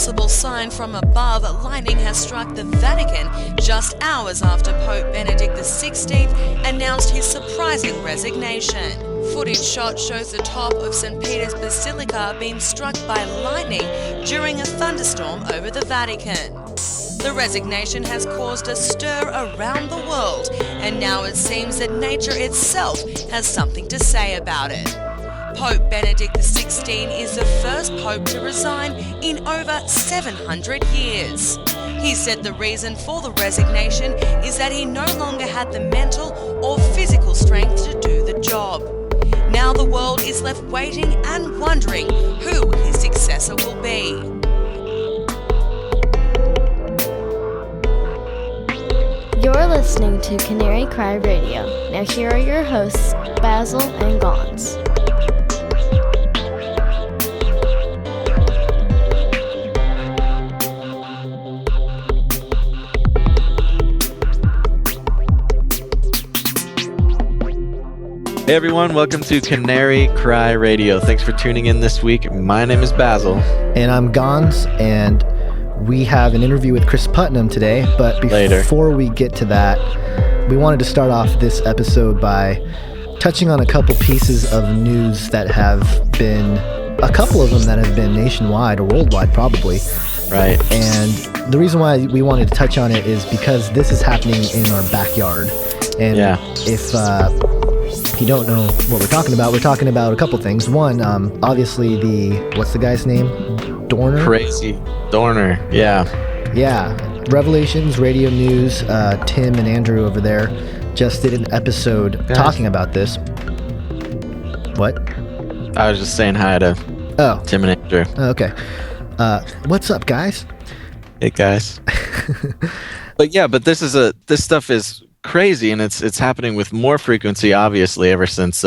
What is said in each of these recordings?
possible sign from above, lightning has struck the Vatican just hours after Pope Benedict XVI announced his surprising resignation. Footage shot shows the top of St. Peter's Basilica being struck by lightning during a thunderstorm over the Vatican. The resignation has caused a stir around the world, and now it seems that nature itself has something to say about it. Pope Benedict XVI is the first pope to resign in over 700 years. He said the reason for the resignation is that he no longer had the mental or physical strength to do the job. Now the world is left waiting and wondering who his successor will be. You're listening to Canary Cry Radio. Now here are your hosts, Basil and Gons. Hey everyone, welcome to Canary Cry Radio. Thanks for tuning in this week. My name is Basil. And I'm Gons, and we have an interview with Cris Putnam today, but before we get to that, we wanted to start off this episode by touching on a couple pieces of news that have been, a couple of them that have been nationwide or worldwide probably. Right. And the reason why we wanted to touch on it is because this is happening in our backyard. And if you don't know what we're talking about a couple things. One, obviously what's the guy's name? Dorner? Crazy Dorner, yeah. Yeah, Revelations Radio News, Tim and Andrew over there just did an episode talking about this. What? I was just saying hi to Tim and Andrew. Okay. What's up, guys? Hey, guys. But this stuff is crazy, and it's happening with more frequency, obviously, ever since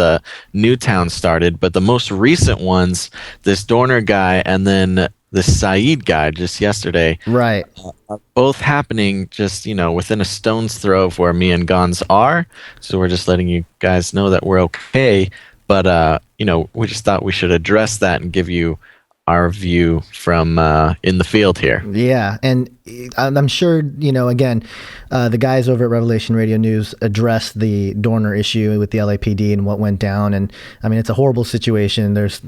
Newtown started. But the most recent ones, this Dorner guy and then the Saeed guy just yesterday, right, are both happening just within a stone's throw of where me and Gons are. So we're just letting you guys know that we're okay. But we just thought we should address that and give you our view from in the field here. Yeah, and I'm sure, again, the guys over at Revelation Radio News addressed the Dorner issue with the LAPD and what went down. And, I mean, it's a horrible situation. There's,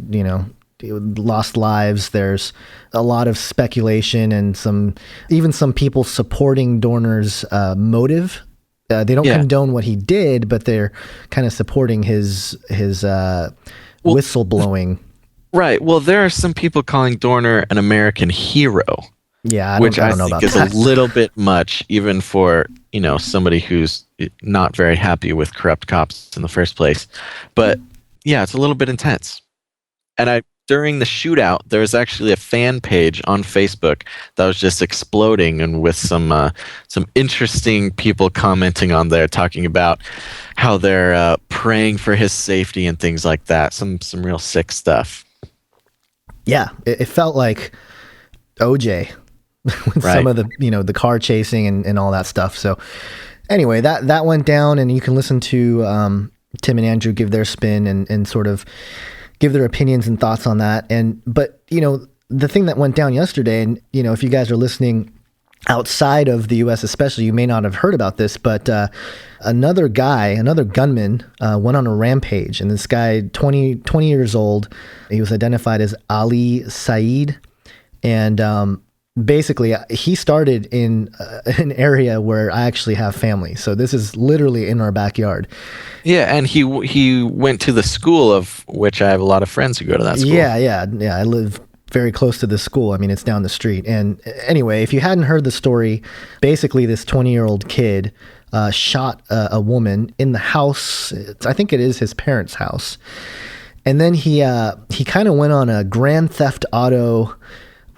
lost lives. There's a lot of speculation and some people supporting Dorner's motive. They don't condone what he did, but they're kind of supporting his whistleblowing. Right. Well, there are some people calling Dorner an American hero. Yeah, which I don't think know is a little bit much, even for somebody who's not very happy with corrupt cops in the first place. But yeah, it's a little bit intense. And during the shootout, there was actually a fan page on Facebook that was just exploding, and with some interesting people commenting on there, talking about how they're praying for his safety and things like that. Some real sick stuff. Yeah, it felt like OJ with some of the the car chasing and all that stuff. So anyway, that went down, and you can listen to Tim and Andrew give their spin and sort of give their opinions and thoughts on that. But the thing that went down yesterday, and if you guys are listening outside of the U.S. especially, you may not have heard about this, but another gunman went on a rampage, and this guy, 20 years old, he was identified as Ali Saeed, and basically he started in an area where I actually have family, so this is literally in our backyard. Yeah, and he went to the school, of which I have a lot of friends who go to that school. Yeah, I live very close to the school. I mean, it's down the street. And anyway, if you hadn't heard the story, basically this 20-year-old kid shot a woman in the house. I think it is his parents' house. And then he kind of went on a Grand Theft Auto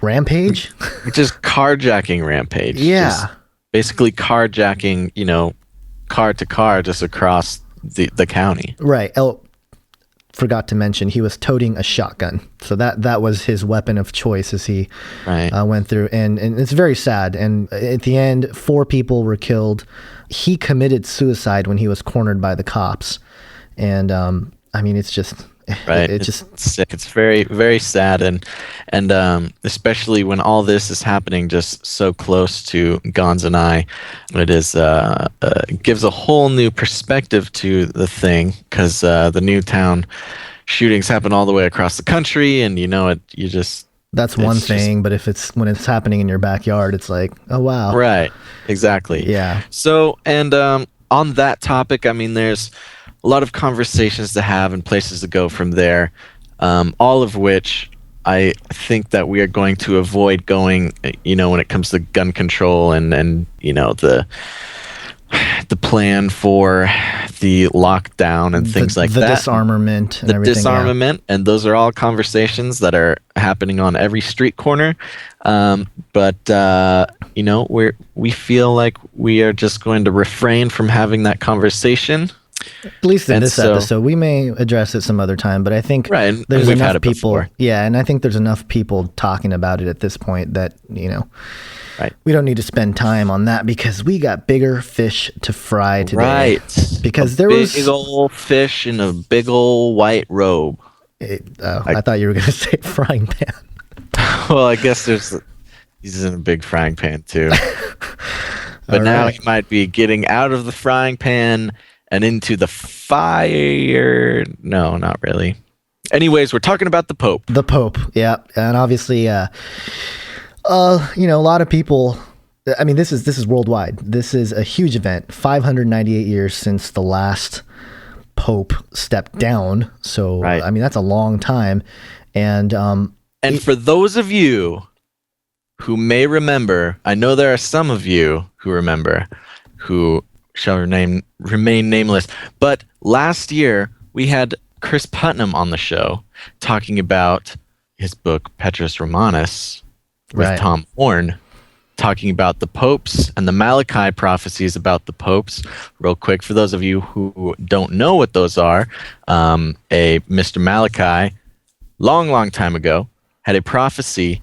rampage. Just carjacking rampage. Yeah. Just basically carjacking, car to car just across the county. Right. Forgot to mention he was toting a shotgun, so that was his weapon of choice as he went through, and it's very sad. And at the end, 4 people were killed. He committed suicide when he was cornered by the cops, and I mean, it's just Right. It just It's sick. It's very, very sad, and especially when all this is happening just so close to Gons and I, it is gives a whole new perspective to the thing, because the Newtown shootings happen all the way across the country, and that's one thing. But when it's happening in your backyard, it's like, oh wow. Right. Exactly. Yeah. So, and on that topic, I mean, there's a lot of conversations to have and places to go from there, all of which I think that we are going to avoid going, when it comes to gun control and the plan for the lockdown and things like the that. Disarmament and the everything. Disarmament, and those are all conversations that are happening on every street corner. But we feel like we are just going to refrain from having that conversation. At least in this episode. We may address it some other time, but I think there's enough people. Before. Yeah, and I think there's enough people talking about it at this point that, right. We don't need to spend time on that because we got bigger fish to fry today. Right. Because big old fish in a big old white robe. I thought you were going to say frying pan. Well, I guess he's in a big frying pan too. But now he might be getting out of the frying pan and into the fire. No, not really. Anyways, we're talking about the Pope. The Pope, yeah. And obviously, a lot of people, I mean, this is worldwide. This is a huge event. 598 years since the last Pope stepped down. So, right. I mean, that's a long time. And for those of you who may remember, I know there are some of you who remember, who shall remain nameless, but last year we had Chris Putnam on the show talking about his book Petrus Romanus with Tom Horn, talking about the popes and the Malachi prophecies about the popes. Real quick, for those of you who don't know what those are, a Mr. Malachi, long time ago, had a prophecy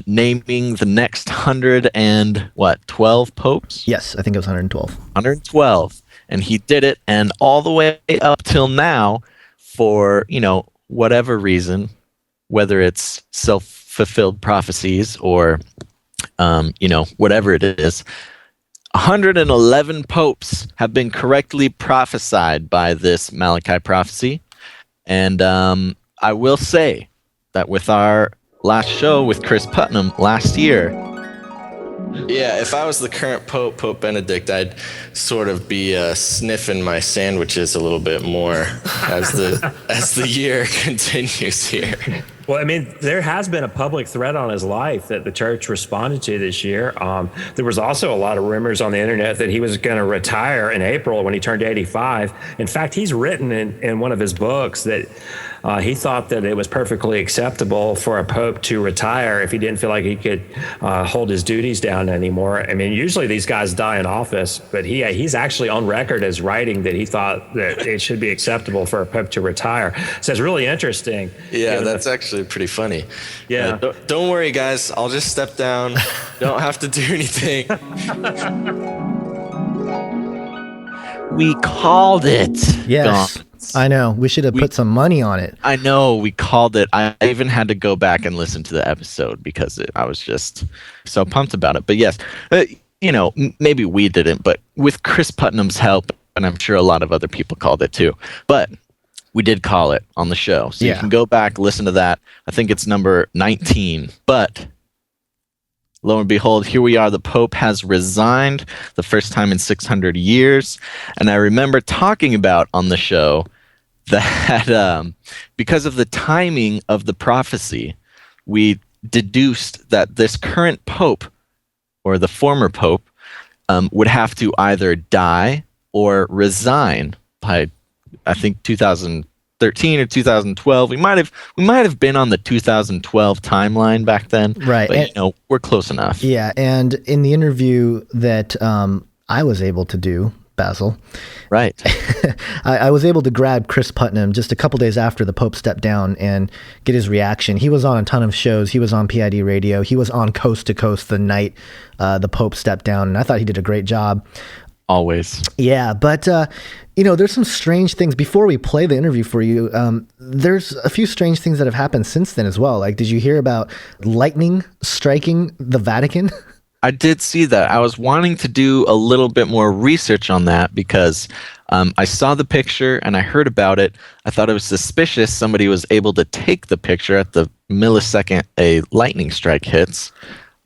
naming the next 12 popes? Yes, I think it was 112. 112. And he did it, and all the way up till now, for, whatever reason, whether it's self-fulfilled prophecies or, whatever it is, 111 popes have been correctly prophesied by this Malachi prophecy. And I will say that with our last show with Chris Putnam last year. Yeah, if I was the current Pope, Pope Benedict, I'd sort of be sniffing my sandwiches a little bit more as the year continues here. Well, I mean, there has been a public threat on his life that the church responded to this year. There was also a lot of rumors on the internet that he was going to retire in April when he turned 85. In fact, he's written in one of his books that he thought that it was perfectly acceptable for a pope to retire if he didn't feel like he could hold his duties down anymore. I mean, usually these guys die in office, but he's actually on record as writing that he thought that it should be acceptable for a pope to retire. So it's really interesting. Yeah, that's actually pretty funny. Yeah. Don't worry, guys. I'll just step down. Don't have to do anything. We called it. Yes. Gone. I know. We should have put some money on it. I know. We called it. I even had to go back and listen to the episode because I was just so pumped about it. But yes, maybe we didn't, but with Chris Putnam's help, and I'm sure a lot of other people called it too. But we did call it on the show. So you can go back, listen to that. I think it's number 19. But lo and behold, here we are. The Pope has resigned, the first time in 600 years. And I remember talking about on the show that because of the timing of the prophecy, we deduced that this current Pope, or the former Pope, would have to either die or resign by, I think, 2013 or 2012. We might have been on the 2012 timeline back then, right? But we're close enough. Yeah, and in the interview that I was able to do, Basil, right? I was able to grab Chris Putnam just a couple days after the Pope stepped down and get his reaction. He was on a ton of shows. He was on PID Radio. He was on Coast to Coast the night the Pope stepped down, and I thought he did a great job. Always. Yeah, but there's some strange things. Before we play the interview for you, there's a few strange things that have happened since then as well. Like, did you hear about lightning striking the Vatican? I did see that. I was wanting to do a little bit more research on that because I saw the picture and I heard about it. I thought it was suspicious somebody was able to take the picture at the millisecond a lightning strike hits.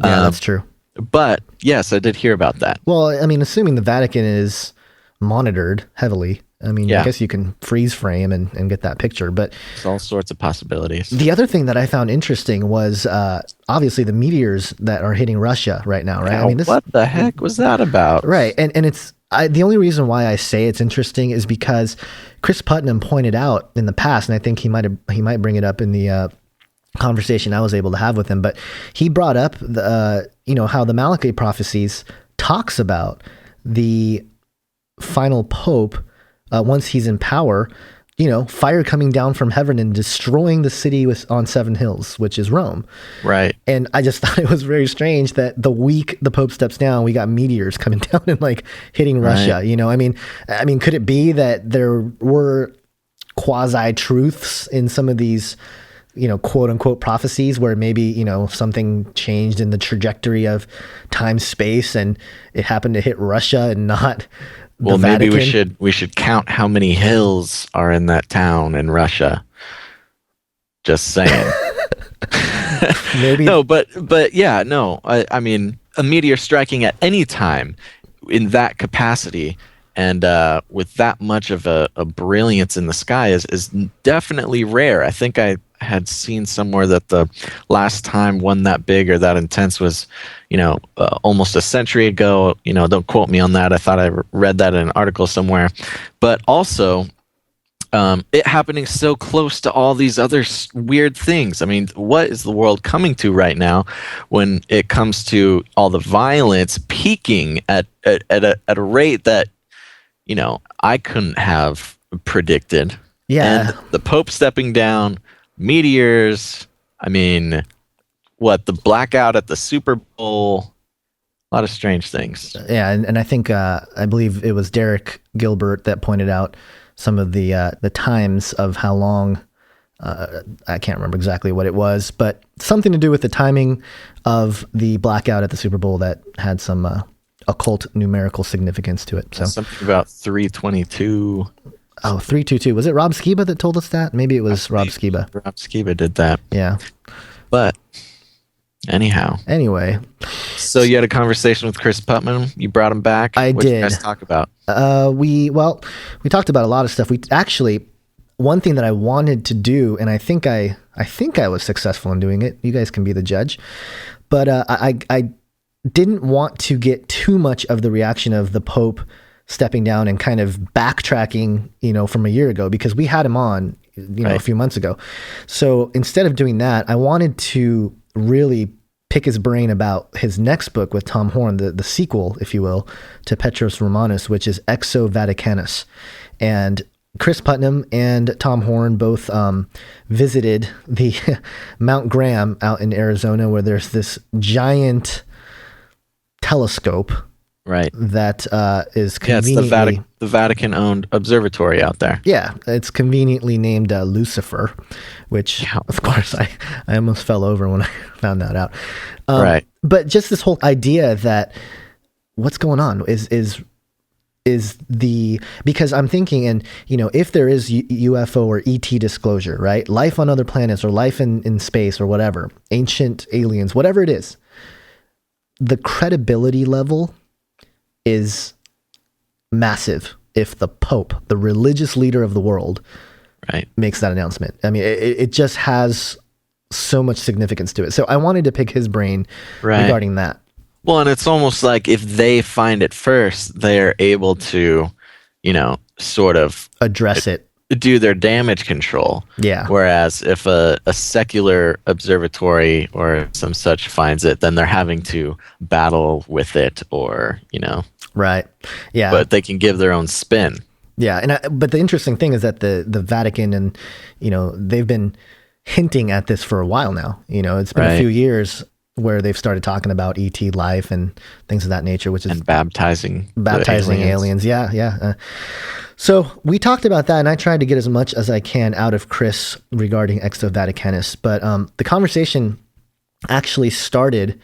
Yeah, that's true. But yes, I did hear about that. Well, I mean, assuming the Vatican is monitored heavily, I mean, I guess you can freeze frame and get that picture. But there's all sorts of possibilities. The other thing that I found interesting was obviously the meteors that are hitting Russia right now, right? Now, what the heck was that about? Right, and it's the only reason why I say it's interesting is because Cris Putnam pointed out in the past, and I think he might bring it up in the conversation I was able to have with him, but he brought up the how the Malachi prophecies talks about the final pope once he's in power, fire coming down from heaven and destroying the city on 7 hills, which is Rome. Right. And I just thought it was very strange that the week the pope steps down, we got meteors coming down and like hitting Russia. Right. I mean, could it be that there were quasi truths in some of these quote unquote prophecies where maybe, something changed in the trajectory of time, space, and it happened to hit Russia and not the maybe Vatican? we should count how many hills are in that town in Russia. Just saying. Maybe. No, but yeah, no. I mean, a meteor striking at any time in that capacity and with that much of a brilliance in the sky is definitely rare. I think I had seen somewhere that the last time one that big or that intense was, almost a century ago. Don't quote me on that. I thought I read that in an article somewhere. But also, it happening so close to all these other weird things. I mean, what is the world coming to right now when it comes to all the violence peaking at a rate that, I couldn't have predicted. Yeah. And the Pope stepping down, meteors, I mean, the blackout at the Super Bowl, a lot of strange things. Yeah, and I think, I believe it was Derek Gilbert that pointed out some of the times of how long, I can't remember exactly what it was, but something to do with the timing of the blackout at the Super Bowl that had some occult numerical significance to it. So something about 322. Oh, 322. Was it Rob Skiba that told us that? Maybe it was Rob Skiba. Rob Skiba did that. Yeah. But anyhow. Anyway. So you had a conversation with Cris Putnam. You brought him back. I did. What did you guys talk about? We talked about a lot of stuff. We actually, one thing that I wanted to do, and I think I was successful in doing it. You guys can be the judge. But I didn't want to get too much of the reaction of the Pope stepping down and kind of backtracking, from a year ago, because we had him on, right, a few months ago. So instead of doing that, I wanted to really pick his brain about his next book with Tom Horn, the sequel, if you will, to Petros Romanus, which is Exo Vaticanus. And Cris Putnam and Tom Horn both visited the Mount Graham out in Arizona, where there's this giant telescope, right, that is conveniently... Yeah, it's the Vatican-owned observatory out there. Yeah, it's conveniently named Lucifer, which, of course, I almost fell over when I found that out. Right. But just this whole idea that what's going on is because I'm thinking, and if there is UFO or ET disclosure, right, life on other planets or life in space or whatever, ancient aliens, whatever it is, the credibility level is massive if the Pope, the religious leader of the world, right, makes that announcement. I mean, it just has so much significance to it. So I wanted to pick his brain regarding that. Well, and it's almost like if they find it first, they're able to, sort of address it, do their damage control. Yeah. Whereas if a secular observatory or some such finds it, then they're having to battle with it or, Right. Yeah. But they can give their own spin. Yeah. But the interesting thing is that the Vatican and, they've been hinting at this for a while now. It's been a few years where they've started talking about ET life and things of that nature, which is and baptizing aliens. Yeah. So we talked about that, and I tried to get as much as I can out of Cris regarding Exo Vaticanus. But the conversation actually started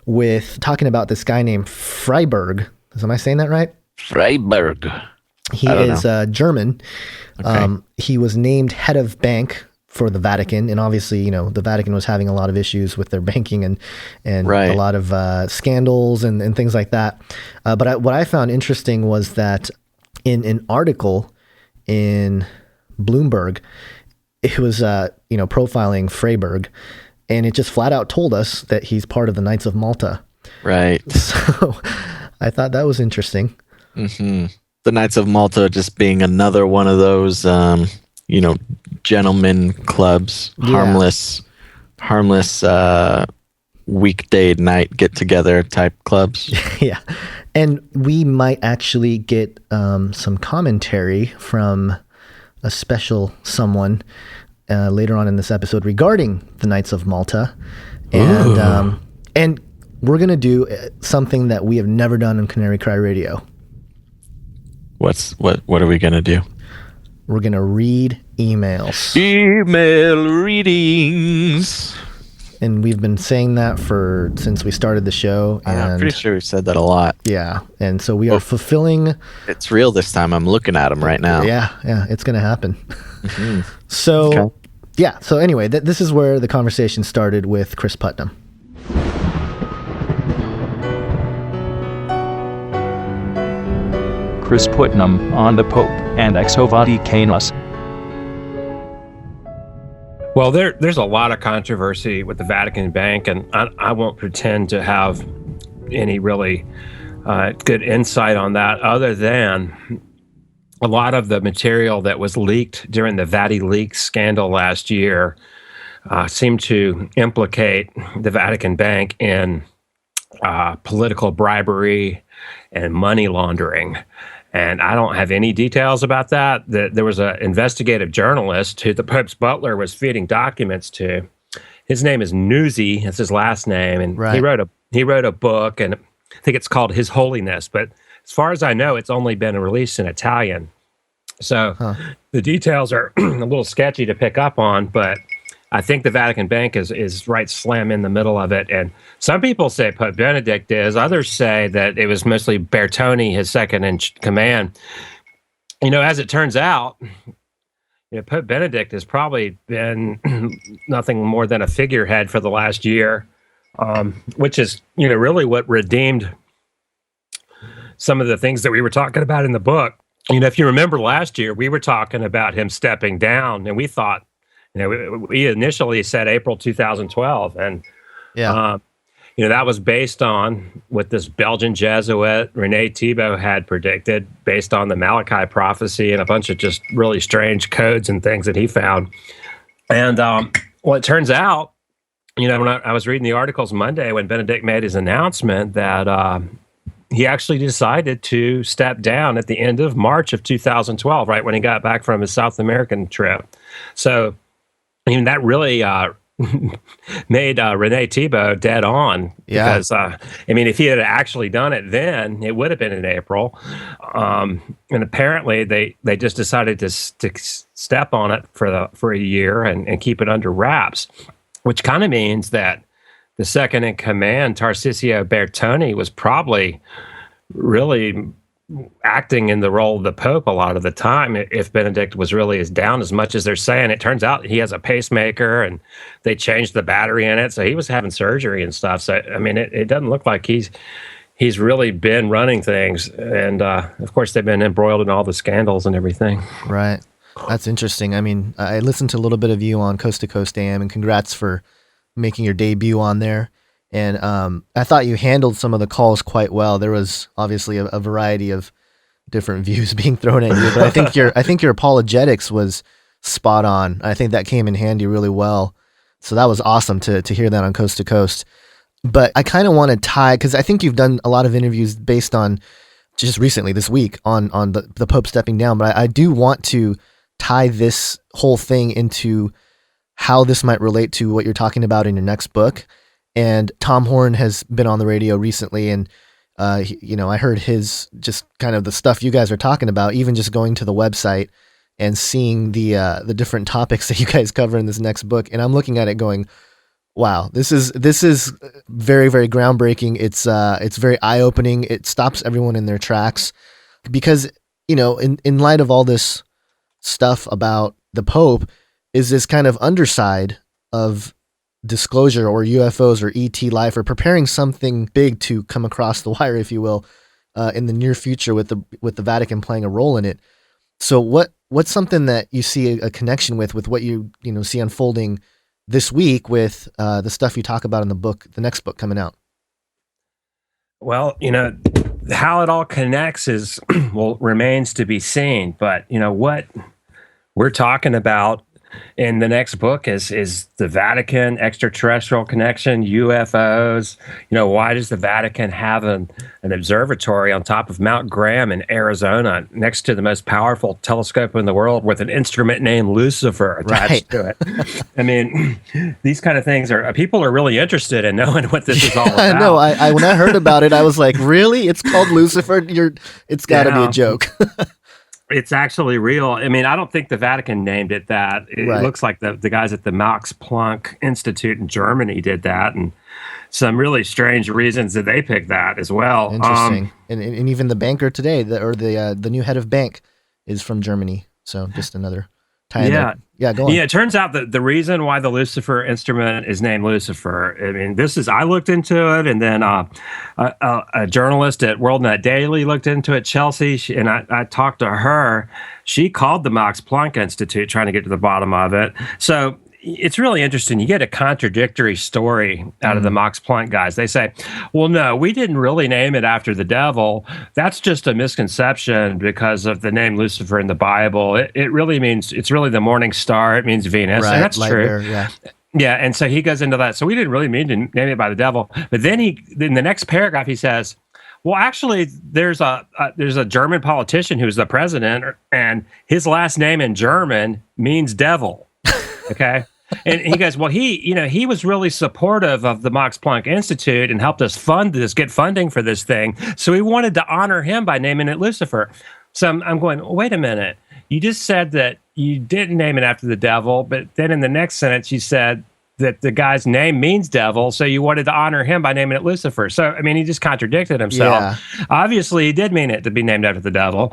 with talking about this guy named Freiberg. Am I saying that right? Freiberg. He is German. Okay. He was named head of bank for the Vatican, and obviously, the Vatican was having a lot of issues with their banking and Right. a lot of scandals and things like that. But what I found interesting was that in an article in Bloomberg, it was profiling Freiberg, and it just flat out told us that he's part of the Knights of Malta. Right. So I thought that was interesting. Mm-hmm. The Knights of Malta just being another one of those, gentlemen clubs, harmless weekday night get together type clubs. Yeah. And we might actually get some commentary from a special someone later on in this episode regarding the Knights of Malta. And we're going to do something that we have never done on Canary Cry Radio. What are we going to do? We're going to read emails. Email readings. And we've been saying that since we started the show. And I'm pretty sure we've said that a lot. Yeah. And so we are fulfilling. It's real this time. I'm looking at them right now. Yeah. It's going to happen. Mm-hmm. So, Okay. yeah. So anyway, this is where the conversation started with Cris Putnam. Cris Putnam on the Pope and Exo Vaticanus. Well, there's a lot of controversy with the Vatican Bank, and I won't pretend to have any really good insight on that, other than a lot of the material that was leaked during the VatiLeaks scandal last year seemed to implicate the Vatican Bank in political bribery and money laundering. And I don't have any details about that. There was an investigative journalist who the Pope's butler was feeding documents to. His name is Nuzzi. That's his last name. And Right. he wrote a book, and I think it's called His Holiness. But as far as I know, it's only been released in Italian. So the details are a little sketchy to pick up on, but I think the Vatican Bank is right slam in the middle of it. And some people say Pope Benedict is. Others say that it was mostly Bertoni, his second in command. As it turns out, Pope Benedict has probably been nothing more than a figurehead for the last year, which is, really what redeemed some of the things that we were talking about in the book. If you remember last year, we were talking about him stepping down, and we thought, we initially said April 2012, and that was based on what this Belgian Jesuit René Thibault had predicted, based on the Malachi prophecy and a bunch of just really strange codes and things that he found. And it turns out, when I was reading the articles Monday when Benedict made his announcement that he actually decided to step down at the end of March of 2012, right when he got back from his South American trip. So that really made René Thibault dead on. Yeah. Because, if he had actually done it then, it would have been in April. And apparently they just decided to step on it for a year and keep it under wraps, which kind of means that the second in command, Tarcisio Bertoni, was probably really acting in the role of the Pope a lot of the time if Benedict was really as down as much as they're saying. It turns out he has a pacemaker and they changed the battery in it, so he was having surgery and stuff. So it doesn't look like he's really been running things, and of course they've been embroiled in all the scandals and everything. Right. That's interesting. I listened to a little bit of you on Coast to Coast AM, and congrats for making your debut on there. And I thought you handled some of the calls quite well. There was obviously a variety of different views being thrown at you, but I think your apologetics was spot on. I think that came in handy really well. So that was awesome to hear that on Coast to Coast. But I kind of want to tie, because I think you've done a lot of interviews based on just recently this week on the Pope stepping down. But I do want to tie this whole thing into how this might relate to what you're talking about in your next book. And Tom Horn has been on the radio recently, and I heard his just kind of the stuff you guys are talking about, even just going to the website and seeing the different topics that you guys cover in this next book. And I'm looking at it going, wow, this is very, very groundbreaking. It's very eye-opening. It stops everyone in their tracks because, in light of all this stuff about the Pope, is this kind of underside of disclosure or UFOs or ET life or preparing something big to come across the wire, if you will, in the near future with the Vatican playing a role in it. So what's something that you see a connection with what you see unfolding this week with the stuff you talk about in the next book coming out? Well, how it all connects remains to be seen. But, what we're talking about in the next book is the Vatican, extraterrestrial connection, UFOs. Why does the Vatican have an observatory on top of Mount Graham in Arizona next to the most powerful telescope in the world with an instrument named Lucifer attached to it? I mean, these kind of things people are really interested in knowing what this is all about. I know. I when I heard about it, I was like, really? It's called Lucifer? It's got to be a joke. It's actually real. I mean, I don't think the Vatican named it that. It looks like the guys at the Max Planck Institute in Germany did that, and some really strange reasons that they picked that as well. Interesting. And even the banker today, the new head of bank, is from Germany. So just another tie. Yeah, go on. Yeah, it turns out that the reason why the Lucifer instrument is named Lucifer, I mean, I looked into it, and then a journalist at WorldNet Daily looked into it, Chelsea, and I talked to her. She called the Max Planck Institute trying to get to the bottom of it. So it's really interesting. You get a contradictory story out of the Max Planck guys. They say, well, no, we didn't really name it after the devil. That's just a misconception because of the name Lucifer in the Bible. It really means, it's really the morning star. It means Venus. Right, and that's true. Bear, yeah. Yeah, and so he goes into that. So we didn't really mean to name it by the devil. But then in the next paragraph, he says, well, actually, there's a German politician who's the president, and his last name in German means devil. Okay. And he goes, well, he was really supportive of the Max Planck Institute and helped us get funding for this thing. So he wanted to honor him by naming it Lucifer. So I'm going, wait a minute. You just said that you didn't name it after the devil, but then in the next sentence you said that the guy's name means devil, so you wanted to honor him by naming it Lucifer. So, I mean, he just contradicted himself. Yeah. Obviously, he did mean it to be named after the devil.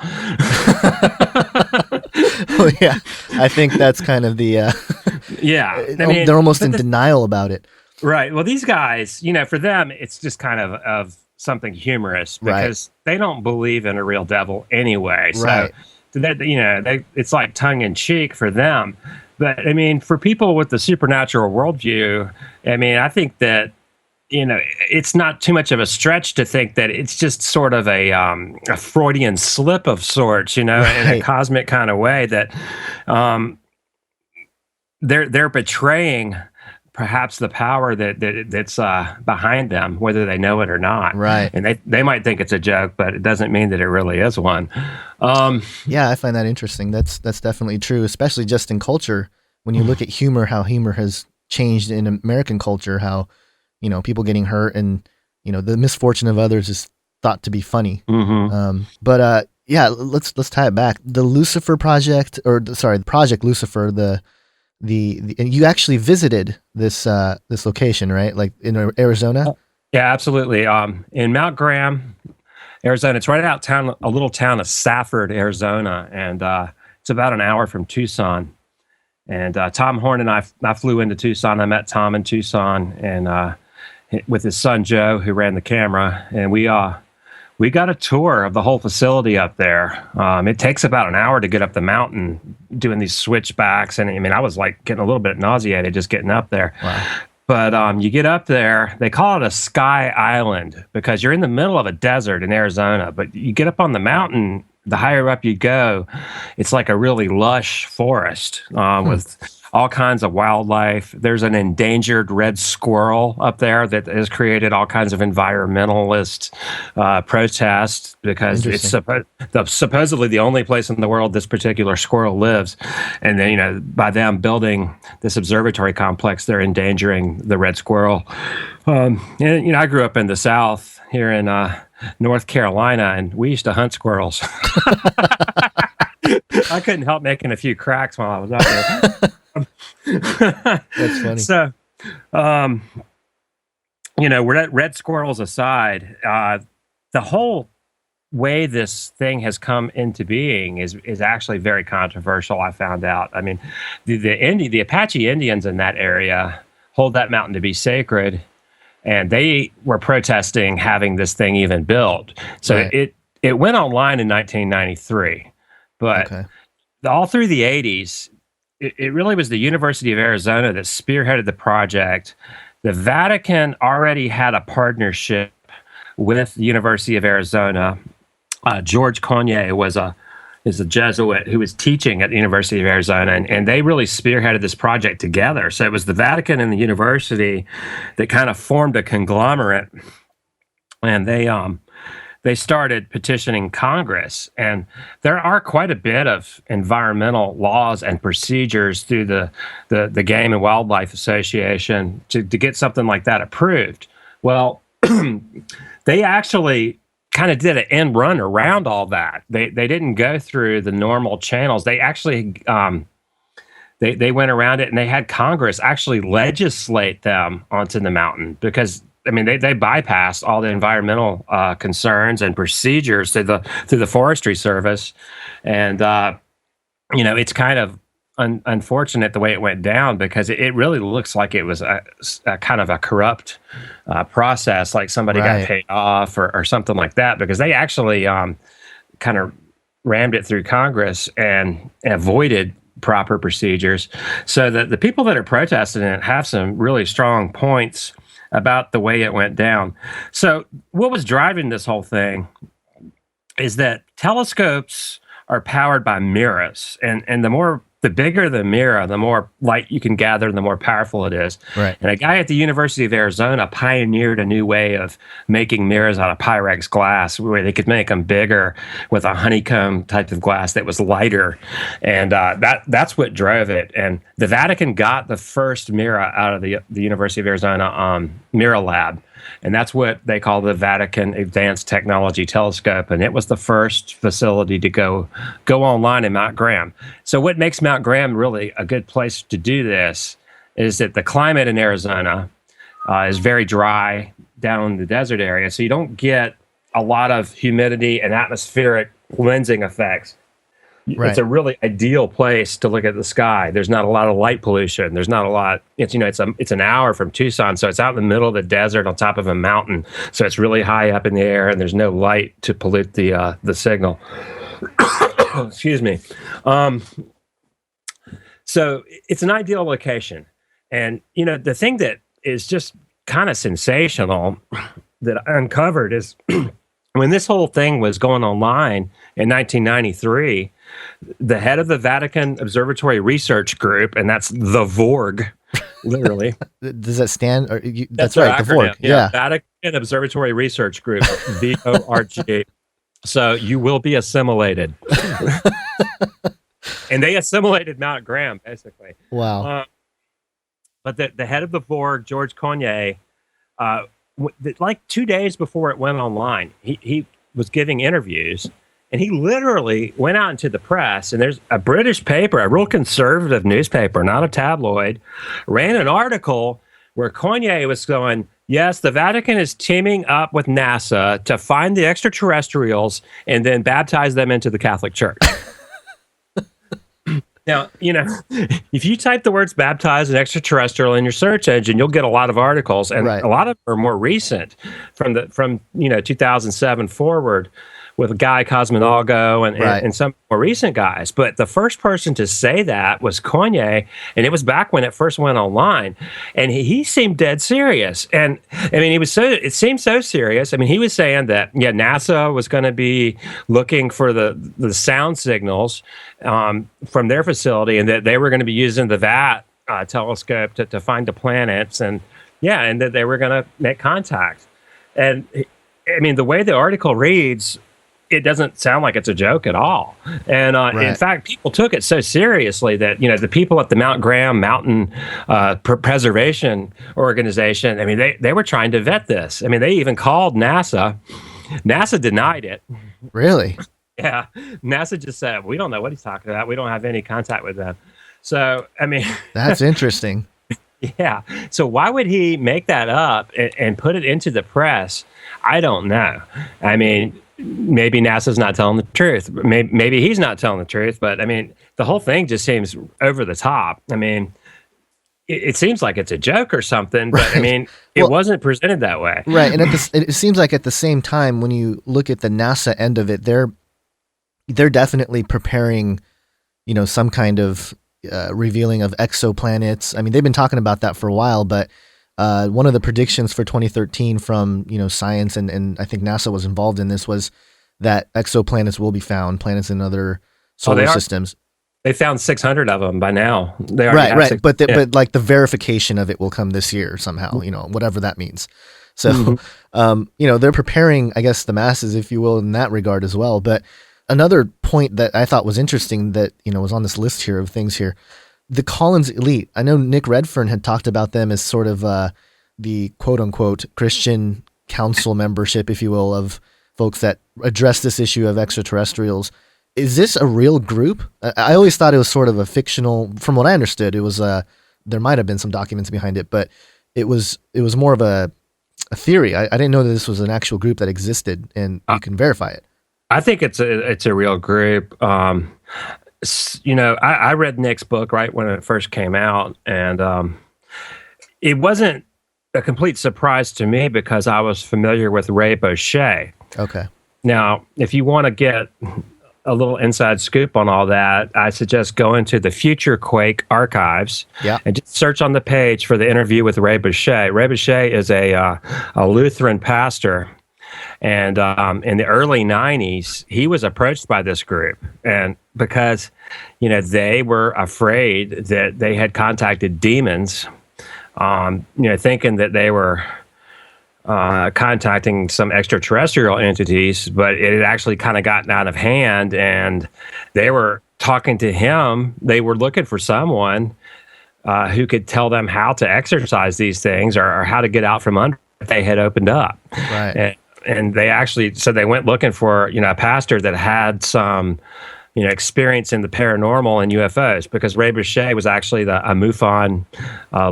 Well, yeah, I think that's kind of the... yeah. I mean, they're almost in denial about it. Right. Well, these guys, for them, it's just kind of something humorous because they don't believe in a real devil anyway. So, right. It's like tongue in cheek for them. But I mean, for people with the supernatural worldview, I mean, I think that, it's not too much of a stretch to think that it's just sort of a Freudian slip of sorts, in a cosmic kind of way that they're betraying perhaps the power that's behind them, whether they know it or not. Right. And they might think it's a joke, but it doesn't mean that it really is one. Yeah, I find that interesting. That's definitely true, especially just in culture. When you look at humor, how humor has changed in American culture, how, people getting hurt and, the misfortune of others is thought to be funny. Mm-hmm. But yeah, let's tie it back. The Lucifer project, the Project Lucifer, and you actually visited this location, right? Like in Arizona? Yeah, absolutely. In Mount Graham, Arizona. It's right out a little town of Safford, Arizona, and it's about an hour from Tucson. And Tom Horn and I flew into Tucson. I met Tom in Tucson, and with his son Joe, who ran the camera, and we got a tour of the whole facility up there. It takes about an hour to get up the mountain, doing these switchbacks, and I mean, I was like getting a little bit nauseated just getting up there. Wow. But you get up there, they call it a sky island because you're in the middle of a desert in Arizona, but you get up on the mountain, the higher up you go, it's like a really lush forest with all kinds of wildlife. There's an endangered red squirrel up there that has created all kinds of environmentalist protests because it's supposedly the only place in the world this particular squirrel lives. And then, by them building this observatory complex, they're endangering the red squirrel. And I grew up in the South here in North Carolina, and we used to hunt squirrels. I couldn't help making a few cracks while I was out there. That's funny. So, red squirrels aside, the whole way this thing has come into being is actually very controversial. I found out. I mean, the Apache Indians in that area hold that mountain to be sacred, and they were protesting having this thing even built. So it went online in 1993, but all through the 80s, it really was the University of Arizona that spearheaded the project. The Vatican already had a partnership with the University of Arizona. George Cognier is a Jesuit who was teaching at the University of Arizona, and they really spearheaded this project together. So it was the Vatican and the university that kind of formed a conglomerate, and they started petitioning Congress. And there are quite a bit of environmental laws and procedures through the Game and Wildlife Association to get something like that approved. Well, they actually kind of did an end run around all that. They didn't go through the normal channels. They actually they went around it, and they had Congress actually legislate them onto the mountain because they bypassed all the environmental concerns and procedures through the Forestry Service, and it's kind of unfortunate the way it went down because it really looks like it was a kind of a corrupt process, like somebody got paid off or something like that, because they actually kind of rammed it through Congress and avoided proper procedures. So that the people that are protesting it have some really strong points about the way it went down. So what was driving this whole thing is that telescopes are powered by mirrors, and the bigger the mirror, the more light you can gather, the more powerful it is. Right. And a guy at the University of Arizona pioneered a new way of making mirrors out of Pyrex glass, where they could make them bigger with a honeycomb type of glass that was lighter. And that's what drove it. And the Vatican got the first mirror out of the University of Arizona Mirror Lab. And that's what they call the Vatican Advanced Technology Telescope. And it was the first facility to go online in Mount Graham. So what makes Mount Graham really a good place to do this is that the climate in Arizona is very dry down in the desert area. So you don't get a lot of humidity and atmospheric lensing effects. Right. It's a really ideal place to look at the sky. There's not a lot of light pollution. There's not a lot. It's an hour from Tucson, so it's out in the middle of the desert on top of a mountain. So it's really high up in the air, and there's no light to pollute the signal. Excuse me. So it's an ideal location, and the thing that is just kind of sensational that I uncovered is when this whole thing was going online in 1993. The head of the Vatican Observatory Research Group, and that's the VORG, literally. Does that stand? That's right, the VORG. Yeah. Vatican Observatory Research Group, VORG. So you will be assimilated. And they assimilated Mount Graham, basically. Wow. But the head of the VORG, George Cognier, like 2 days before it went online, he was giving interviews. And he literally went out into the press, and there's a British paper, a real conservative newspaper, not a tabloid, ran an article where Cognier was going, yes, the Vatican is teaming up with NASA to find the extraterrestrials and then baptize them into the Catholic Church. Now, if you type the words baptized and extraterrestrial in your search engine, you'll get a lot of articles, and a lot of them are more recent from 2007 forward, Guy Cosmonaugo Right. and some more recent guys. But the first person to say that was Kanye, and it was back when it first went online. And he seemed dead serious. And I mean, it seemed so serious. I mean, he was saying that, NASA was going to be looking for the sound signals from their facility, and that they were going to be using the VAT telescope to find the planets, and that they were going to make contact. And I mean, the way the article reads, it doesn't sound like it's a joke at all. And in fact, people took it so seriously that, the people at the Mount Graham Mountain Preservation Organization, I mean, they were trying to vet this. I mean, they even called NASA. NASA denied it. Really? Yeah. NASA just said, we don't know what he's talking about. We don't have any contact with them. So, I mean... That's interesting. Yeah. So why would he make that up and put it into the press? I don't know. I mean, maybe NASA's not telling the truth. Maybe he's not telling the truth. But I mean, the whole thing just seems over the top. I mean, it seems like it's a joke or something. But I mean, it wasn't presented that way. Right. And it seems like at the same time, when you look at the NASA end of it, they're definitely preparing, some kind of revealing of exoplanets. I mean, they've been talking about that for a while, but one of the predictions for 2013 from, science and I think NASA was involved in this was that exoplanets will be found, planets in other solar systems. They found 600 of them by now. They right. But like the verification of it will come this year somehow, whatever that means. So, they're preparing, I guess, the masses, if you will, in that regard as well. But another point that I thought was interesting that, was on this list here of things here, the Collins elite. I know Nick Redfern had talked about them as sort of the quote unquote Christian council membership, if you will, of folks that address this issue of extraterrestrials. Is this a real group? I always thought it was sort of a fictional, from what I understood, it was there might have been some documents behind it, but it was more of a theory. I didn't know that this was an actual group that existed, and you can verify it. I think it's a real group. I read Nick's book right when it first came out, and it wasn't a complete surprise to me because I was familiar with Ray Boucher. Okay. Now, if you want to get a little inside scoop on all that, I suggest going to the Future Quake archives and just search on the page for the interview with Ray Boucher. Ray Boucher is a Lutheran pastor. And in the early 90s, he was approached by this group. And because, they were afraid that they had contacted demons, thinking that they were contacting some extraterrestrial entities, but it had actually kind of gotten out of hand. And they were talking to him. They were looking for someone who could tell them how to exercise these things or how to get out from under if they had opened up. Right. And they actually, so they went looking for, a pastor that had some, experience in the paranormal and UFOs, because Ray Boucher was actually a MUFON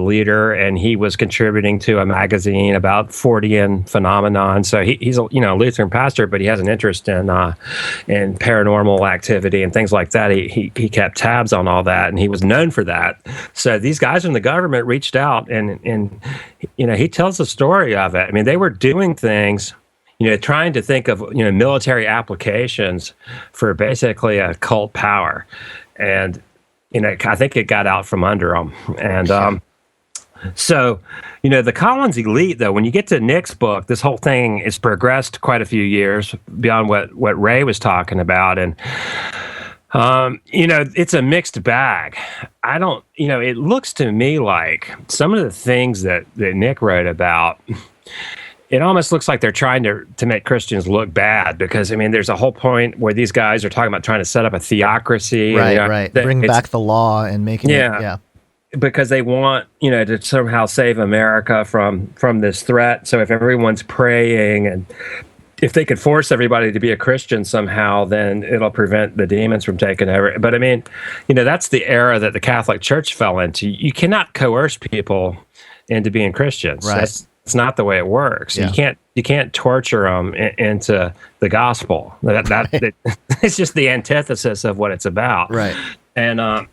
leader, and he was contributing to a magazine about Fortean phenomenon. So he's a Lutheran pastor, but he has an interest in paranormal activity and things like that. He kept tabs on all that, and he was known for that. So these guys in the government reached out, and he tells the story of it. I mean, they were doing things, trying to think of, military applications for basically a cult power. And, I think it got out from under them. And so, the Collins elite, though, when you get to Nick's book, this whole thing has progressed quite a few years beyond what Ray was talking about. And, it's a mixed bag. It looks to me like some of the things that Nick wrote about, it almost looks like they're trying to make Christians look bad, because, there's a whole point where these guys are talking about trying to set up a theocracy. Right. Bring back the law and making it. Yeah. Because they want, to somehow save America from this threat. So if everyone's praying, and if they could force everybody to be a Christian somehow, then it'll prevent the demons from taking over. But that's the era that the Catholic Church fell into. You cannot coerce people into being Christians. Right. It's not the way it works. Yeah. You can't torture them into the gospel. It's just the antithesis of what it's about. Right. And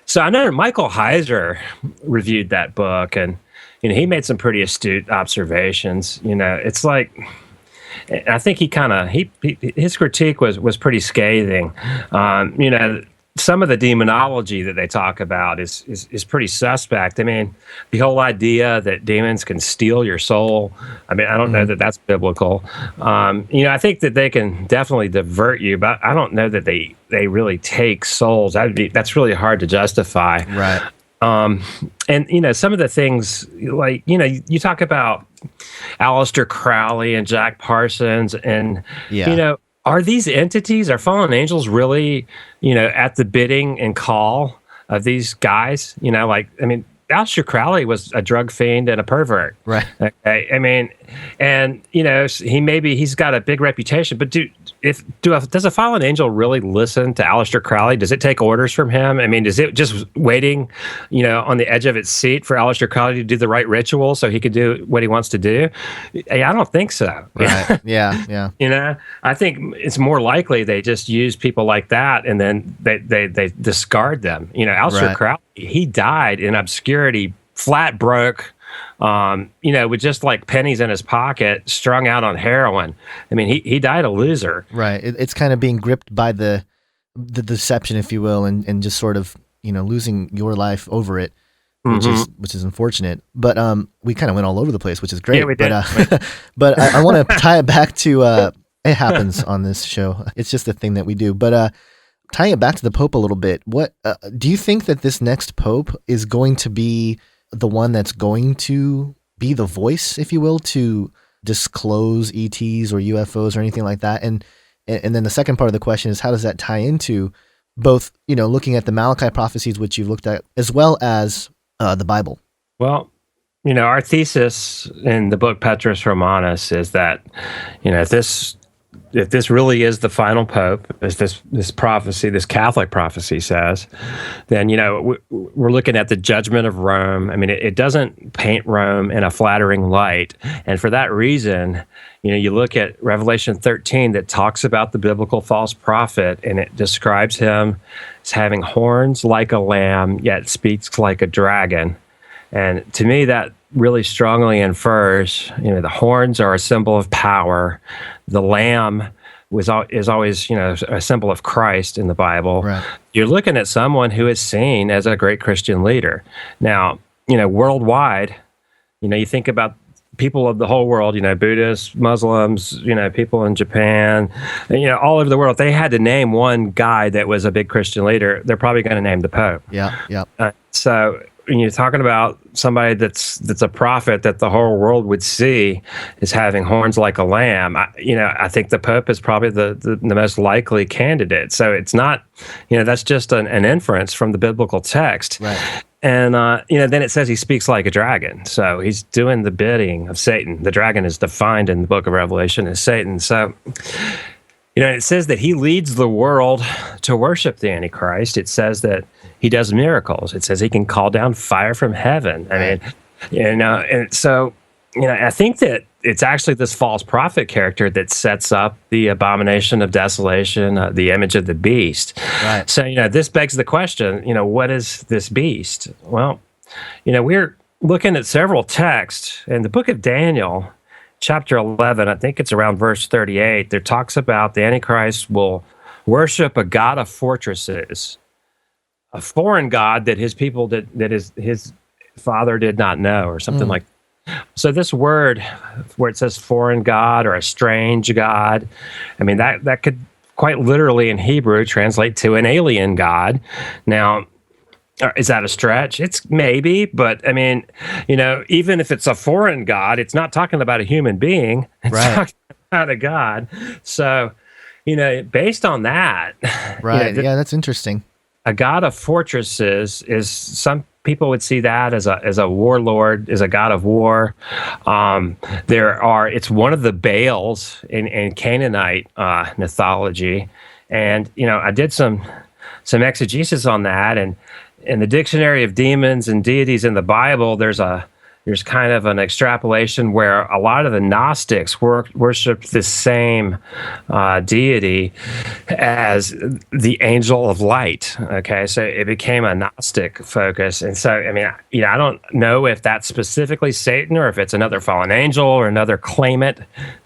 so I know Michael Heiser reviewed that book, and he made some pretty astute observations. It's like I think his critique was pretty scathing. Some of the demonology that they talk about is pretty suspect. I mean, the whole idea that demons can steal your soul, I mean, I don't know that that's biblical. I think that they can definitely divert you, but I don't know that they really take souls. That's really hard to justify. Right. And some of the things, like, you talk about Aleister Crowley and Jack Parsons, and, are these entities, are fallen angels really, at the bidding and call of these guys? Aleister Crowley was a drug fiend and a pervert. Right. Okay. I mean, and, he's got a big reputation, but does a fallen angel really listen to Aleister Crowley? Does it take orders from him? I mean, is it just waiting, on the edge of its seat for Aleister Crowley to do the right ritual so he could do what he wants to do? I don't think so. Right. Yeah. I think it's more likely they just use people like that and then they discard them. Aleister Crowley, he died in obscurity, flat broke, with just like pennies in his pocket, strung out on heroin. I mean, he died a loser. Right. It's kind of being gripped by the deception, if you will, and just sort of, losing your life over it, which is unfortunate. But we kind of went all over the place, which is great. Yeah, we did. But I want to tie it back to it happens on this show. It's just a thing that we do. But tying it back to the Pope a little bit, what do you think that this next Pope is going to be the one that's going to be the voice, if you will, to disclose ETs or UFOs or anything like that? And then the second part of the question is, how does that tie into both, looking at the Malachi prophecies, which you've looked at, as well as the Bible? Well, our thesis in the book Petrus Romanus is that, if this really is the final pope, as this prophecy, this Catholic prophecy says, then, we're looking at the judgment of Rome. I mean, it doesn't paint Rome in a flattering light. And for that reason, you look at Revelation 13 that talks about the biblical false prophet, and it describes him as having horns like a lamb, yet speaks like a dragon. And to me, that really strongly infers, the horns are a symbol of power. The lamb is always, a symbol of Christ in the Bible. Right. You're looking at someone who is seen as a great Christian leader. Now, worldwide, you think about people of the whole world, Buddhists, Muslims, people in Japan, all over the world. If they had to name one guy that was a big Christian leader, they're probably going to name the Pope. Yeah. So when you're talking about somebody that's a prophet that the whole world would see as having horns like a lamb, I think the Pope is probably the most likely candidate. So it's not, that's just an inference from the biblical text. Right. And, then it says he speaks like a dragon. So he's doing the bidding of Satan. The dragon is defined in the book of Revelation as Satan. So, it says that he leads the world to worship the Antichrist. It says that he does miracles. It says he can call down fire from heaven. I mean, and so, I think that it's actually this false prophet character that sets up the abomination of desolation, the image of the beast. Right. So, this begs the question, what is this beast? Well, we're looking at several texts in the book of Daniel, chapter 11, I think it's around verse 38, there talks about the Antichrist will worship a god of fortresses, a foreign god that his people that his father did not know, or something like that. So this word where it says foreign god or a strange god, I mean, that could quite literally in Hebrew translate to an alien god. Now, is that a stretch? It's maybe, but I mean, even if it's a foreign god, it's not talking about a human being. It's talking about a god. So, based on that, right? That's interesting. A god of fortresses is, some people would see that as a warlord, as a god of war. It's one of the Baals in Canaanite mythology, and I did some exegesis on that, and in the Dictionary of Demons and Deities in the Bible, there's kind of an extrapolation where a lot of the Gnostics worshipped the same deity as the angel of light. Okay, so it became a Gnostic focus. And so, I mean, I don't know if that's specifically Satan or if it's another fallen angel or another claimant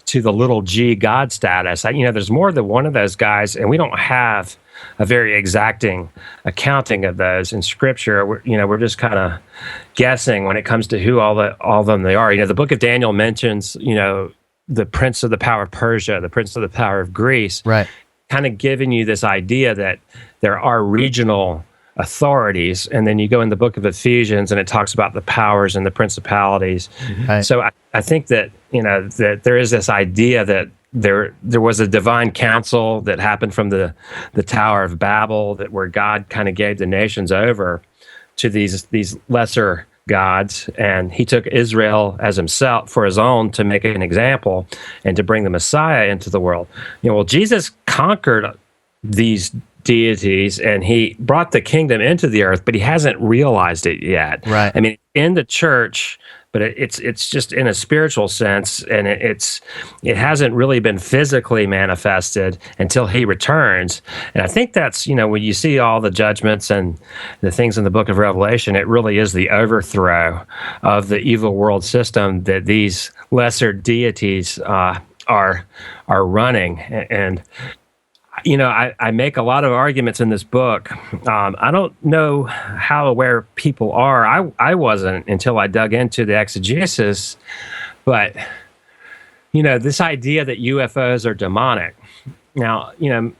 to the little g God status. There's more than one of those guys, and we don't have a very exacting accounting of those in Scripture. We're just kind of guessing when it comes to who all of them they are. The Book of Daniel mentions, the prince of the power of Persia, the prince of the power of Greece, right? Kind of giving you this idea that there are regional authorities, and then you go in the book of Ephesians and it talks about the powers and the principalities. Right. So I think that that there is this idea that there was a divine council that happened from the Tower of Babel, that where God kind of gave the nations over to these lesser gods, and he took Israel as himself for his own to make an example and to bring the Messiah into the world. Jesus conquered these deities and he brought the kingdom into the earth, but he hasn't realized it yet. Right. In the church, but it's just in a spiritual sense, and it hasn't really been physically manifested until he returns. And I think that's, when you see all the judgments and the things in the book of Revelation, it really is the overthrow of the evil world system that these lesser deities are running. And I make a lot of arguments in this book. I don't know how aware people are. I wasn't until I dug into the exegesis. But, this idea that UFOs are demonic. Now,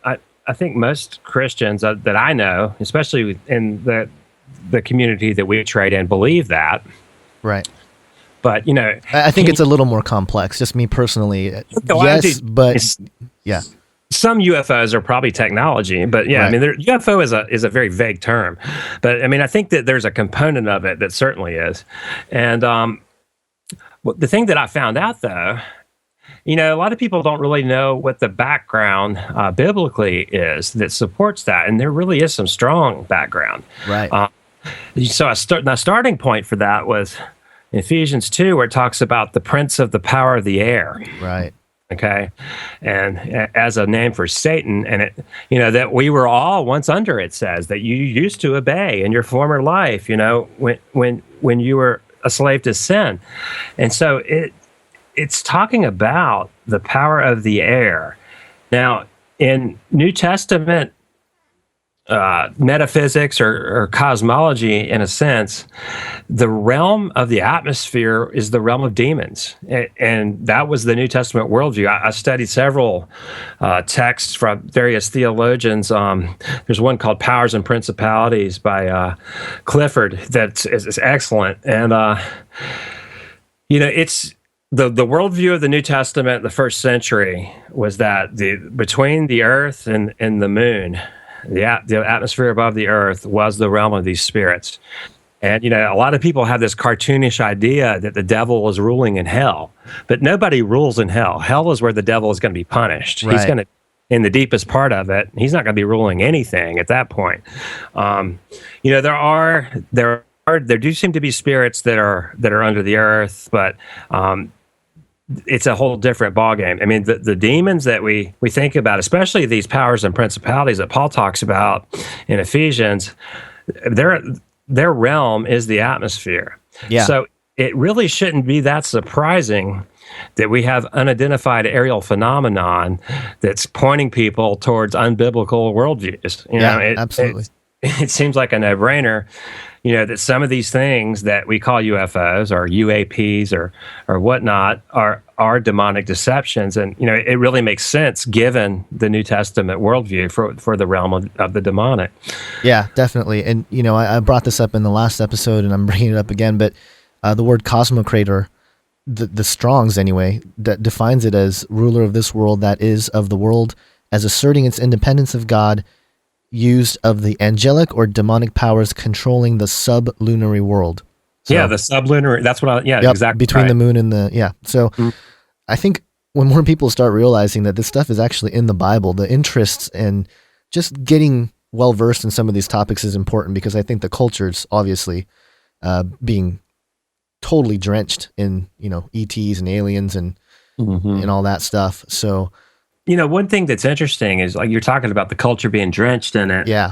I think most Christians that I know, especially in the community that we trade in, believe that. Right. But, I think it's a little more complex. Just me personally. Yes, but yeah. Some UFOs are probably technology, but yeah, right. UFO is a very vague term. But I think that there's a component of it that certainly is. And the thing that I found out, though, a lot of people don't really know what the background biblically is that supports that, and there really is some strong background. Right. So my starting point for that was Ephesians 2, where it talks about the prince of the power of the air. Right. Okay, and as a name for Satan, and it, that we were all once under. It says that you used to obey in your former life. When you were a slave to sin, and so it's talking about the power of the air. Now, in New Testament metaphysics or cosmology, in a sense, the realm of the atmosphere is the realm of demons. And that was the New Testament worldview. I studied several texts from various theologians. There's one called Powers and Principalities by Clifford that is excellent. And, it's the worldview of the New Testament, the first century, was that between the earth and the moon, the atmosphere above the earth was the realm of these spirits. And, a lot of people have this cartoonish idea that the devil is ruling in hell, but nobody rules in hell. Hell is where the devil is going to be punished. Right. He's going to, in the deepest part of it, he's not going to be ruling anything at that point. There do seem to be spirits that are under the earth, but, it's a whole different ballgame. The demons that we think about, especially these powers and principalities that Paul talks about in Ephesians, their realm is the atmosphere. Yeah. So it really shouldn't be that surprising that we have unidentified aerial phenomenon that's pointing people towards unbiblical worldviews. Absolutely. It seems like a no-brainer. That some of these things that we call UFOs or UAPs or whatnot are demonic deceptions. And, it really makes sense given the New Testament worldview for the realm of the demonic. Yeah, definitely. And, I brought this up in the last episode and I'm bringing it up again, but the word cosmocrator, the Strong's anyway, that defines it as ruler of this world that is of the world, as asserting its independence of God, used of the angelic or demonic powers controlling the sublunary world. So, the sublunary, that's what exactly. Between right. the moon and So I think when more people start realizing that this stuff is actually in the Bible, the interests and just getting well-versed in some of these topics is important, because I think the culture's obviously being totally drenched in, ETs and aliens and all that stuff. So, one thing that's interesting is, like, you're talking about the culture being drenched in it. Yeah.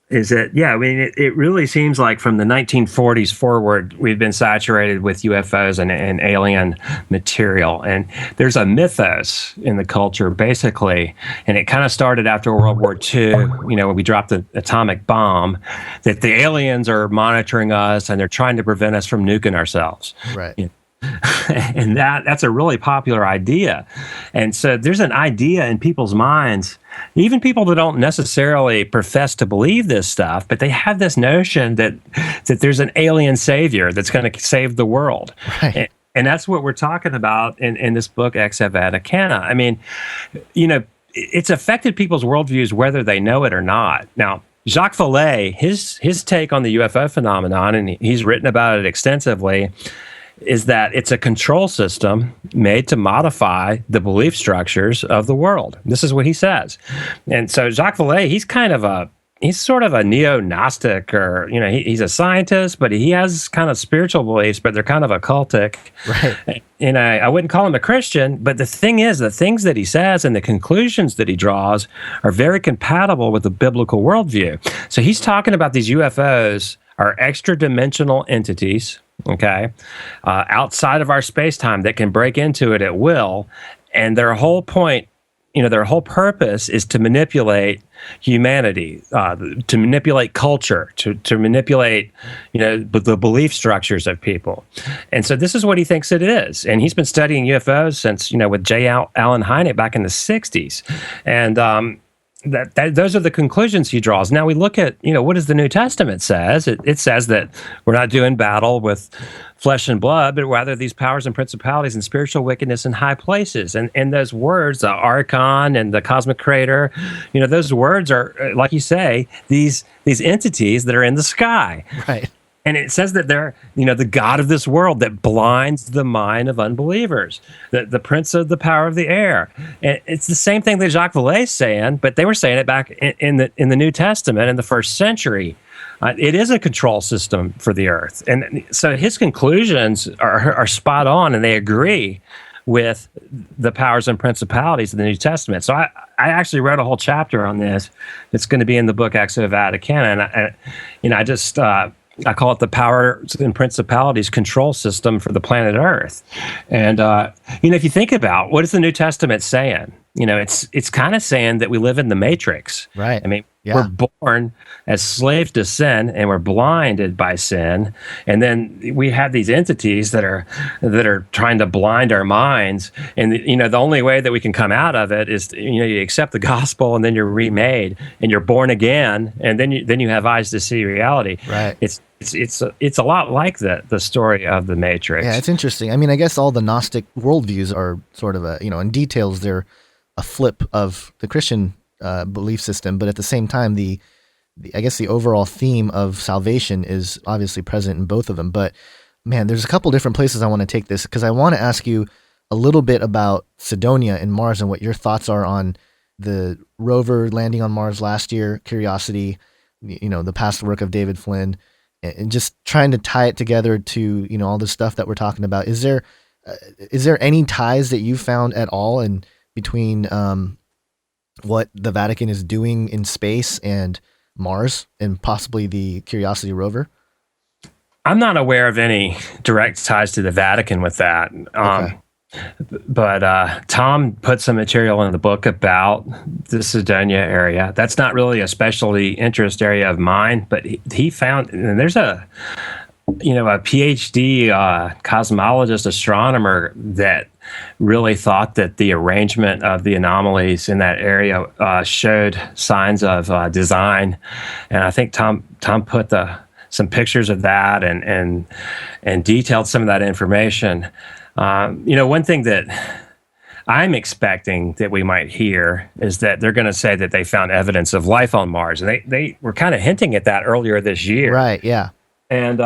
is that, I mean, it really seems like from the 1940s forward, we've been saturated with UFOs and alien material. And there's a mythos in the culture, basically, and it kind of started after World War II, when we dropped the atomic bomb, that the aliens are monitoring us and they're trying to prevent us from nuking ourselves. Right. And that's a really popular idea. And so there's an idea in people's minds, even people that don't necessarily profess to believe this stuff, but they have this notion that there's an alien savior that's going to save the world. Right. And that's what we're talking about in this book, Ex Vaticana. I mean, it's affected people's worldviews whether they know it or not. Now, Jacques Vallée, his take on the UFO phenomenon, and he's written about it extensively, is that it's a control system made to modify the belief structures of the world. This is what he says. And so Jacques Vallée, he's sort of a neo-Gnostic, or, he's a scientist, but he has kind of spiritual beliefs, but they're kind of occultic. Right. And I wouldn't call him a Christian, but the thing is, the things that he says and the conclusions that he draws are very compatible with the biblical worldview. So he's talking about these UFOs are extra-dimensional entities, outside of our space-time that can break into it at will. And their whole point, their whole purpose is to manipulate humanity, to manipulate culture, to manipulate, the belief structures of people. And so this is what he thinks it is. And he's been studying UFOs since, with J. Allen Hynek back in the 60s. And those are the conclusions he draws. Now we look at, what does the New Testament says? It says that we're not doing battle with flesh and blood, but rather these powers and principalities and spiritual wickedness in high places. And those words, the archon and the cosmic creator, those words are, like you say, these entities that are in the sky. Right. And it says that they're, the God of this world that blinds the mind of unbelievers, the prince of the power of the air. And it's the same thing that Jacques Vallée is saying, but they were saying it back in the New Testament in the first century. It is a control system for the earth. And so his conclusions are spot on, and they agree with the powers and principalities of the New Testament. So I actually wrote a whole chapter on this. It's going to be in the book Ex Vaticana. And I call it the powers and principalities control system for the planet Earth. And, if you think about what is the New Testament saying, it's kind of saying that we live in the Matrix. Right. I mean, we're born as slaves to sin, and we're blinded by sin. And then we have these entities that are trying to blind our minds. And, the only way that we can come out of it is, you accept the gospel, and then you're remade, and you're born again, and then you have eyes to see reality. Right. It's a lot like the story of the Matrix. Yeah, it's interesting. I mean, I guess all the Gnostic worldviews are sort of in details, they're a flip of the Christian belief system, but at the same time, I guess the overall theme of salvation is obviously present in both of them. But man, there's a couple different places I want to take this, because I want to ask you a little bit about Cydonia and Mars and what your thoughts are on the rover landing on Mars last year, Curiosity, the past work of David Flynn, and just trying to tie it together to, all the stuff that we're talking about. Is there any ties that you found at all in between what the Vatican is doing in space and Mars and possibly the Curiosity rover? I'm not aware of any direct ties to the Vatican with that. Okay. But Tom put some material in the book about the Cydonia area. That's not really a specialty interest area of mine, but he found, and there's a PhD cosmologist astronomer that really thought that the arrangement of the anomalies in that area showed signs of design. And I think Tom put some pictures of that and detailed some of that information. One thing that I'm expecting that we might hear is that they're going to say that they found evidence of life on Mars. And they were kind of hinting at that earlier this year. Right, yeah. And,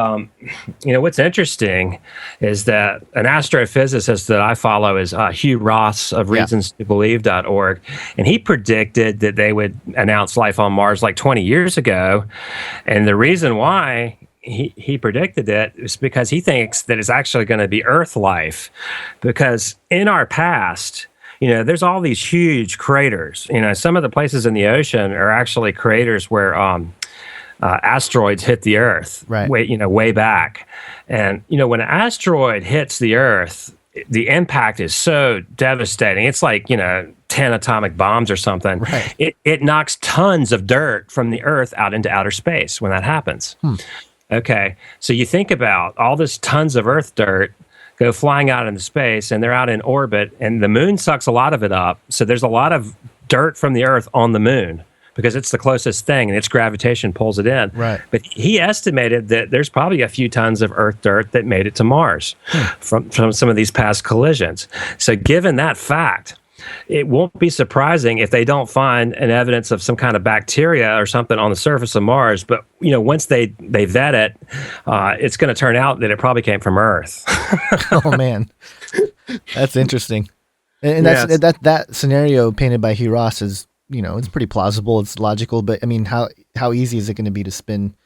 what's interesting is that an astrophysicist that I follow is Hugh Ross of reasonstobelieve.org. And he predicted that they would announce life on Mars like 20 years ago. And the reason why he predicted it is because he thinks that it's actually going to be Earth life. Because in our past, there's all these huge craters. Some of the places in the ocean are actually craters where asteroids hit the Earth, right? Way back. And when an asteroid hits the Earth, the impact is so devastating. It's like 10 atomic bombs or something. Right. It knocks tons of dirt from the Earth out into outer space when that happens. Okay, so you think about all this tons of Earth dirt go flying out into space, and they're out in orbit, and the moon sucks a lot of it up. So there's a lot of dirt from the Earth on the moon because it's the closest thing, and its gravitation pulls it in. Right. But he estimated that there's probably a few tons of Earth dirt that made it to Mars from some of these past collisions. So given that fact, it won't be surprising if they don't find an evidence of some kind of bacteria or something on the surface of Mars. But once they vet it, it's going to turn out that it probably came from Earth. Oh man, that's interesting. And that's that scenario painted by Hugh Ross is it's pretty plausible. It's logical, but I mean, how easy is it going to be to spin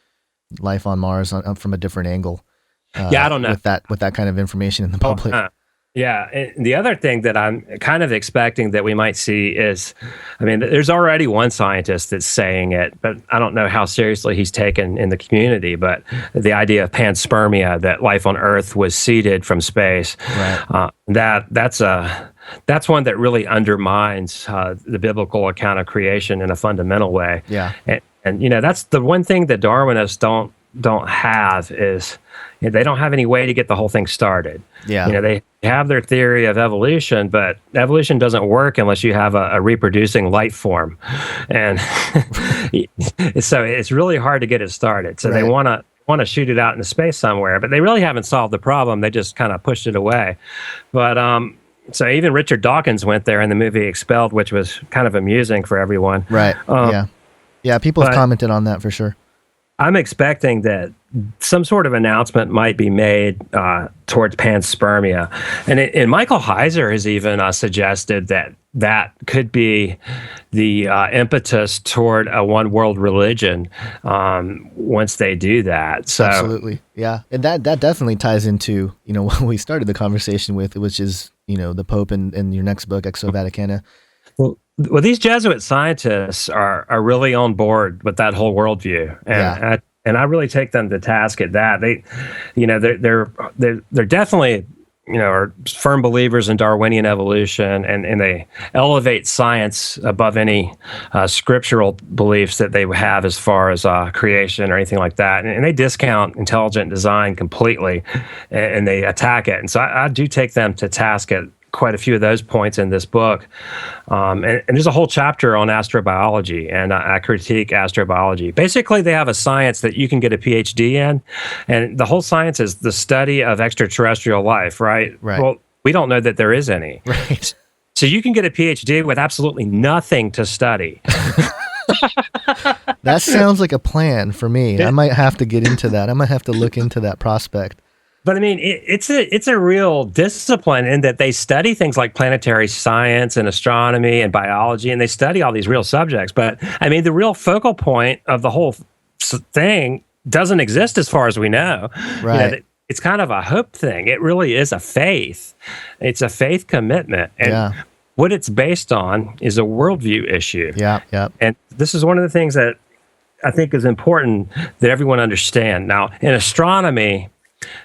life on Mars from a different angle? I don't know with that kind of information in the public. Yeah. And the other thing that I'm kind of expecting that we might see is, there's already one scientist that's saying it, but I don't know how seriously he's taken in the community, but the idea of panspermia, that life on Earth was seeded from space, right. That's one that really undermines the biblical account of creation in a fundamental way. Yeah. And that's the one thing that Darwinists don't have is they don't have any way to get the whole thing started. Yeah. They have their theory of evolution, but evolution doesn't work unless you have a reproducing life form. And so it's really hard to get it started. So right. They want to shoot it out into space somewhere, but they really haven't solved the problem. They just kind of pushed it away. But so even Richard Dawkins went there in the movie Expelled, which was kind of amusing for everyone. Right. Yeah. People have commented on that for sure. I'm expecting that some sort of announcement might be made towards panspermia. And Michael Heiser has even suggested that could be the impetus toward a one world religion once they do that. So, absolutely. Yeah. And that definitely ties into, what we started the conversation with, which is, the Pope and your next book, Exo Vaticana. Well, these Jesuit scientists are really on board with that whole worldview, and I really take them to task at that. They're definitely are firm believers in Darwinian evolution, and they elevate science above any scriptural beliefs that they have as far as creation or anything like that, and they discount intelligent design completely, and they attack it. And so I do take them to task at quite a few of those points in this book. And there's a whole chapter on astrobiology, and I critique astrobiology. Basically, they have a science that you can get a PhD in, and the whole science is the study of extraterrestrial life, right? Right. Well, we don't know that there is any. Right. So you can get a PhD with absolutely nothing to study. That sounds like a plan for me. I might have to get into that. I might have to look into that prospect. But it's a real discipline in that they study things like planetary science and astronomy and biology, and they study all these real subjects. But the real focal point of the whole thing doesn't exist as far as we know. Right. It's kind of a hope thing. It really is a faith. It's a faith commitment. And what it's based on is a worldview issue. Yeah. And this is one of the things that I think is important that everyone understand. Now, in astronomy,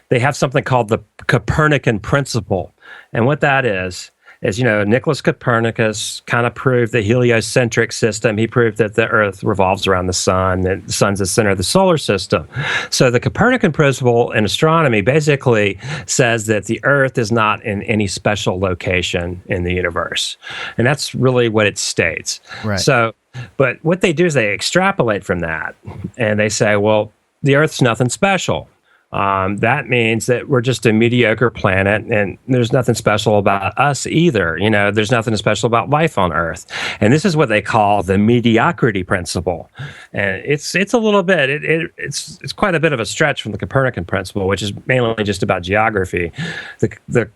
they have something called the Copernican principle. And what that is Nicholas Copernicus kind of proved the heliocentric system. He proved that the Earth revolves around the sun, and the sun's the center of the solar system. So the Copernican principle in astronomy basically says that the Earth is not in any special location in the universe. And that's really what it states. Right. So, but what they do is they extrapolate from that, and they say, well, the Earth's nothing special. That means that we're just a mediocre planet, and there's nothing special about us either. There's nothing special about life on Earth. And this is what they call the mediocrity principle. And it's a little bit, it's quite a bit of a stretch from the Copernican principle, which is mainly just about geography. The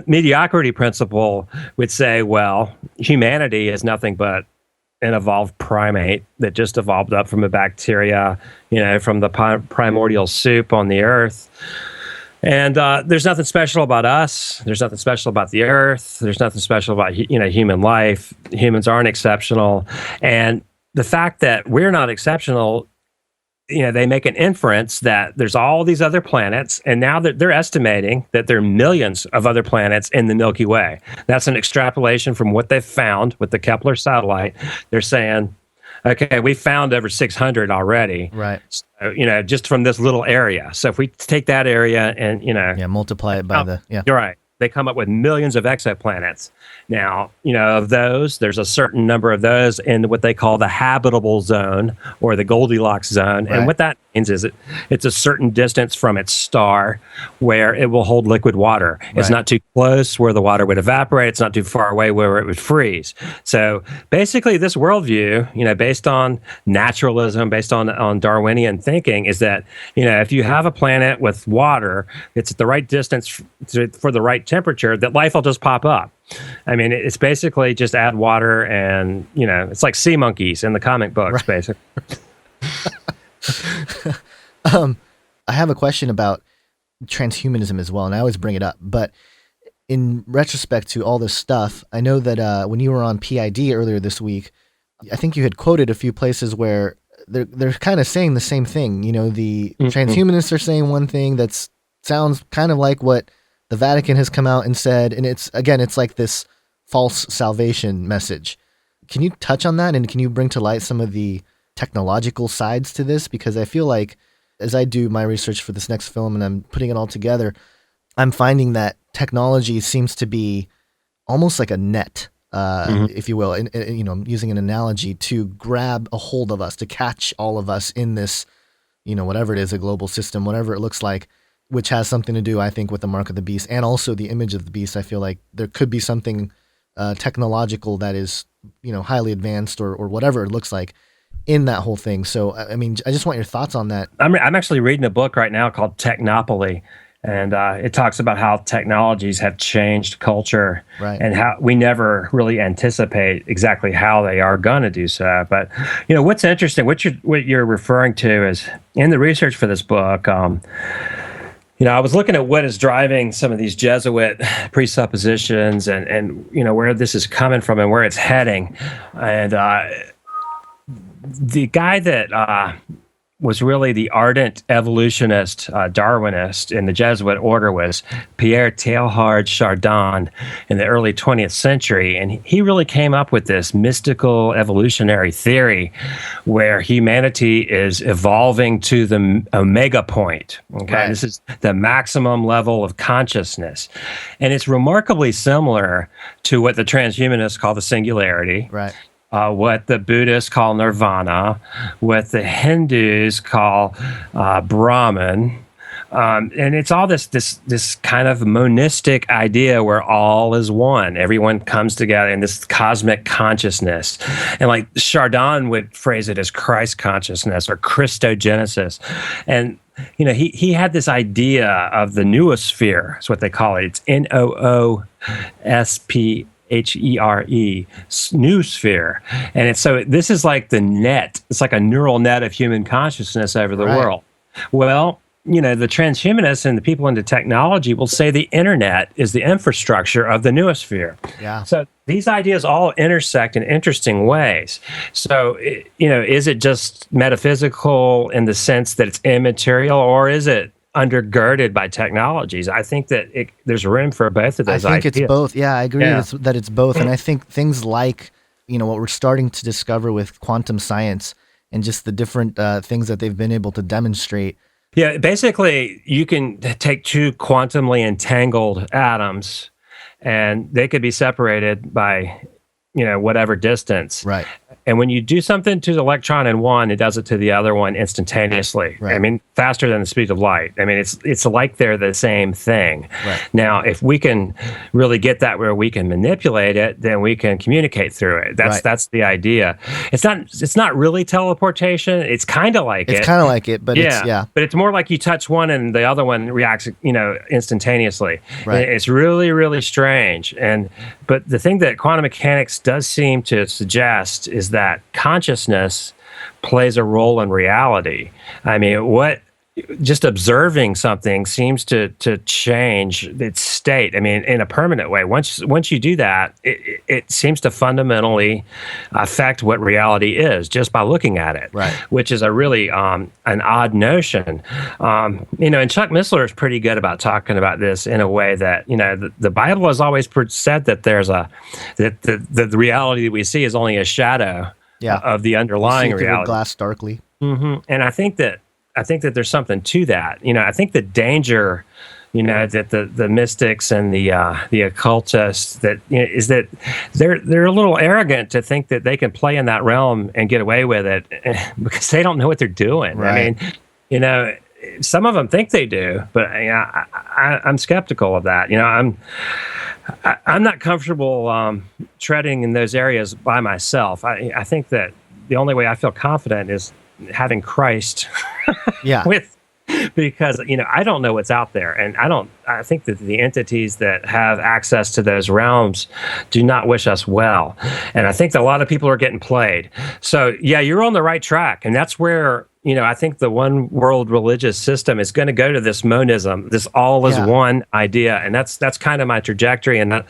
mediocrity principle would say, well, humanity is nothing but an evolved primate that just evolved up from a bacteria, from the primordial soup on the Earth. And there's nothing special about us. There's nothing special about the Earth. There's nothing special about human life. Humans aren't exceptional, and the fact that we're not exceptional, they make an inference that there's all these other planets, and now they're estimating that there are millions of other planets in the Milky Way. That's an extrapolation from what they've found with the Kepler satellite. They're saying, okay, we found over 600 already. Right. So, just from this little area. So if we take that area and, multiply it by You're right. They come up with millions of exoplanets. Now, of those, there's a certain number of those in what they call the habitable zone or the Goldilocks zone. Right. And what that means is it's a certain distance from its star where it will hold liquid water. Right. It's not too close where the water would evaporate. It's not too far away where it would freeze. So basically this worldview, based on naturalism, based on Darwinian thinking, is that, if you have a planet with water, it's at the right distance for the right temperature, that life will just pop up. I mean, it's basically just add water and, it's like sea monkeys in the comic books, basically. I have a question about transhumanism as well, and I always bring it up. But in retrospect to all this stuff, I know that when you were on PID earlier this week, I think you had quoted a few places where they're kind of saying the same thing. The transhumanists are saying one thing that sounds kind of like what the Vatican has come out and said, and it's like this false salvation message. Can you touch on that, and can you bring to light some of the technological sides to this? Because I feel like as I do my research for this next film and I'm putting it all together, I'm finding that technology seems to be almost like a net, if you will, and using an analogy, to grab a hold of us, to catch all of us in this, whatever it is, a global system, whatever it looks like, which has something to do, I think, with the mark of the beast and also the image of the beast. I feel like there could be something technological that is, highly advanced or whatever it looks like in that whole thing. So, I mean, I just want your thoughts on that. I'm actually reading a book right now called Technopoly, and it talks about how technologies have changed culture, right, and how we never really anticipate exactly how they are going to do so. But, what's interesting, what you're referring to is in the research for this book, I was looking at what is driving some of these Jesuit presuppositions and where this is coming from and where it's heading. And the guy that was really the ardent evolutionist, Darwinist in the Jesuit order was Pierre Teilhard Chardin in the early 20th century. And he really came up with this mystical evolutionary theory where humanity is evolving to the omega point. Okay, right. This is the maximum level of consciousness. And it's remarkably similar to what the transhumanists call the singularity. Right. What the Buddhists call nirvana, what the Hindus call Brahman, and it's all this kind of monistic idea where all is one. Everyone comes together in this cosmic consciousness, and like Chardin would phrase it as Christ consciousness or Christogenesis, and he had this idea of the noosphere. That's what they call it. It's Noosphre, noosphere. And this is like the net. It's like a neural net of human consciousness over the world. Well, the transhumanists and the people into technology will say the internet is the infrastructure of the noosphere. Yeah. So these ideas all intersect in interesting ways. So, is it just metaphysical in the sense that it's immaterial, or is it undergirded by technologies? I think that there's room for both of those ideas. I think it's both. Yeah, I agree that it's both. And I think things like, what we're starting to discover with quantum science and just the different things that they've been able to demonstrate. Yeah, basically, you can take two quantumly entangled atoms and they could be separated by, whatever distance. Right. And when you do something to the electron in one, it does it to the other one instantaneously. Right. I mean, faster than the speed of light. I mean, it's like they're the same thing. Right. Now, if we can really get that where we can manipulate it, then we can communicate through it. That's the idea. It's not really teleportation. It's kind of like it. It's kind of like it, but But it's more like you touch one and the other one reacts, instantaneously. Right. And it's really, really strange. But the thing that quantum mechanics does seem to suggest is that consciousness plays a role in reality. I mean, what just observing something seems to change its state. I mean, in a permanent way. Once you do that, it seems to fundamentally affect what reality is just by looking at it. Right. Which is a really an odd notion. And Chuck Missler is pretty good about talking about this in a way that the Bible has always said that there's that the reality that we see is only a shadow of the underlying reality. Glass darkly. Mm-hmm. And I think that there's something to that. I think the danger, that the mystics and the occultists is that they're a little arrogant to think that they can play in that realm and get away with it because they don't know what they're doing. Right. I mean, some of them think they do, but I'm skeptical of that. I'm not comfortable treading in those areas by myself. I think that the only way I feel confident is having Christ because I don't know what's out there, and I think that the entities that have access to those realms do not wish us well, and I think that a lot of people are getting played. So you're on the right track, and that's where I think the one world religious system is going to go to this monism, this all is one idea, and that's kind of my trajectory, and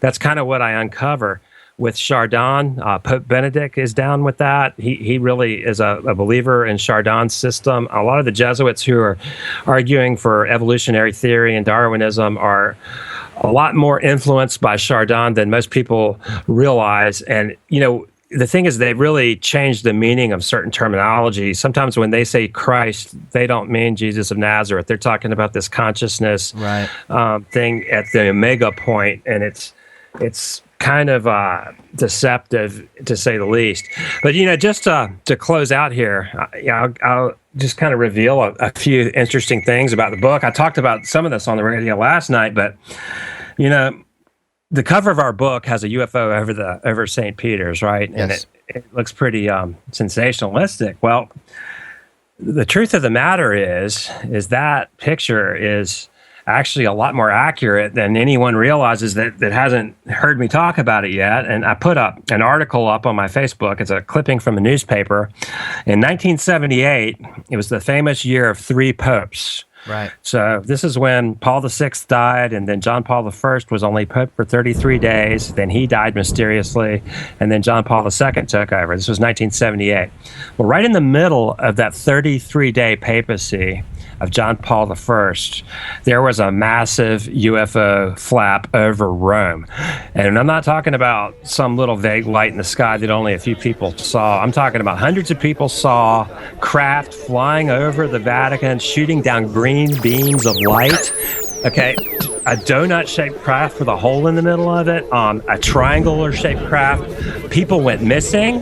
that's kind of what I uncover with Chardon. Pope Benedict is down with that. He really is a believer in Chardon's system. A lot of the Jesuits who are arguing for evolutionary theory and Darwinism are a lot more influenced by Chardon than most people realize. And, the thing is, they really changed the meaning of certain terminology. Sometimes when they say Christ, they don't mean Jesus of Nazareth. They're talking about this consciousness thing at the omega point, and it's kind of deceptive, to say the least. But just to close out here, I'll just kind of reveal a few interesting things about the book. I talked about some of this on the radio last night, but the cover of our book has a UFO over St. Peter's, right? Yes. And it looks pretty sensationalistic. Well, the truth of the matter is that picture is actually a lot more accurate than anyone realizes that hasn't heard me talk about it yet. And I put up an article up on my Facebook. It's a clipping from a newspaper. In 1978, it was the famous year of 3 popes. Right. So this is when Paul VI died, and then John Paul I was only pope for 33 days. Then he died mysteriously, and then John Paul II took over. This was 1978. Well, right in the middle of that 33-day papacy of John Paul I, there was a massive UFO flap over Rome. And I'm not talking about some little vague light in the sky that only a few people saw. I'm talking about hundreds of people saw craft flying over the Vatican, shooting down green beams of light. Okay, a donut-shaped craft with a hole in the middle of it, a triangular-shaped craft. People went missing.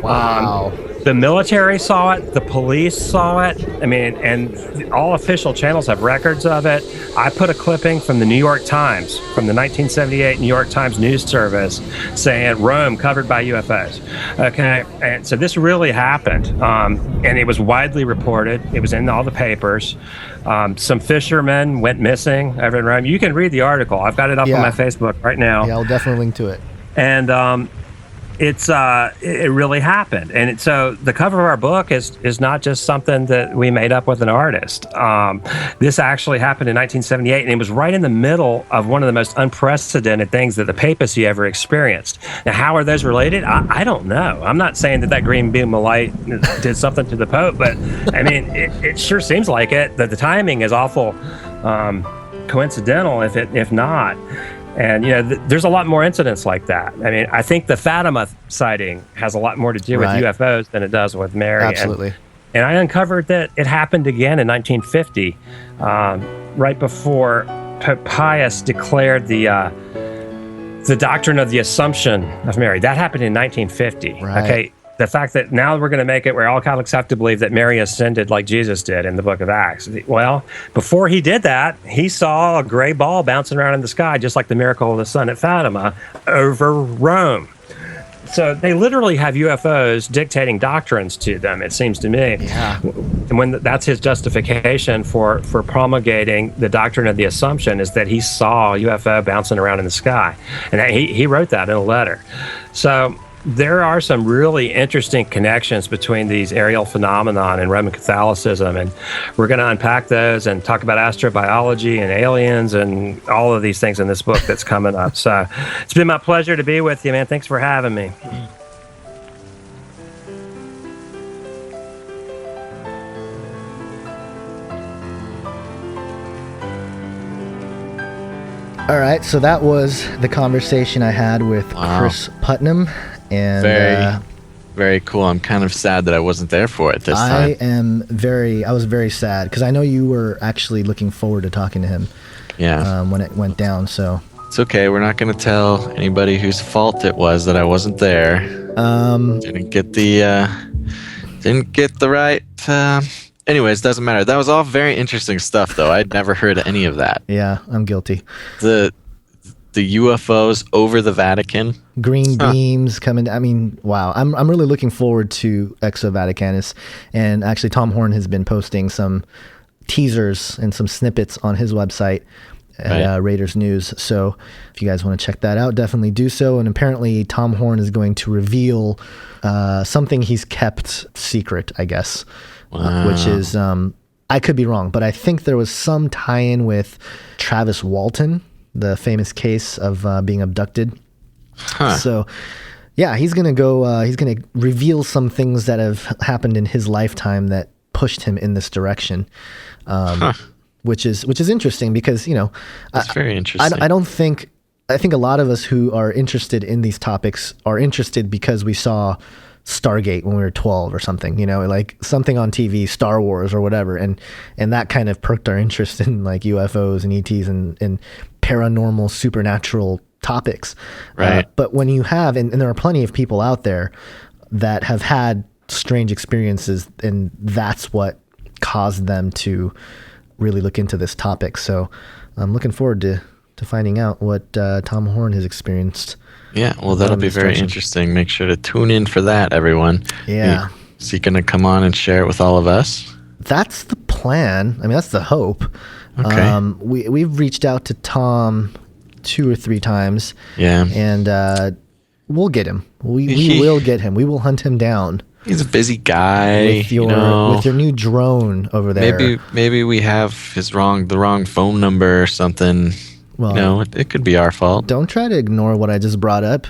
Wow. The military saw it. The police saw it. I mean, and all official channels have records of it. I put a clipping from the New York Times, from the 1978 New York Times news service, saying Rome covered by UFOs. Okay, and so this really happened, and it was widely reported. It was in all the papers. Some fishermen went missing over in Rome. You can read the article. I've got it up on my Facebook right now. Yeah, I'll definitely link to it. And it really happened. And so the cover of our book is not just something that we made up with an artist. This actually happened in 1978, and it was right in the middle of one of the most unprecedented things that the papacy ever experienced. Now, how are those related? I don't know. I'm not saying that green beam of light did something to the Pope, but I mean, it sure seems like it, that the timing is awful coincidental, if not. And, there's a lot more incidents like that. I mean, I think the Fatima sighting has a lot more to do with UFOs than it does with Mary. Absolutely. And I uncovered that it happened again in 1950, right before Pope Pius declared the doctrine of the Assumption of Mary. That happened in 1950. Right. Okay. The fact that now we're going to make it where all Catholics have to believe that Mary ascended like Jesus did in the book of Acts. Well, before he did that, he saw a gray ball bouncing around in the sky, just like the miracle of the sun at Fatima, over Rome. So they literally have UFOs dictating doctrines to them, it seems to me. Yeah. And when that's his justification for promulgating the doctrine of the Assumption, is that he saw a UFO bouncing around in the sky. And he wrote that in a letter. So There are some really interesting connections between these aerial phenomenon and Roman Catholicism, and we're going to unpack those and talk about astrobiology and aliens and all of these things in this book that's coming up. So it's been my pleasure to be with you, man. Thanks for having me. All right, so that was the conversation I had with Cris Putnam. And very cool. I'm kind of sad that I wasn't there for it this time. I was very sad because I know you were actually looking forward to talking to him. Yeah. When it went down. So it's okay. We're not going to tell anybody whose fault it was that I wasn't there. Didn't get the right. Anyways, doesn't matter. That was all very interesting stuff, though. I'd never heard any of that. Yeah, I'm guilty. The UFOs over the Vatican. Green beams coming. I mean, wow. I'm really looking forward to Exo Vaticanus. And actually, Tom Horn has been posting some teasers and some snippets on his website at Raiders News. So if you guys want to check that out, definitely do so. And apparently, Tom Horn is going to reveal something he's kept secret, I guess, which is, I could be wrong, but I think there was some tie-in with Travis Walton, the famous case of being abducted. So, yeah, he's going to go, he's going to reveal some things that have happened in his lifetime that pushed him in this direction, which is interesting because, you know, that's very interesting. I think a lot of us who are interested in these topics are interested because we saw Stargate when we were 12 or something, you know, like something on TV, Star Wars or whatever. And that kind of perked our interest in like UFOs and ETs and paranormal supernatural topics. Right. But when you have, and there are plenty of people out there that have had strange experiences, and that's what caused them to really look into this topic. So I'm looking forward to finding out what Tom Horn has experienced. Yeah, well, that'll be very interesting. Make sure to tune in for that, everyone. Yeah. Is he going to come on and share it with all of us? That's the plan. I mean, that's the hope. Okay. We've reached out to Tom 2 or 3 times. Yeah. And we'll get him. We will get him. We will hunt him down. He's a busy guy. With your new drone over there. Maybe we have the wrong phone number or something. Well, it could be our fault. Don't try to ignore what I just brought up.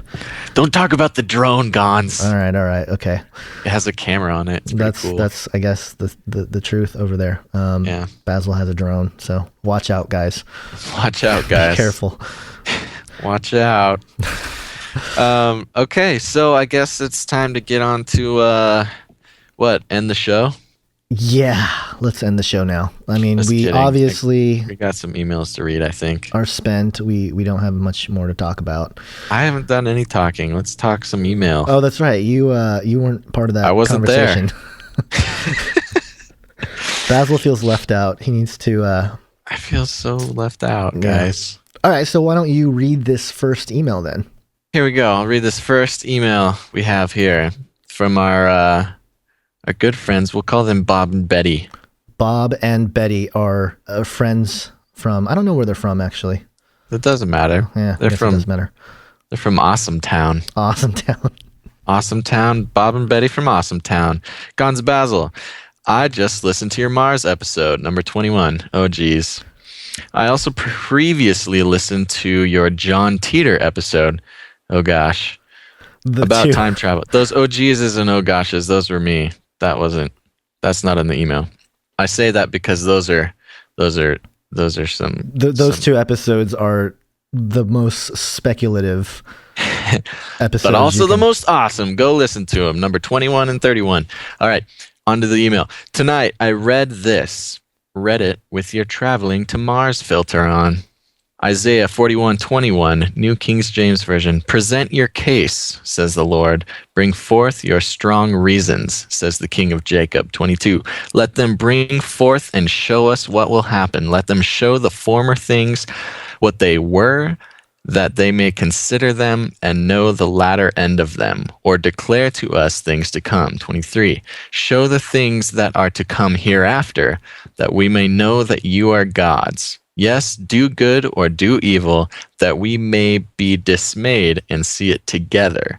Don't talk about the drone, Gons. All right, okay. It has a camera on it. It's cool. That's I guess the truth over there. Yeah. Basil has a drone, so watch out, guys. Watch out, guys. Be careful. Watch out. Okay, so I guess it's time to get on to end the show? Yeah, let's end the show now. I mean, we got some emails to read, I think. Are spent. We don't have much more to talk about. I haven't done any talking. Let's talk some email. Oh, that's right. You weren't part of that conversation. There. Basil feels left out. He needs to I feel so left out, guys. All right, so why don't you read this first email then? Here we go. I'll read this first email we have here from our good friends. We'll call them Bob and Betty. Bob and Betty are friends from, I don't know where they're from, actually. It doesn't matter. Yeah, it doesn't matter. They're from Awesome Town. Awesome Town. Awesome Town. Bob and Betty from Awesome Town. Gons Basil, I just listened to your Mars episode, number 21. Oh, geez. I also previously listened to your John Teeter episode. Oh, gosh. About time travel. Those oh, geezes and oh, goshes, those were me. That's not in the email. I say that because those are some. Those 2 episodes are the most speculative episodes. But also the most awesome. Go listen to them. Number 21 and 31. All right. On to the email. Tonight, I read it with your traveling to Mars filter on. Isaiah 41:21, New King James Version. Present your case, says the Lord. Bring forth your strong reasons, says the King of Jacob. 22. Let them bring forth and show us what will happen. Let them show the former things what they were, that they may consider them and know the latter end of them, or declare to us things to come. 23. Show the things that are to come hereafter, that we may know that you are gods. Yes, do good or do evil, that we may be dismayed and see it together.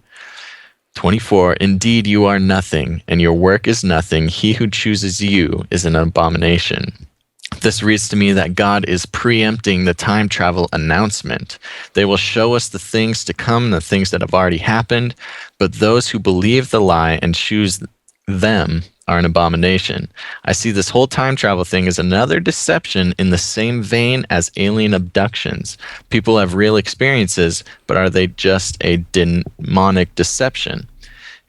24, indeed you are nothing, and your work is nothing. He who chooses you is an abomination. This reads to me that God is preempting the time travel announcement. They will show us the things to come, the things that have already happened, but those who believe the lie and choose them are an abomination. I see this whole time travel thing as another deception in the same vein as alien abductions. People have real experiences, but are they just a demonic deception?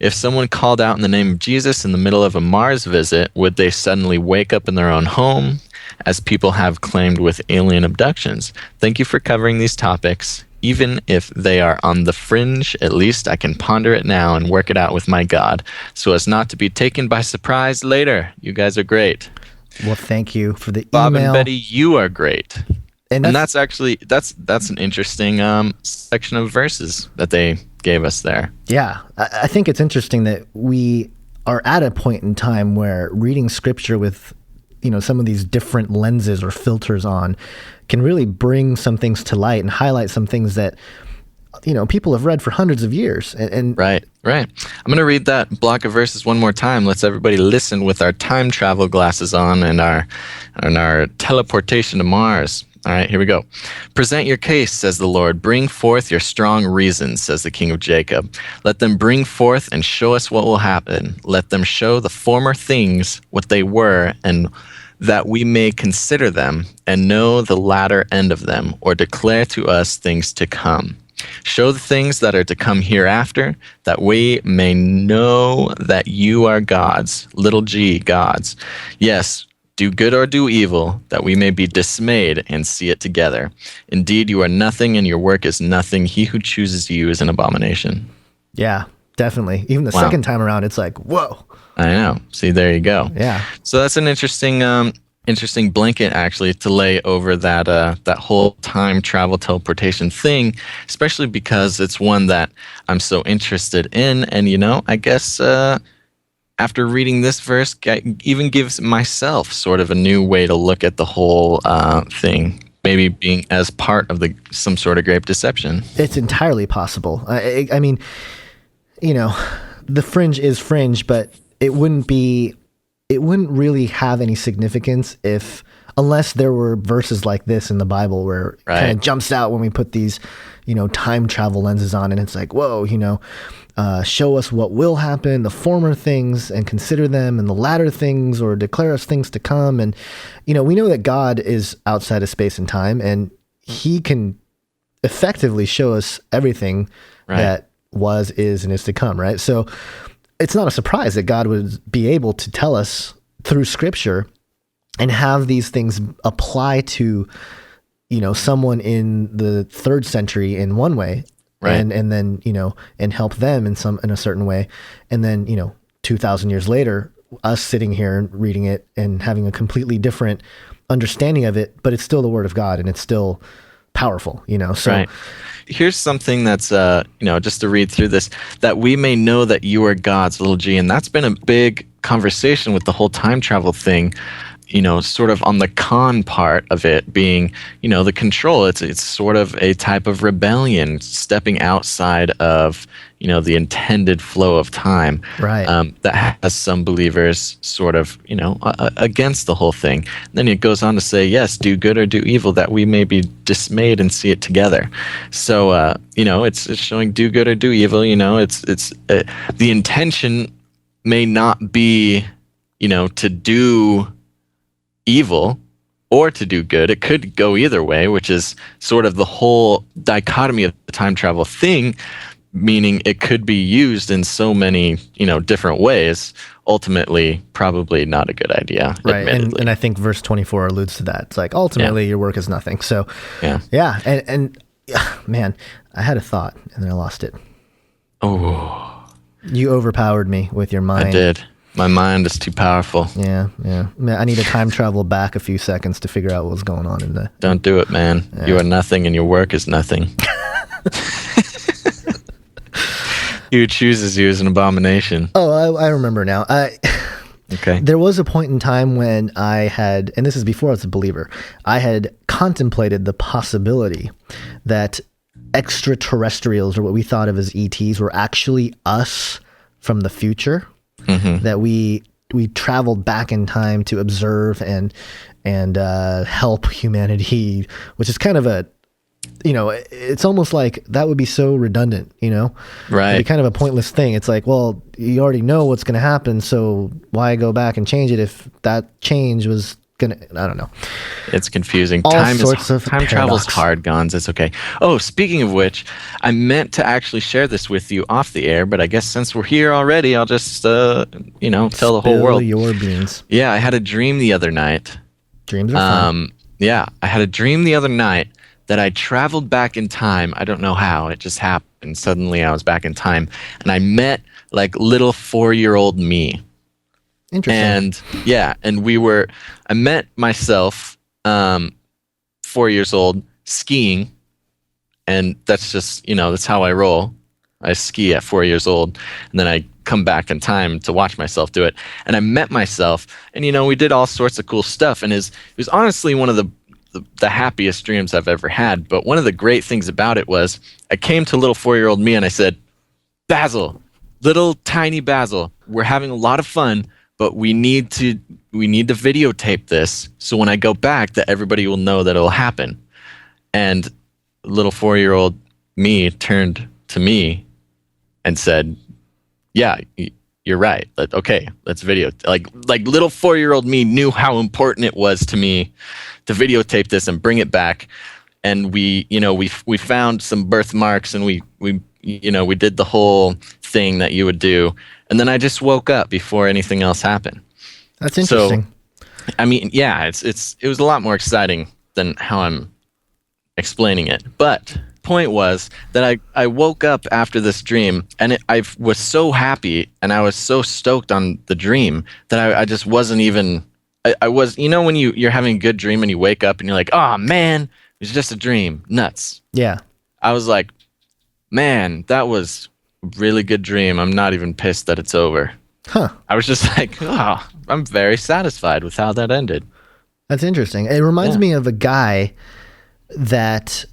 If someone called out in the name of Jesus in the middle of a Mars visit, would they suddenly wake up in their own home, as people have claimed with alien abductions? Thank you for covering these topics. Even if they are on the fringe, at least I can ponder it now and work it out with my God, so as not to be taken by surprise later. You guys are great. Well, thank you for the Bob email. and Betty, you are great. And that's actually that's an interesting section of verses that they gave us there. Yeah, I think it's interesting that we are at a point in time where reading scripture with, some of these different lenses or filters on can really bring some things to light and highlight some things that, people have read for hundreds of years. And Right. I'm going to read that block of verses one more time. Let's everybody listen with our time travel glasses on and our teleportation to Mars. All right, here we go. Present your case, says the Lord. Bring forth your strong reasons, says the King of Jacob. Let them bring forth and show us what will happen. Let them show the former things what they were, and that we may consider them and know the latter end of them, or declare to us things to come. Show the things that are to come hereafter, that we may know that you are gods, little g, gods. Yes, do good or do evil, that we may be dismayed and see it together. Indeed, you are nothing, and your work is nothing. He who chooses you is an abomination. Yeah, definitely. Even the second time around, it's like, whoa. I know. See, there you go. Yeah. So that's an interesting blanket, actually, to lay over that whole time travel teleportation thing, especially because it's one that I'm so interested in. And, I guess after reading this verse, even gives myself sort of a new way to look at the whole thing, maybe being as part of some sort of great deception. It's entirely possible. I mean, the fringe is fringe, but it wouldn't really have any significance unless there were verses like this in the Bible where it kind of jumps out when we put these, time travel lenses on, and it's like, whoa, show us what will happen, the former things, and consider them, and the latter things, or declare us things to come. And, we know that God is outside of space and time, and he can effectively show us everything that was, is, and is to come, right? So it's not a surprise that God would be able to tell us through scripture and have these things apply to, someone in the 3rd century in one way, and then, and help them in a certain way. And then, 2,000 years later, us sitting here and reading it and having a completely different understanding of it, but it's still the word of God and it's still powerful, so. Right. Here's something that's, just to read through this, that we may know that you are God's, little g. And that's been a big conversation with the whole time travel thing, sort of on the con part of it being, the control. It's sort of a type of rebellion, stepping outside of, the intended flow of time. Right. That has some believers sort of, against the whole thing. And then it goes on to say, yes, do good or do evil, that we may be dismayed and see it together. So, it's showing do good or do evil. It's the intention may not be, to do evil or to do good. It could go either way, which is sort of the whole dichotomy of the time travel thing, meaning it could be used in so many, different ways. Ultimately, probably not a good idea. Right. And I think verse 24 alludes to that. It's like, ultimately, your work is nothing. So, yeah. And man, I had a thought and then I lost it. Oh. You overpowered me with your mind. I did. My mind is too powerful. Yeah. Man, I need to time travel back a few seconds to figure out what was going on in the... Don't do it, man. Yeah. You are nothing and your work is nothing. He who chooses you is an abomination. Oh, I remember now. Okay. There was a point in time when I had, and this is before I was a believer, I had contemplated the possibility that extraterrestrials, or what we thought of as ETs, were actually us from the future. That we traveled back in time to observe and help humanity, which is kind of a, it's almost like that would be so redundant, Right. It'd be kind of a pointless thing. It's like, well, you already know what's going to happen, so why go back and change it if that change was gonna, I don't know. It's confusing. All Time paradox. travel's hard, Gons. It's okay. Oh, speaking of which, I meant to actually share this with you off the air, but I guess since we're here already, I'll just, tell the whole world. Your beans. Yeah, I had a dream the other night. Dreams are fun. Yeah, I had a dream the other night that I traveled back in time. I don't know how. It just happened. Suddenly I was back in time, and I met like little 4-year-old me. Interesting. And yeah, and I met myself, 4 years old, skiing, and that's just, that's how I roll. I ski at 4 years old, and then I come back in time to watch myself do it. And I met myself, and we did all sorts of cool stuff, and it was honestly one of the happiest dreams I've ever had. But one of the great things about it was I came to little 4-year-old me and I said, Basil, little tiny Basil, we're having a lot of fun, but we need to videotape this so when I go back that everybody will know that it'll happen. And little 4-year-old me turned to me and said, yeah, you're right. Okay, let's video. Like little 4-year-old me knew how important it was to me to videotape this and bring it back. And we found some birthmarks, and we did the whole thing that you would do. And then I just woke up before anything else happened. That's interesting. So, I mean, yeah, it was a lot more exciting than how I'm explaining it. But point was that I woke up after this dream, and I was so happy, and I was so stoked on the dream that I just wasn't even. I was, when you're having a good dream and you wake up and you're like, oh man, it was just a dream, nuts. Yeah. I was like, man, that was a really good dream. I'm not even pissed that it's over. Huh. I was just like, oh, I'm very satisfied with how that ended. That's interesting. It reminds me of a guy that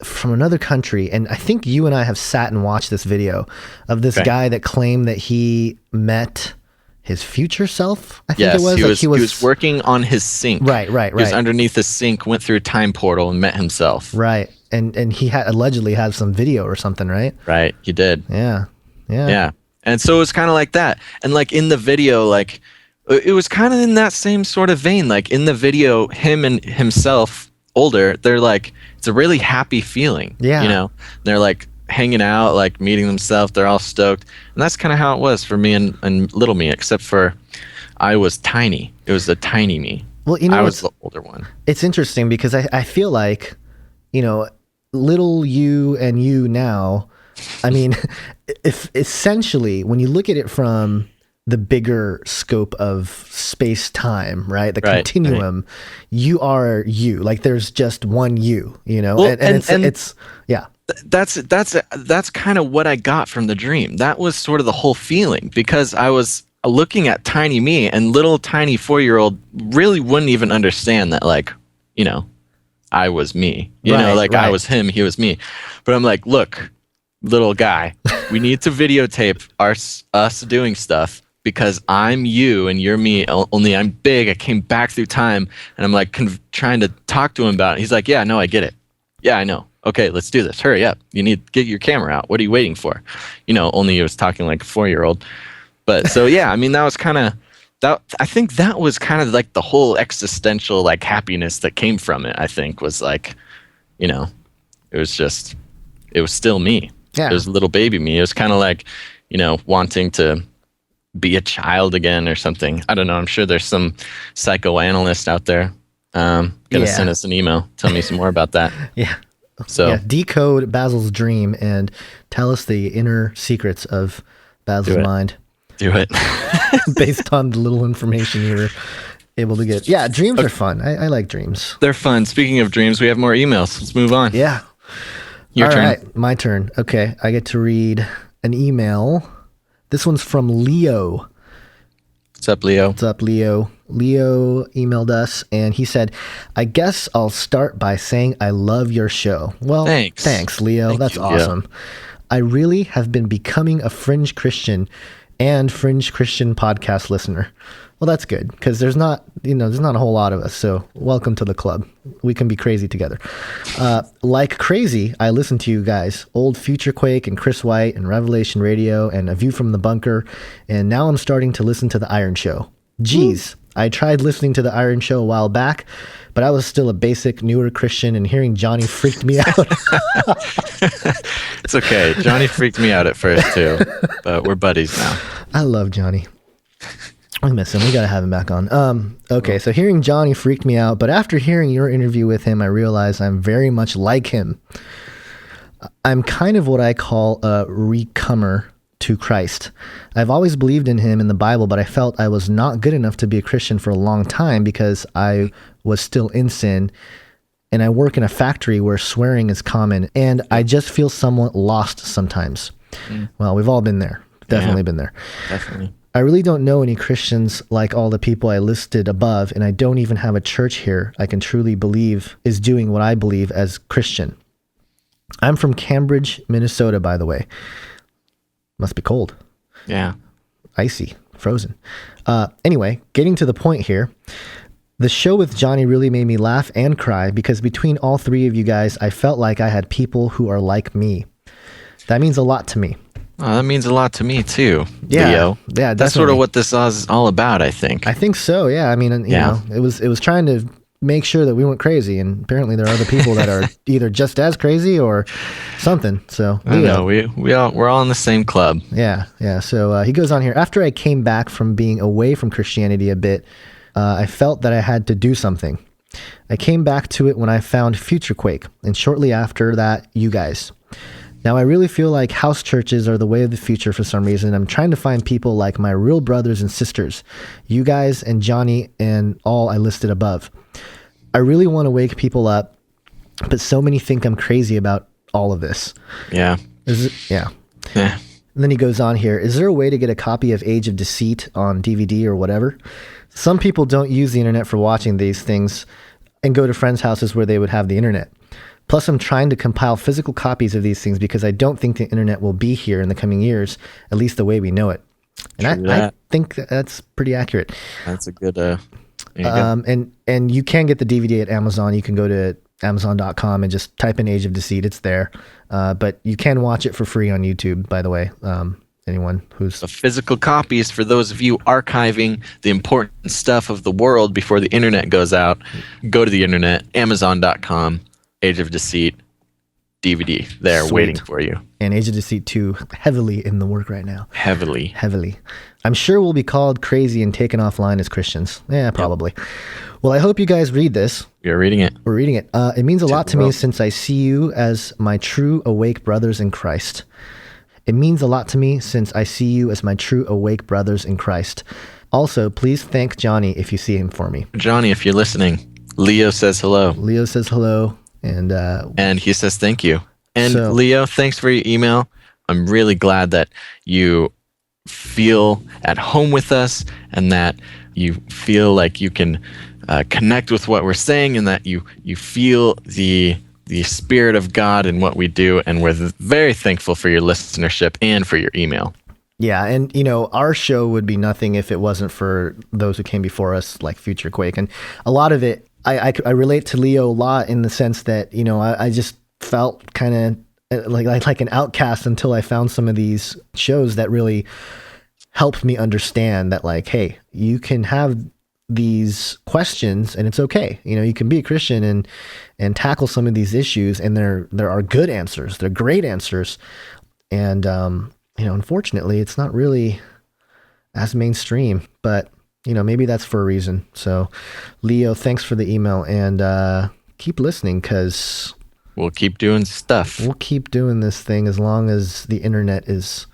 from another country, and I think you and I have sat and watched this video of this guy that claimed that he met his future self. I think it was. He was working on his sink. Right. He was underneath the sink, went through a time portal, and met himself. Right, and he allegedly had some video or something, right? Right, he did. Yeah. And so it was kind of like that. And like in the video, like it was kind of in that same sort of vein. Like in the video, him and himself, older, they're like, it's a really happy feeling. Yeah. They're like hanging out, like meeting themselves. They're all stoked. And that's kind of how it was for me and little me, except for I was tiny. It was the tiny me. Well, I was the older one. It's interesting because I feel like, little you and you now, I mean, if essentially when you look at it from the bigger scope of space-time, right? The continuum, right. You are you. Like there's just one you, well, and it's yeah. That's kind of what I got from the dream. That was sort of the whole feeling, because I was looking at tiny me, and little tiny 4-year-old really wouldn't even understand that, like, I was me. I was him, he was me. But I'm like, look, little guy, we need to videotape us doing stuff, because I'm you and you're me, only I'm big. I came back through time, and I'm like trying to talk to him about it. He's like, yeah, no, I get it. Yeah, I know. Okay, let's do this. Hurry up. You need to get your camera out. What are you waiting for? Only he was talking like a 4-year-old. But so, yeah, I mean, that was kind of, I think that was kind of like the whole existential like happiness that came from it, I think, was like, it was still me. Yeah. It was little baby me. It was kind of like, wanting to be a child again or something. I don't know. I'm sure there's some psychoanalyst out there gonna send us an email. Tell me some more about that. Yeah. So decode Basil's dream and tell us the inner secrets of Basil's mind. Do it. Based on the little information you were able to get. Yeah, dreams are fun. I like dreams. They're fun. Speaking of dreams, we have more emails. Let's move on. Yeah. Your turn. All right, my turn. Okay, I get to read an email. This one's from Leo. What's up, Leo? What's up, Leo? Leo emailed us and he said, I guess I'll start by saying I love your show. Well, thanks, Leo. That's awesome. Leo. I really have been becoming a fringe Christian and fringe Christian podcast listener. Well, that's good because there's not a whole lot of us. So welcome to the club. We can be crazy together. Like crazy, I listen to you guys, old Future Quake and Chris White and Revelation Radio and A View from the Bunker. And now I'm starting to listen to The Iron Show. Geez, I tried listening to The Iron Show a while back, but I was still a basic newer Christian and hearing Johnny freaked me out. It's okay. Johnny freaked me out at first too, but we're buddies now. I love Johnny. I miss him. We got to have him back on. Okay, so hearing Johnny freaked me out, but after hearing your interview with him, I realized I'm very much like him. I'm kind of what I call a recomer to Christ. I've always believed in him in the Bible, but I felt I was not good enough to be a Christian for a long time because I was still in sin, and I work in a factory where swearing is common, and I just feel somewhat lost sometimes. Well, we've all been there. Definitely been there. Definitely. I really don't know any Christians like all the people I listed above, and I don't even have a church here I can truly believe is doing what I believe as Christian. I'm from Cambridge, Minnesota, by the way. Must be cold. Yeah. Icy. Frozen. Anyway, getting to the point here. The show with Johnny really made me laugh and cry because between all three of you guys, I felt like I had people who are like me. That means a lot to me. Oh, that means a lot to me too, yeah, Leo. Yeah, definitely. That's sort of what this is all about, I think. I think so, yeah. I mean, you know, it was trying to make sure that we weren't crazy, and apparently there are other people that are either just as crazy or something. So Leo. I know, we're all in the same club. Yeah. So he goes on here. After I came back from being away from Christianity a bit, I felt that I had to do something. I came back to it when I found Future Quake, and shortly after that, you guys. Now, I really feel like house churches are the way of the future for some reason. I'm trying to find people like my real brothers and sisters, you guys and Johnny and all I listed above. I really want to wake people up, but so many think I'm crazy about all of this. Yeah. Yeah. And then he goes on here. Is there a way to get a copy of Age of Deceit on DVD or whatever? Some people don't use the internet for watching these things and go to friends' houses where they would have the internet. Plus, I'm trying to compile physical copies of these things because I don't think the internet will be here in the coming years, at least the way we know it. And I think that's pretty accurate. That's a good... And you can get the DVD at Amazon. You can go to Amazon.com and just type in Age of Deceit. It's there. But you can watch it for free on YouTube, by the way. Anyone who's... The physical copies for those of you archiving the important stuff of the world before the internet goes out, go to the internet, Amazon.com. Age of Deceit DVD there. Sweet. Waiting for you. And Age of Deceit 2 heavily in the work right now. Heavily. I'm sure we'll be called crazy and taken offline as Christians. Yeah, probably. Yep. Well, I hope you guys read this. We're reading it. It means a lot to me since I see you as my true awake brothers in Christ. It means a lot to me since I see you as my true awake brothers in Christ. Also, please thank Johnny if you see him for me. Johnny, if you're listening, Leo says hello. And he says thank you. And Leo, thanks for your email. I'm really glad that you feel at home with us and that you feel like you can connect with what we're saying and that you feel the Spirit of God in what we do. And we're very thankful for your listenership and for your email. Yeah, and our show would be nothing if it wasn't for those who came before us, like Future Quake. And a lot of it, I relate to Leo a lot in the sense that, I just felt kind of like an outcast until I found some of these shows that really helped me understand that, like, hey, you can have these questions and it's okay. You can be a Christian and tackle some of these issues, and there are good answers. They're great answers. And, unfortunately, it's not really as mainstream, but maybe that's for a reason. So, Leo, thanks for the email, and keep listening because we'll keep doing stuff. We'll keep doing this thing as long as the internet is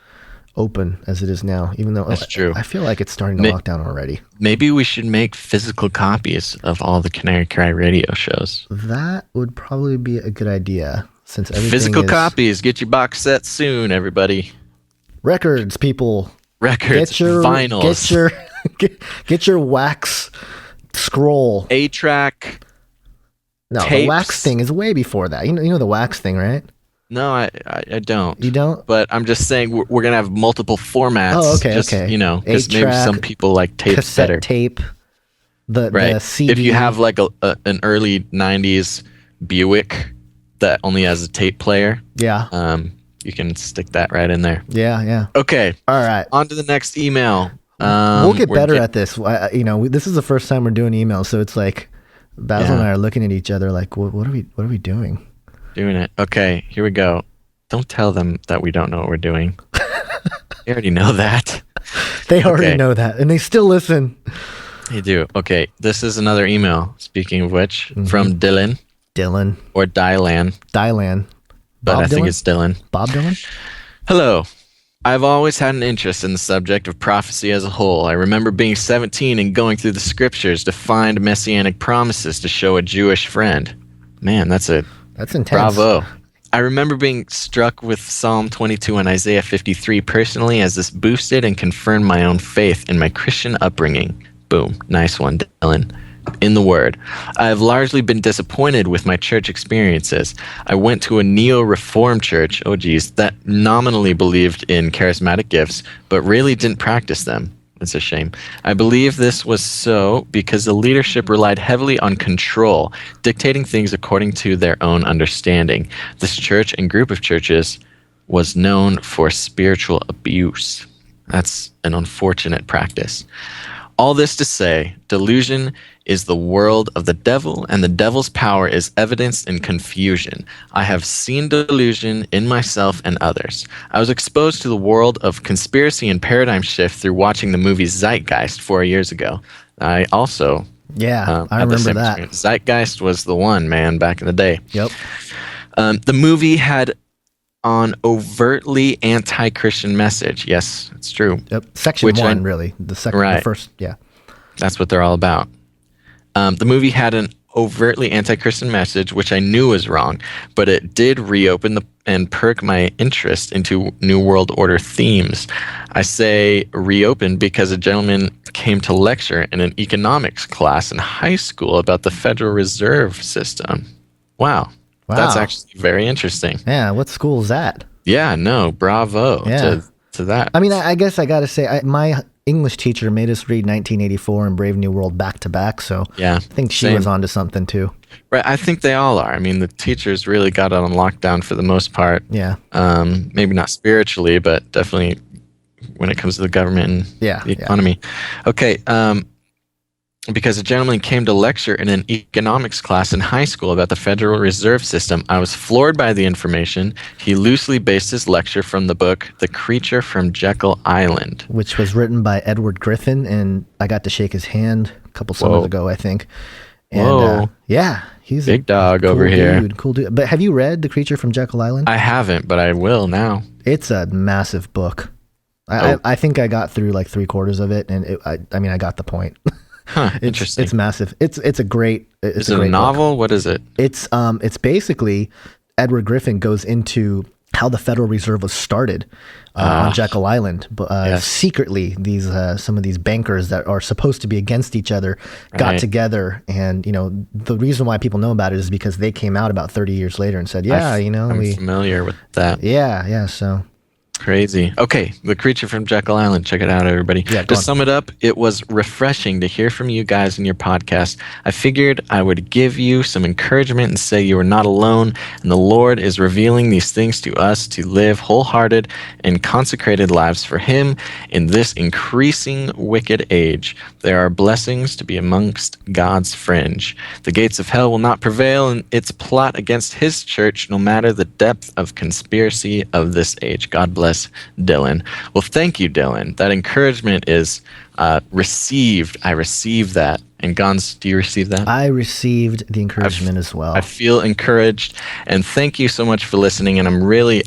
open as it is now, even though that's true. I feel like it's starting to lock down already. Maybe we should make physical copies of all the Canary Cry Radio shows. That would probably be a good idea since everything physical copies. Get your box set soon, everybody. Records, people. Records, vinyls. Get your wax scroll. 8-track. No, tapes. The wax thing is way before that. You know the wax thing, right? No, I don't. You don't? But I'm just saying we're going to have multiple formats. Oh, okay, just, okay. You know, because maybe 8-track, some people like tapes cassette better. tape, the CD. If you have like an early 90s Buick that only has a tape player, you can stick that right in there. Yeah. Okay. All right. On to the next email. We'll get better at this. This is the first time we're doing emails, so it's like Basil and I are looking at each other like, what are we doing? Doing it. Okay, here we go. Don't tell them that we don't know what we're doing. They already know that. They already know that, and they still listen. They do. Okay, this is another email, speaking of which, from Dylan. Dylan. Or Dylan. Dylan. But Bob I think Dylan? it's Dylan. Bob Dylan? Hello. I've always had an interest in the subject of prophecy as a whole. I remember being 17 and going through the scriptures to find messianic promises to show a Jewish friend. Man, that's intense. Bravo. I remember being struck with Psalm 22 and Isaiah 53 personally, as this boosted and confirmed my own faith in my Christian upbringing. Boom. Nice one, Dylan. In the Word. I have largely been disappointed with my church experiences. I went to a neo-reformed church, that nominally believed in charismatic gifts, but really didn't practice them. It's a shame. I believe this was so because the leadership relied heavily on control, dictating things according to their own understanding. This church and group of churches was known for spiritual abuse. That's an unfortunate practice. All this to say, delusion is the world of the devil, and the devil's power is evidenced in confusion. I have seen delusion in myself and others. I was exposed to the world of conspiracy and paradigm shift through watching the movie Zeitgeist 4 years ago. I also I remember that. Experience. Zeitgeist was the one, man, back in the day. Yep. The movie had an overtly anti-Christian message. Yes, it's true. Yep. Section 1, really. The first, yeah. That's what they're all about. The movie had an overtly anti-Christian message, which I knew was wrong, but it did reopen and perk my interest into New World Order themes. I say reopen because a gentleman came to lecture in an economics class in high school about the Federal Reserve System. Wow. That's actually very interesting. Yeah, what school is that? Yeah, no, bravo to that. I mean, I guess I got to say, my English teacher made us read 1984 and Brave New World back to back, so I think she was onto something too. Right, I think they all are. I mean, the teachers really got it on lockdown for the most part. Yeah. Maybe not spiritually, but definitely when it comes to the government and the economy. Okay, because a gentleman came to lecture in an economics class in high school about the Federal Reserve System. I was floored by the information. He loosely based his lecture from the book The Creature from Jekyll Island, which was written by Edward Griffin, and I got to shake his hand a couple summers ago, I think. And he's big dog cool over here. Cool dude. But have you read The Creature from Jekyll Island? I haven't, but I will now. It's a massive book. I think I got through like 3/4 of it, and I got the point. Interesting. It's massive. It's a great. Is it a novel? Book. What is it? It's basically Edward Griffin goes into how the Federal Reserve was started on Jekyll Island, but secretly these some of these bankers that are supposed to be against each other got together, and the reason why people know about it is because they came out about 30 years later and said, I'm familiar with that. Yeah. So. Crazy. Okay, The Creature from Jekyll Island. Check it out, everybody. To sum it up, it was refreshing to hear from you guys in your podcast. I figured I would give you some encouragement and say you are not alone, and the Lord is revealing these things to us to live wholehearted and consecrated lives for Him in this increasing wicked age. There are blessings to be amongst God's fringe. The gates of hell will not prevail in its plot against His church, no matter the depth of conspiracy of this age. God bless. Dylan. Well, thank you, Dylan. That encouragement is received. I received that. And Gons, do you receive that? I received the encouragement as well. I feel encouraged, and thank you so much for listening. And I'm really,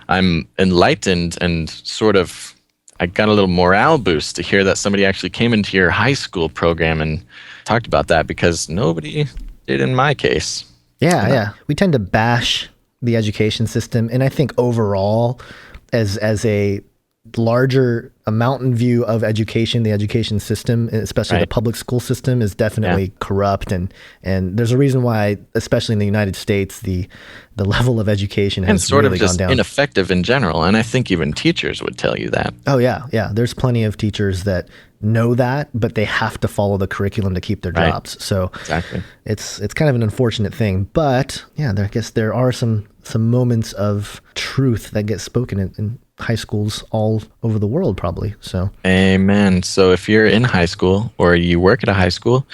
I'm enlightened and sort of, I got a little morale boost to hear that somebody actually came into your high school program and talked about that, because nobody did in my case. Yeah. We tend to bash the education system, and I think overall, as a larger a mountain view of education, the education system, especially the public school system, is definitely corrupt, and there's a reason why, especially in the United States, the level of education has and sort really of just gone down. ineffective in general. And I think even teachers would tell you that. Oh yeah. There's plenty of teachers that know that, but they have to follow the curriculum to keep their jobs. So exactly, it's kind of an unfortunate thing. But yeah, I guess there are some moments of truth that get spoken in high schools all over the world, probably. So amen. So if you're in high school or you work at a high school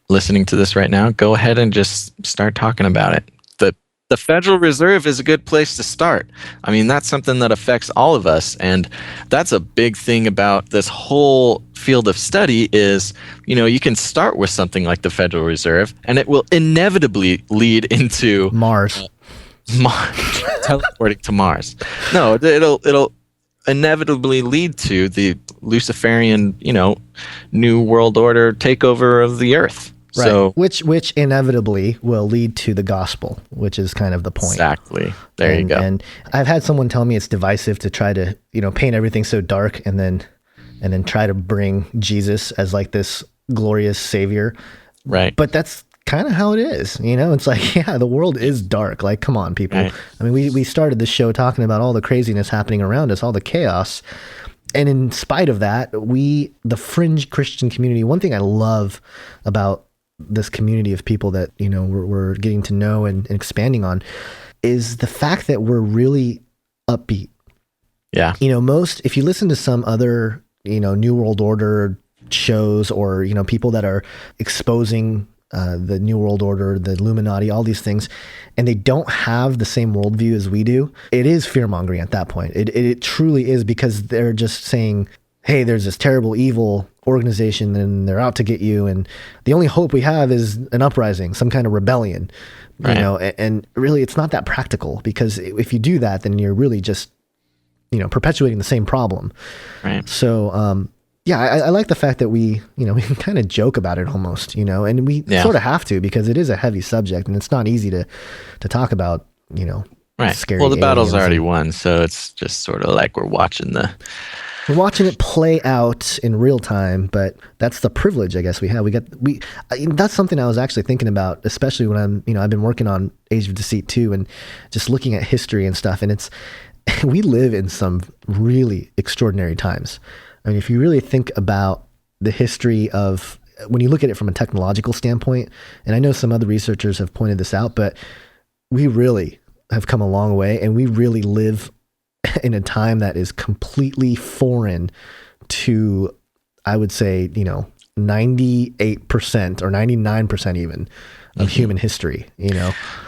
listening to this right now, go ahead and just start talking about it. The Federal Reserve is a good place to start. I mean, that's something that affects all of us. And that's a big thing about this whole field of study is, you can start with something like the Federal Reserve, and it will inevitably lead into Mars. Teleporting to Mars. No, it'll inevitably lead to the Luciferian, New World Order takeover of the Earth. Right. So, which inevitably will lead to the gospel, which is kind of the point. Exactly. There you go. And I've had someone tell me it's divisive to try to, paint everything so dark and then try to bring Jesus as like this glorious savior. Right. But that's kind of how it is. It's like, the world is dark. Like, come on, people. Right. I mean, we started this show talking about all the craziness happening around us, all the chaos. And in spite of that, the fringe Christian community, one thing I love about this community of people that, we're getting to know and expanding on is the fact that we're really upbeat. Yeah. If you listen to some other, New World Order shows or, people that are exposing the New World Order, the Illuminati, all these things, and they don't have the same worldview as we do, it is fear-mongering at that point. It truly is, because they're just saying, hey, there's this terrible, evil organization and they're out to get you. And the only hope we have is an uprising, some kind of rebellion, and really it's not that practical, because if you do that, then you're really just, perpetuating the same problem. Right. So, I like the fact that we can kind of joke about it almost, and we sort of have to, because it is a heavy subject and it's not easy to talk about, right. Scary well, the battle's already and won. So it's just sort of like we're watching it play out in real time, but that's the privilege I guess we have. That's something I was actually thinking about, especially when I've been working on Age of Deceit 2 and just looking at history and stuff. And we live in some really extraordinary times. I mean, if you really think about the history of, when you look at it from a technological standpoint, and I know some other researchers have pointed this out, but we really have come a long way, and we really live in a time that is completely foreign to, I would say, 98% or 99% even of human history,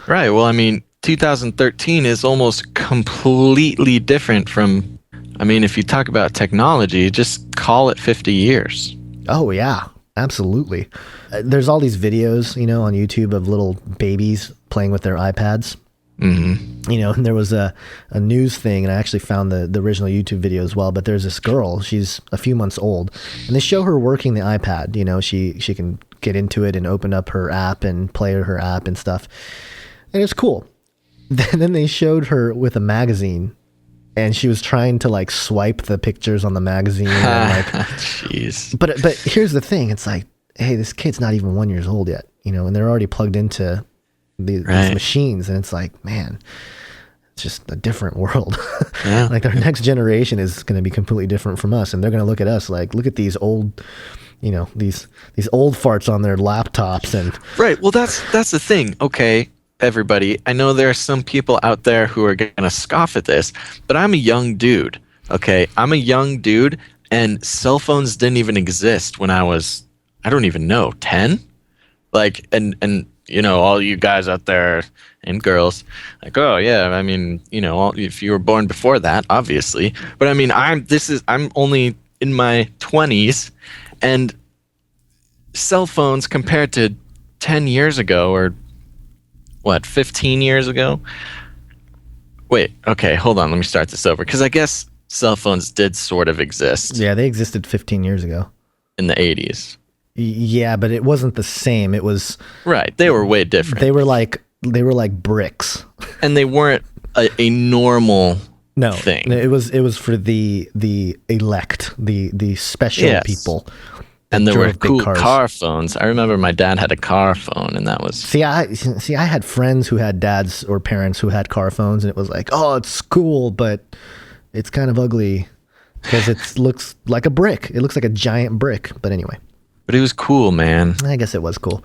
Right. Well, I mean, 2013 is almost completely different from, if you talk about technology, just call it 50 years. Oh, yeah, absolutely. There's all these videos, on YouTube of little babies playing with their iPads. Mm-hmm. And there was a news thing, and I actually found the original YouTube video as well, but there's this girl, she's a few months old, and they show her working the iPad. She can get into it and open up her app and play her app and stuff. And it's cool. Then they showed her with a magazine, and she was trying to like swipe the pictures on the magazine. And Jeez. But here's the thing. It's like, hey, this kid's not even 1 year old yet, and they're already plugged into these machines, and it's like, man, it's just a different world. Yeah. Like our next generation is going to be completely different from us, and they're going to look at us like, look at these old, these old farts on their laptops. And right. Well, that's the thing. Okay, everybody, I know there are some people out there who are going to scoff at this, but I'm a young dude. Okay, I'm a young dude, and cell phones didn't even exist when I was, I don't even know, 10. Like, and all you guys out there and girls, like, oh yeah, if you were born before that, obviously. But I'm only in my 20s, and cell phones compared to 10 years ago, or 15 years ago? Wait, okay, hold on, let me start this over, because I guess cell phones did sort of exist. Yeah, they existed 15 years ago. In the 80s. Yeah, but it wasn't the same. It was right. They were way different. They were like bricks, and they weren't a normal thing. It was for the elect, the special people. And there were drove big cool cars. car phones. I remember my dad had a car phone, and that was... See, I had friends who had dads or parents who had car phones, and it was like, oh, it's cool, but it's kind of ugly because it looks like a brick. It looks like a giant brick. But anyway. But it was cool, man. I guess it was cool.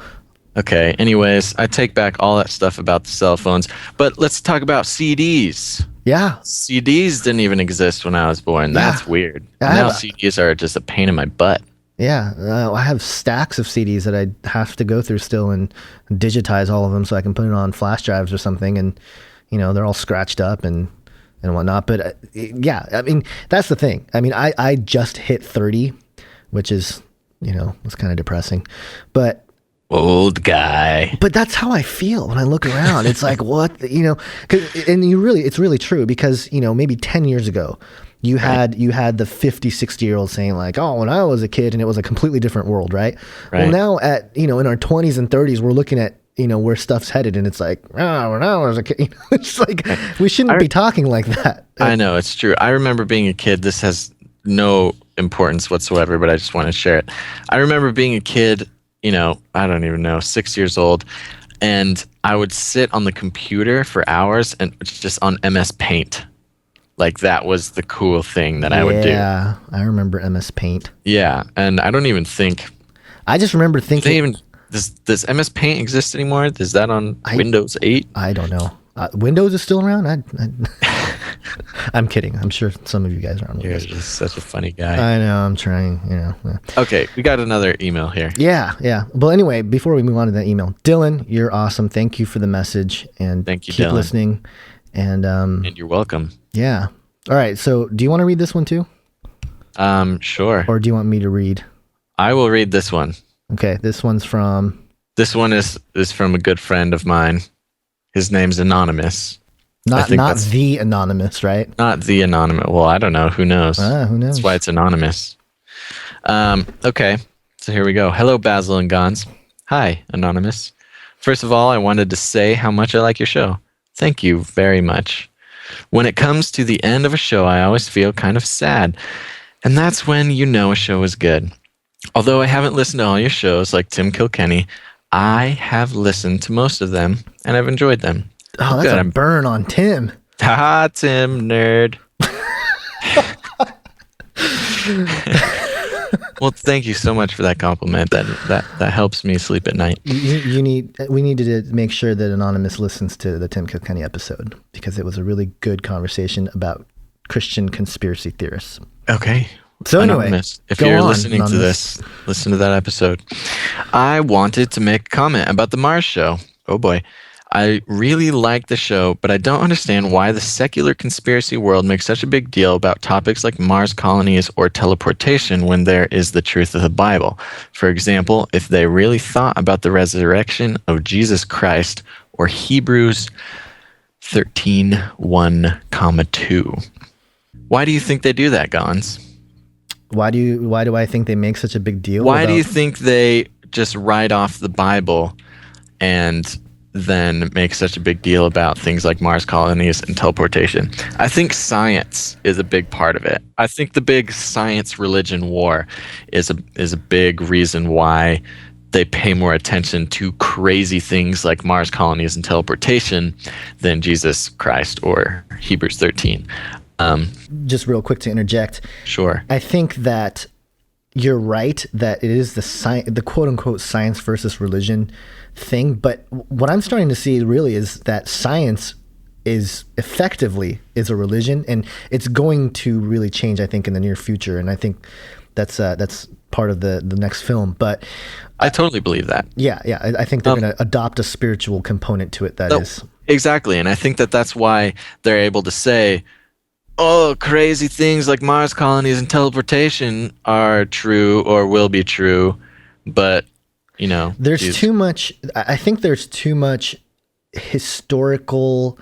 Okay, anyways, I take back all that stuff about the cell phones, but let's talk about CDs. Yeah. CDs didn't even exist when I was born. That's weird. Now CDs are just a pain in my butt. Yeah, I have stacks of CDs that I have to go through still and digitize all of them so I can put it on flash drives or something, and they're all scratched up and whatnot. But yeah, I mean that's the thing. I mean I just hit 30, which is it's kind of depressing, but old guy. But that's how I feel when I look around. It's like what it's really true because maybe 10 years ago. You had the 50, 60-year-old saying like, oh, when I was a kid, and it was a completely different world, right? Well, now at, in our 20s and 30s, we're looking at, where stuff's headed, and it's like, oh, when I was a kid, it's like, we shouldn't be talking like that. I know, it's true. I remember being a kid. This has no importance whatsoever, but I just want to share it. I remember being a kid, I don't even know, 6 years old, and I would sit on the computer for hours and just on MS Paint. Like that was the cool thing that I would do. Yeah, I remember MS Paint. Yeah, and I don't even think... I just remember thinking... Does MS Paint exist anymore? Is that on Windows 8? I don't know. Windows is still around? I'm kidding. I'm sure some of you guys are on Windows. You're just such a funny guy. I know, I'm trying, Okay, we got another email here. Yeah. Well, anyway, before we move on to that email, Dylan, you're awesome. Thank you for the message, and thank you, keep Dylan. Listening. And you're welcome. Yeah. All right. So do you want to read this one too? Sure. Or do you want me to read? I will read this one. Okay. This one's from... This one is from a good friend of mine. His name's Anonymous. Not the Anonymous, right? Not the Anonymous. Well, I don't know. Who knows? Who knows? That's why it's Anonymous. Okay. So here we go. Hello, Basil and Gons. Hi, Anonymous. First of all, I wanted to say how much I like your show. Thank you very much. When it comes to the end of a show, I always feel kind of sad. And that's when a show is good. Although I haven't listened to all your shows like Tim Kilkenny, I have listened to most of them, and I've enjoyed them. Oh, that's a burn on Tim. Haha, Tim, nerd. Well, thank you so much for that compliment. That helps me sleep at night. We need to make sure that Anonymous listens to the Tim Kilkenny episode because it was a really good conversation about Christian conspiracy theorists. Okay. So anyway, Anonymous, if you're listening to this, listen to that episode. I wanted to make a comment about the Mars show. Oh boy. I really like the show, but I don't understand why the secular conspiracy world makes such a big deal about topics like Mars colonies or teleportation when there is the truth of the Bible. For example, if they really thought about the resurrection of Jesus Christ or Hebrews 13:1,2. Why do you think they do that, Gons? Why do I think they make such a big deal? Why do you think they just write off the Bible and then make such a big deal about things like Mars colonies and teleportation? I think science is a big part of it. I think the big science religion war is a big reason why they pay more attention to crazy things like Mars colonies and teleportation than Jesus Christ or Hebrews 13. Just real quick to interject. Sure. I think that you're right that it is the quote unquote science versus religion thing. But what I'm starting to see really is that science is effectively a religion, and it's going to really change, I think, in the near future. And I think that's part of the next film. But I totally believe that. Yeah. I think they're going to adopt a spiritual component to it. Exactly. And I think that's why they're able to say, oh, crazy things like Mars colonies and teleportation are true or will be true, but there's too much. I think there's too much historical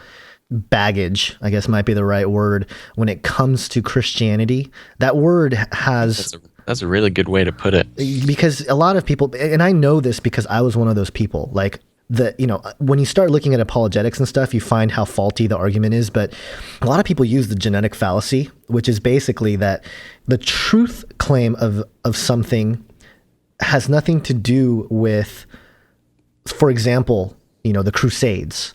baggage, I guess might be the right word, when it comes to Christianity. That word has... That's a really good way to put it. Because a lot of people, and I know this because I was one of those people, like when you start looking at apologetics and stuff, you find how faulty the argument is. But a lot of people use the genetic fallacy, which is basically that the truth claim of something has nothing to do with, for example, the Crusades.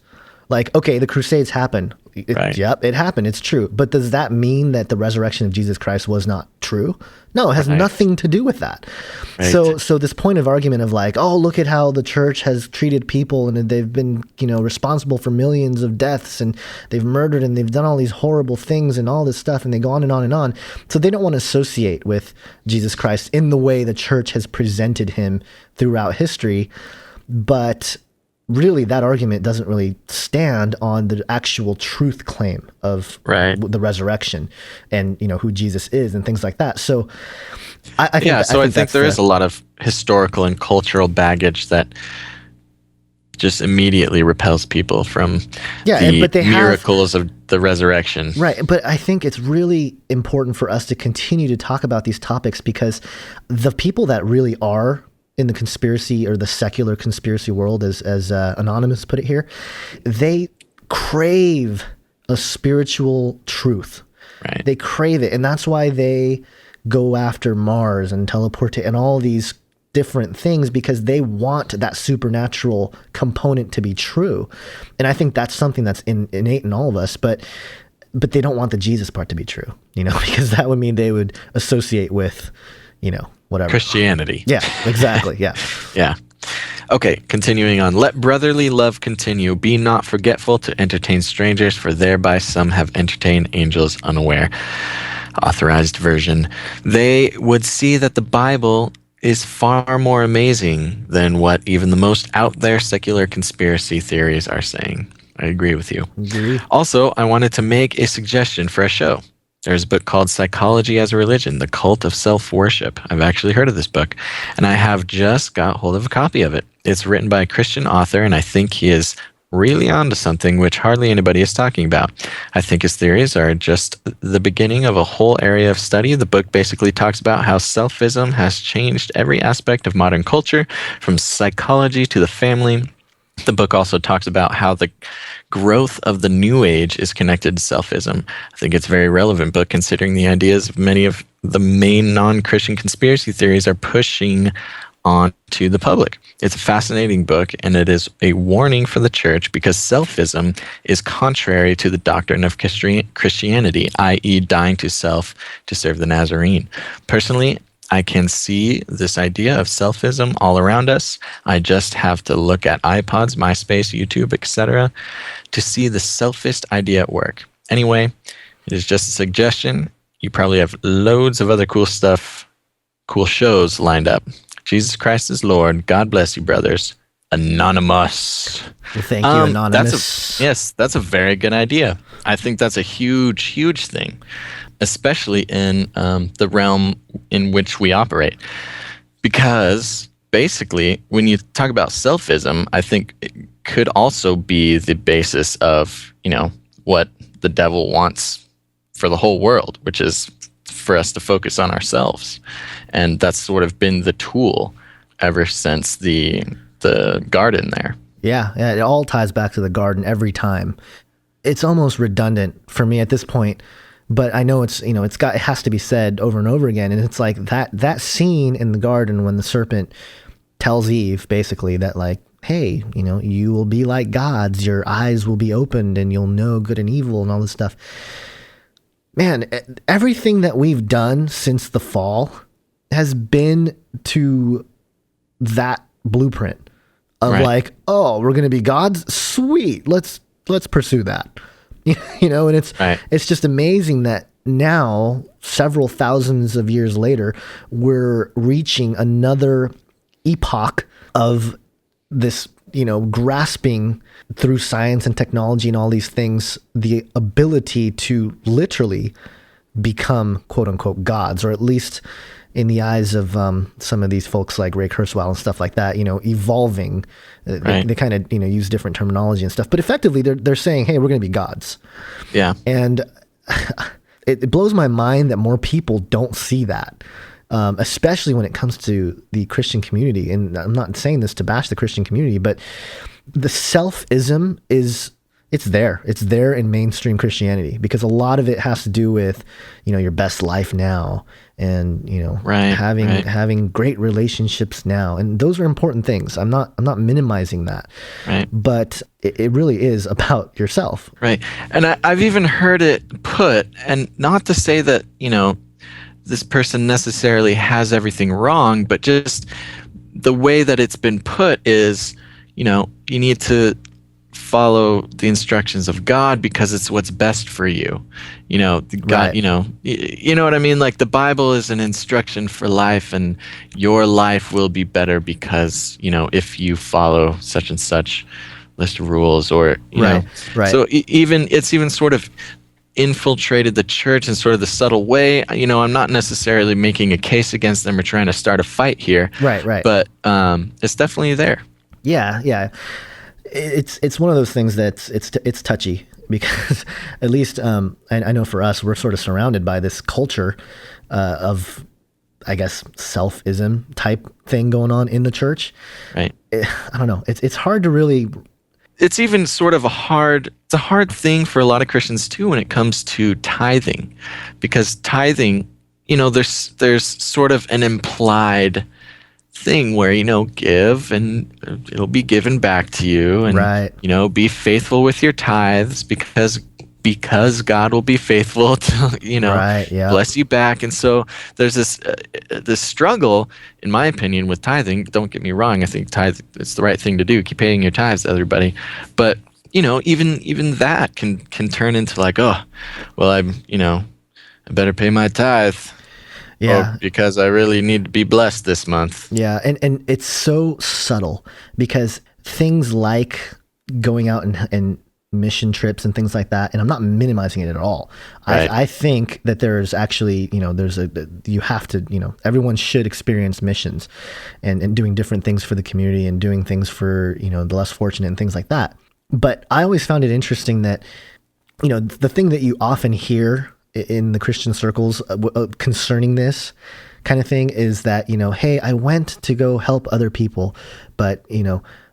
Like, okay, the Crusades happened. Right. Yep, it happened. It's true. But does that mean that the resurrection of Jesus Christ was not true? No, it has nothing to do with that. Right. So this point of argument of like, oh, look at how the church has treated people and they've been, responsible for millions of deaths and they've murdered and they've done all these horrible things and all this stuff and they go on and on and on. So they don't want to associate with Jesus Christ in the way the church has presented him throughout history. But really, that argument doesn't really stand on the actual truth claim of the resurrection and, who Jesus is and things like that. So I think there is a lot of historical and cultural baggage that just immediately repels people from the miracles of the resurrection. Right. But I think it's really important for us to continue to talk about these topics because the people that really are in the conspiracy or the secular conspiracy world, as Anonymous put it here, they crave a spiritual truth. Right. They crave it. And that's why they go after Mars and teleport and all these different things, because they want that supernatural component to be true. And I think that's something that's innate in all of us, but they don't want the Jesus part to be true, because that would mean they would associate with, whatever. Christianity. Yeah, exactly. Yeah. Yeah. Okay, continuing on. Let brotherly love continue. Be not forgetful to entertain strangers, for thereby some have entertained angels unaware. Authorized version. They would see that the Bible is far more amazing than what even the most out there secular conspiracy theories are saying. I agree with you. Agree. Also, I wanted to make a suggestion for a show. There's a book called Psychology as a Religion, The Cult of Self-Worship. I've actually heard of this book, and I have just got hold of a copy of it. It's written by a Christian author, and I think he is really onto something which hardly anybody is talking about. I think his theories are just the beginning of a whole area of study. The book basically talks about how selfism has changed every aspect of modern culture, from psychology to the family. The book also talks about how the growth of the New Age is connected to selfism. I think it's a very relevant book, considering the ideas of many of the main non-Christian conspiracy theories are pushing on to the public. It's a fascinating book, and it is a warning for the church, because selfism is contrary to the doctrine of Christianity, i.e. dying to self to serve the Nazarene. Personally, I can see this idea of selfism all around us. I just have to look at iPods, MySpace, YouTube, etc. to see the selfist idea at work. Anyway, it is just a suggestion. You probably have loads of other cool stuff, cool shows lined up. Jesus Christ is Lord. God bless you, brothers. Anonymous. Well, thank you, Anonymous. That's a very good idea. I think that's a huge, huge thing, especially in the realm in which we operate. Because basically, when you talk about selfism, I think it could also be the basis of, what the devil wants for the whole world, which is for us to focus on ourselves. And that's sort of been the tool ever since the garden there. Yeah, it all ties back to the garden every time. It's almost redundant for me at this point, but I know it's, it has to be said over and over again. And it's like that scene in the garden when the serpent tells Eve basically that, like, hey, you will be like gods, your eyes will be opened and you'll know good and evil and all this stuff. Man, everything that we've done since the fall has been to that blueprint of like, oh, we're going to be gods. Sweet. Let's pursue that. And it's just amazing that now, several thousands of years later, we're reaching another epoch of this, grasping through science and technology and all these things, the ability to literally become quote unquote gods, or at least in the eyes of some of these folks like Ray Kurzweil and stuff like that, evolving. They kind of, use different terminology and stuff, but effectively they're saying, hey, we're going to be gods. Yeah. And it blows my mind that more people don't see that. especially when it comes to the Christian community. And I'm not saying this to bash the Christian community, but the selfism it's there in mainstream Christianity, because a lot of it has to do with, your best life now, and having great relationships now, and those are important things. I'm not minimizing that, right? But it really is about yourself, right? And I've even heard it put, and not to say that this person necessarily has everything wrong, but just the way that it's been put is, you need to follow the instructions of God because it's what's best for you. God, right. you know what I mean? Like, the Bible is an instruction for life, and your life will be better because, if you follow such and such list of rules, or, you know. Right. So it's even sort of infiltrated the church in sort of the subtle way. I'm not necessarily making a case against them or trying to start a fight here. Right. But it's definitely there. Yeah. It's one of those things that's it's touchy, because at least I know for us, we're sort of surrounded by this culture of, I guess, selfism type thing going on in the church. Right. I don't know. It's hard to really. It's even sort of a hard thing for a lot of Christians too when it comes to tithing, because tithing, there's sort of an implied thing where, give and it'll be given back to you, and right. Be faithful with your tithes because God will be faithful to right, yeah. bless you back. And so there's this struggle, in my opinion, with tithing. Don't get me wrong, I think tithe, it's the right thing to do, keep paying your tithes to everybody, but even that can turn into like, oh well, I better pay my tithe. Yeah, because I really need to be blessed this month. Yeah, and it's so subtle, because things like going out and mission trips and things like that, and I'm not minimizing it at all. Right. I think that there's actually, you have to, everyone should experience missions and doing different things for the community and doing things for, the less fortunate and things like that. But I always found it interesting that, the thing that you often hear in the Christian circles concerning this kind of thing is that, hey, I went to go help other people, but,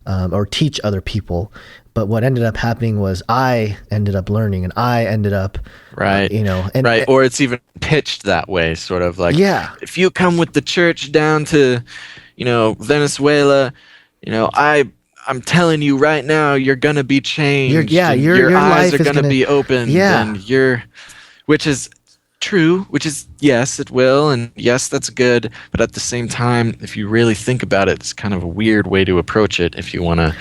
or teach other people. But what ended up happening was I ended up learning, and I ended up, right. Right. Or it's even pitched that way, sort of like, yeah, if you come with the church down to, Venezuela, I'm telling you right now, you're going to be changed. Your eyes are going to be opened. Yeah. And which is true, which is, yes, it will. And yes, that's good. But at the same time, if you really think about it, it's kind of a weird way to approach it if you want to,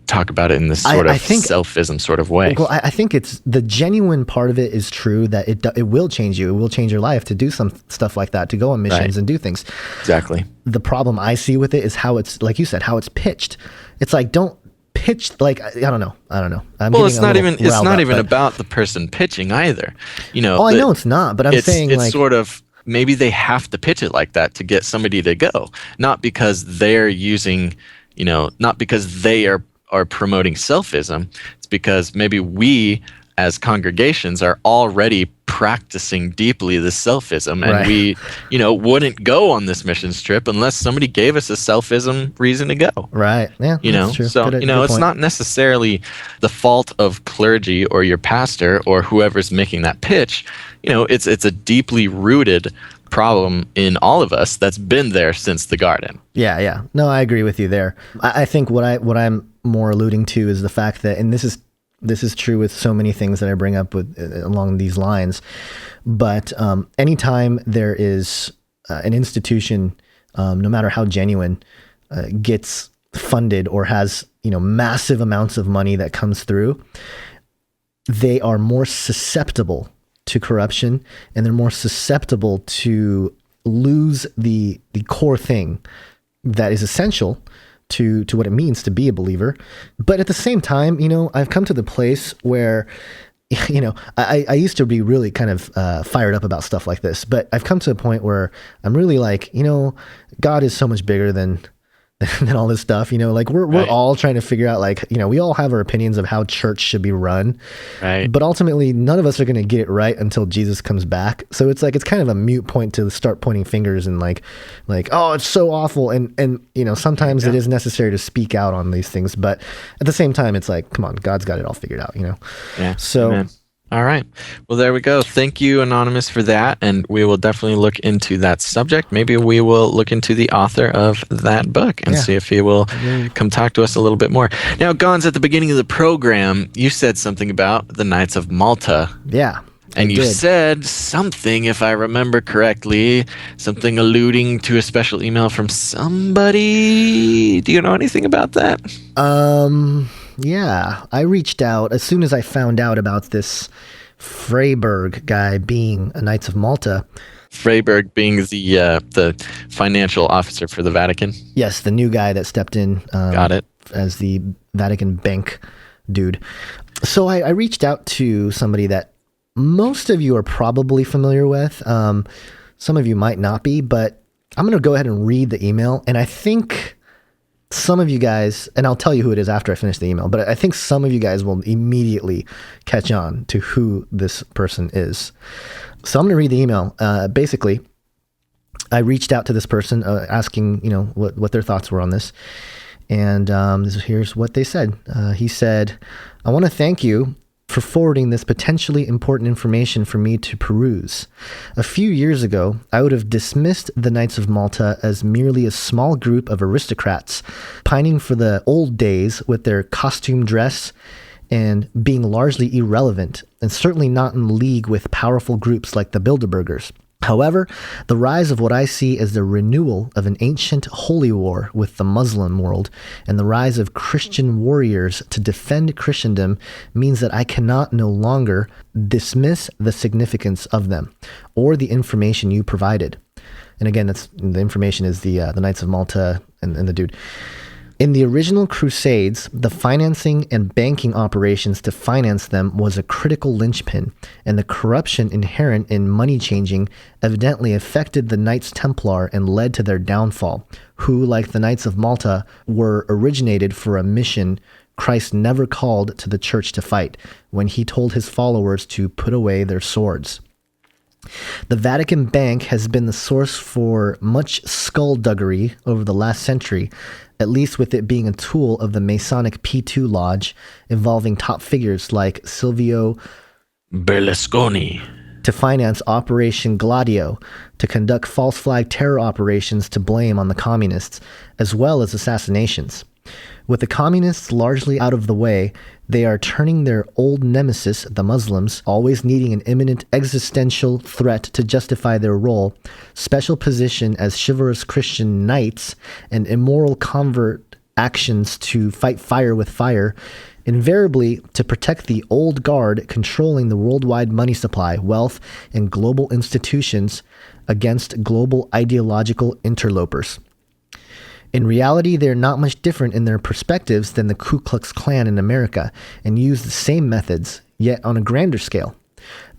talk about it in this sort of selfism sort of way. Well, I think it's the genuine part of it is true, that it will change you. It will change your life to do some stuff like that, to go on missions right. and do things. Exactly. The problem I see with it is how it's, like you said, how it's pitched. It's like, don't pitch, like, I don't know. It's not even about the person pitching either. I know it's not, but I'm saying it's like, sort of, maybe they have to pitch it like that to get somebody to go, not because they're using, not because they are promoting selfism. It's because maybe we as congregations are already practicing deeply this selfism, and right. we wouldn't go on this missions trip unless somebody gave us a selfism reason to go. Right. Yeah. That's true. So good it's point. not necessarily the fault of clergy or your pastor or whoever's making that pitch. It's a deeply rooted problem in all of us that's been there since the garden. Yeah. No, I agree with you there. I think what I'm more alluding to is the fact that, and this is true with so many things that I bring up with along these lines, but anytime there is an institution, no matter how genuine, gets funded or has massive amounts of money that comes through, they are more susceptible to corruption, and they're more susceptible to lose the core thing that is essential to what it means to be a believer. But at the same time, I've come to the place where, I used to be really kind of fired up about stuff like this, but I've come to a point where I'm really like, God is so much bigger than and all this stuff, like we're all trying to figure out, like, we all have our opinions of how church should be run. Right. But ultimately, none of us are going to get it right until Jesus comes back. So it's like, it's kind of a moot point to start pointing fingers and like, oh, it's so awful. And sometimes it is necessary to speak out on these things. But at the same time, it's like, come on, God's got it all figured out, Yeah. So. Amen. All right. Well, there we go. Thank you, Anonymous, for that. And we will definitely look into that subject. Maybe we will look into the author of that book and see if he will come talk to us a little bit more. Now, Gons, at the beginning of the program, you said something about the Knights of Malta. Yeah. And you said something, if I remember correctly, something alluding to a special email from somebody. Do you know anything about that? Yeah, I reached out as soon as I found out about this Freyberg guy being a Knights of Malta. Freyberg being the financial officer for the Vatican. Yes, the new guy that stepped in. Got it. As the Vatican bank dude. So I reached out to somebody that most of you are probably familiar with. Some of you might not be, but I'm going to go ahead and read the email. And I think some of you guys, and I'll tell you who it is after I finish the email, but I think some of you guys will immediately catch on to who this person is. So I'm going to read the email. Basically, I reached out to this person asking, what their thoughts were on this. And here's what they said. He said, "I want to thank you for forwarding this potentially important information for me to peruse. A few years ago, I would have dismissed the Knights of Malta as merely a small group of aristocrats pining for the old days with their costume dress and being largely irrelevant, and certainly not in league with powerful groups like the Bilderbergers. However, the rise of what I see as the renewal of an ancient holy war with the Muslim world and the rise of Christian warriors to defend Christendom means that I cannot no longer dismiss the significance of them or the information you provided." And again, the information is the Knights of Malta and the dude. "In the original Crusades, the financing and banking operations to finance them was a critical linchpin, and the corruption inherent in money changing evidently affected the Knights Templar and led to their downfall, who, like the Knights of Malta, were originated for a mission Christ never called to the church to fight, when he told his followers to put away their swords. The Vatican Bank has been the source for much skullduggery over the last century, at least with it being a tool of the Masonic P2 Lodge, involving top figures like Silvio Berlusconi to finance Operation Gladio, to conduct false flag terror operations to blame on the communists, as well as assassinations. With the communists largely out of the way, they are turning their old nemesis, the Muslims, always needing an imminent existential threat to justify their role, special position as chivalrous Christian knights, and immoral convert actions to fight fire with fire, invariably to protect the old guard controlling the worldwide money supply, wealth, and global institutions against global ideological interlopers. In reality, they're not much different in their perspectives than the Ku Klux Klan in America, and use the same methods, yet on a grander scale.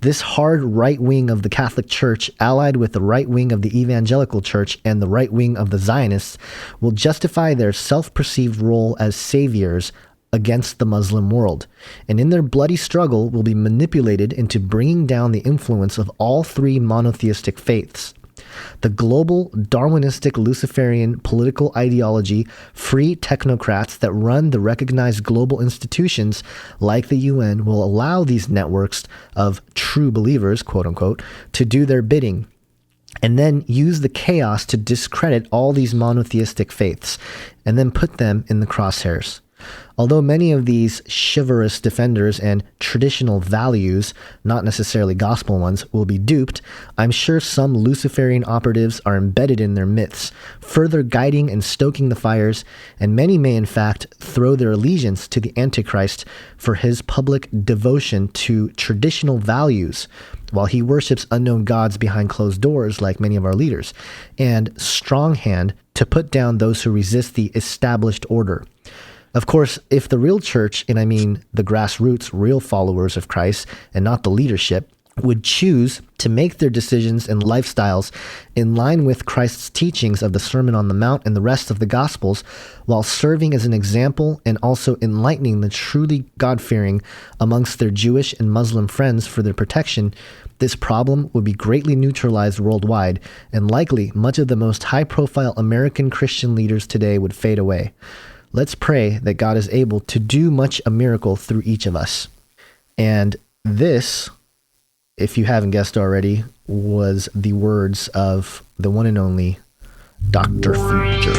This hard right wing of the Catholic Church, allied with the right wing of the Evangelical Church and the right wing of the Zionists, will justify their self-perceived role as saviors against the Muslim world, and in their bloody struggle will be manipulated into bringing down the influence of all three monotheistic faiths. The global Darwinistic Luciferian political ideology, free technocrats that run the recognized global institutions like the UN will allow these networks of true believers, quote unquote, to do their bidding, and then use the chaos to discredit all these monotheistic faiths, and then put them in the crosshairs. Although many of these chivalrous defenders and traditional values, not necessarily gospel ones, will be duped, I'm sure some Luciferian operatives are embedded in their myths, further guiding and stoking the fires, and many may in fact throw their allegiance to the Antichrist for his public devotion to traditional values, while he worships unknown gods behind closed doors like many of our leaders, and strong hand to put down those who resist the established order. Of course, if the real church, and I mean the grassroots, real followers of Christ, and not the leadership, would choose to make their decisions and lifestyles in line with Christ's teachings of the Sermon on the Mount and the rest of the Gospels, while serving as an example and also enlightening the truly God-fearing amongst their Jewish and Muslim friends for their protection, this problem would be greatly neutralized worldwide, and likely much of the most high-profile American Christian leaders today would fade away. Let's pray that God is able to do much a miracle through each of us. And this, if you haven't guessed already, was the words of the one and only Dr. Future.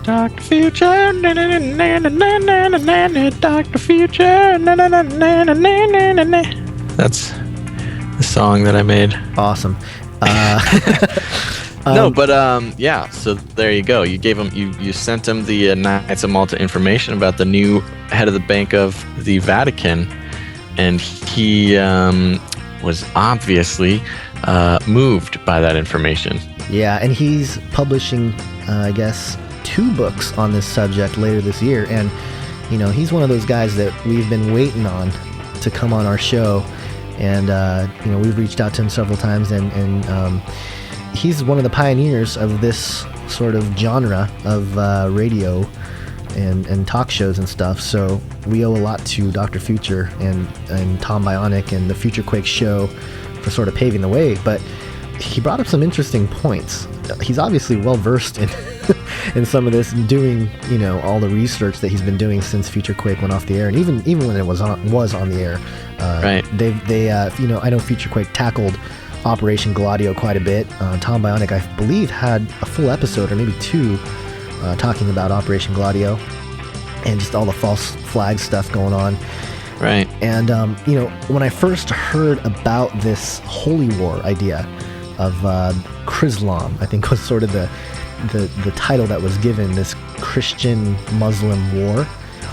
Dr. Future, na na na na na na na na na, Dr. Future, na na na na na na na na. That's the song that I made. Awesome. No, but yeah. So there you go. You gave him, you sent him the Knights of Malta information about the new head of the Bank of the Vatican, and he was obviously moved by that information. Yeah, and he's publishing, I guess, 2 books on this subject later this year, and you know, he's one of those guys that we've been waiting on to come on our show, and you know, we've reached out to him several times, and he's one of the pioneers of this sort of genre of radio and talk shows and stuff. So we owe a lot to Dr. Future and Tom Bionic and the Future Quake show for sort of paving the way. But he brought up some interesting points. He's obviously well versed in in some of this, and doing, you know, all the research that he's been doing since Future Quake went off the air, and even when it was on the air. Right. They you know, I know Future Quake tackled Operation Gladio quite a bit. Tom Bionic, I believe, had a full episode or maybe 2 talking about Operation Gladio and just all the false flag stuff going on. Right. And you know, when I first heard about this holy war idea of Chrislam, I think was sort of the title that was given, this Christian-Muslim war.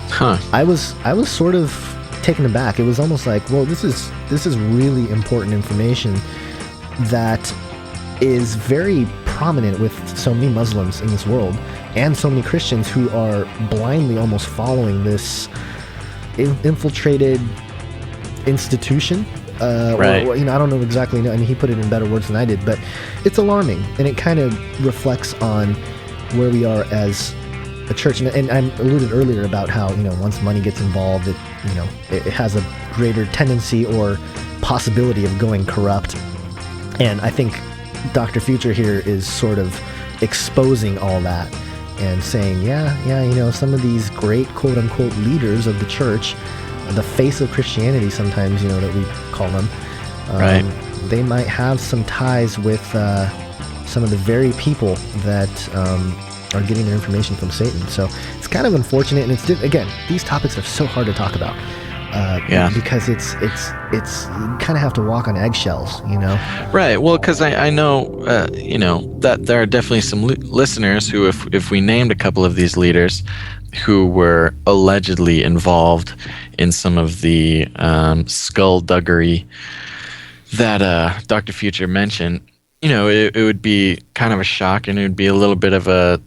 Huh. I was sort of taken aback. It was almost like, well, this is really important information that is very prominent with so many Muslims in this world, and so many Christians who are blindly almost following this infiltrated institution. Right. Or, you know, I don't know exactly. I mean, he put it in better words than I did, but it's alarming, and it kind of reflects on where we are as a church. And I alluded earlier about how, you know, once money gets involved, it has a greater tendency or possibility of going corrupt. And I think Dr. Future here is sort of exposing all that and saying, yeah, you know, some of these great quote-unquote leaders of the church, the face of Christianity sometimes, you know, that we call them, right, they might have some ties with some of the very people that are getting their information from Satan. So it's kind of unfortunate, and it's again, these topics are so hard to talk about. Because it's you kind of have to walk on eggshells, you know. Right. Well, because I know, you know, that there are definitely some listeners who, if we named a couple of these leaders who were allegedly involved in some of the skullduggery that Dr. Future mentioned, you know, it would be kind of a shock, and it would be a little bit of a,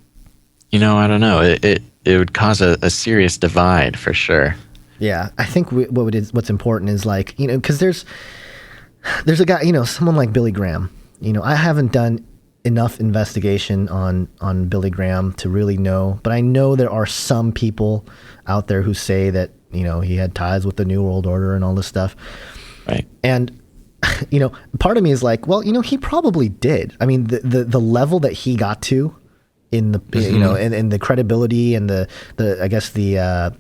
you know, I don't know, it would cause a serious divide for sure. Yeah, I think what's important is, like, you know, because there's a guy, you know, someone like Billy Graham. You know, I haven't done enough investigation on Billy Graham to really know, but I know there are some people out there who say that, you know, he had ties with the New World Order and all this stuff. Right. And, you know, part of me is like, well, you know, he probably did. I mean, the level that he got to in the, you know, and the credibility and the I guess the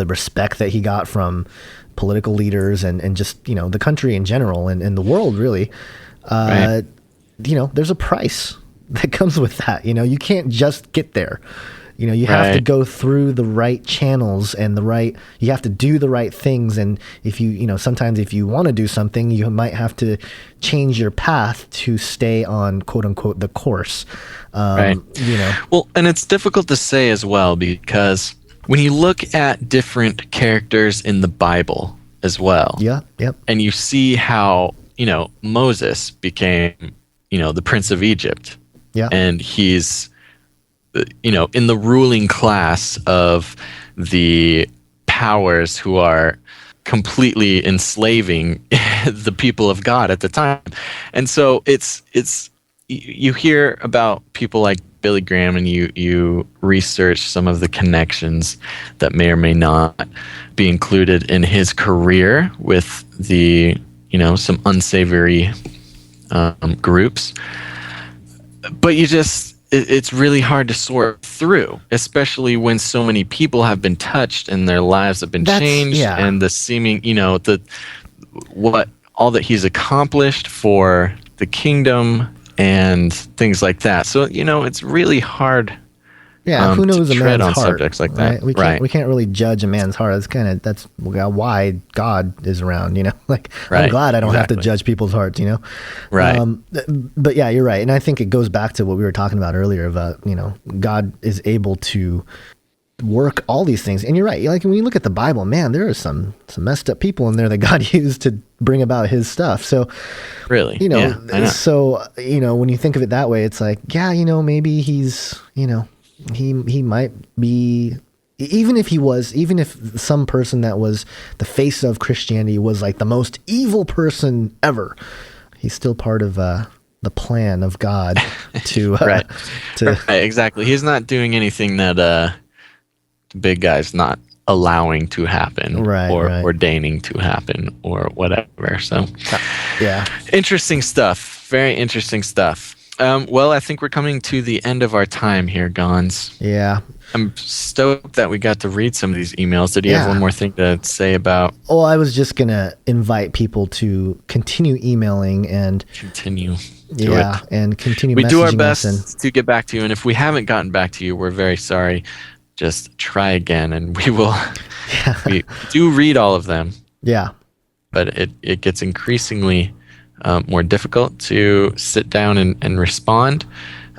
respect that he got from political leaders and just, you know, the country in general and the world really, right. You know, there's a price that comes with that. You know, you can't just get there. You know, you have to go through the right channels and you have to do the right things. And if you know, sometimes if you want to do something, you might have to change your path to stay on quote unquote the course. Right. You know, well, and it's difficult to say as well, because when you look at different characters in the Bible as well, yeah, yep, and you see how, you know, Moses became, the Prince of Egypt. Yeah. And he's, in the ruling class of the powers who are completely enslaving the people of God at the time. And so it's you hear about people like Billy Graham, and you research some of the connections that may or may not be included in his career with the, some unsavory groups. But it's really hard to sort through, especially when so many people have been touched and their lives have been changed, and the seeming, all that he's accomplished for the kingdom and things like that. So, it's really hard. Yeah, who knows to a tread man's on heart? Subjects like that. Right? We can't really judge a man's heart. That's why God is around. I'm glad I don't have to judge people's hearts. Right. But yeah, you're right, and I think it goes back to what we were talking about earlier about God is able to work all these things. And you're right. Like when you look at the Bible, man, there are some messed up people in there that God used to bring about His stuff. So really, I know. So when you think of it that way, it's like, maybe he's he might be, even if some person that was the face of Christianity was like the most evil person ever, he's still part of the plan of God to right. Exactly. He's not doing anything that the big guy's not allowing to happen, or ordaining to happen, or whatever. So yeah, interesting stuff. Very interesting stuff. Well, I think we're coming to the end of our time here, Gons. Yeah. I'm stoked that we got to read some of these emails. Did you have one more thing to say about? Oh, I was just going to invite people to continue emailing and continue. And continue we messaging do our best us to get back to you. And if we haven't gotten back to you, we're very sorry. Just try again, and we will. We do read all of them. Yeah. But it gets increasingly more difficult to sit down and respond.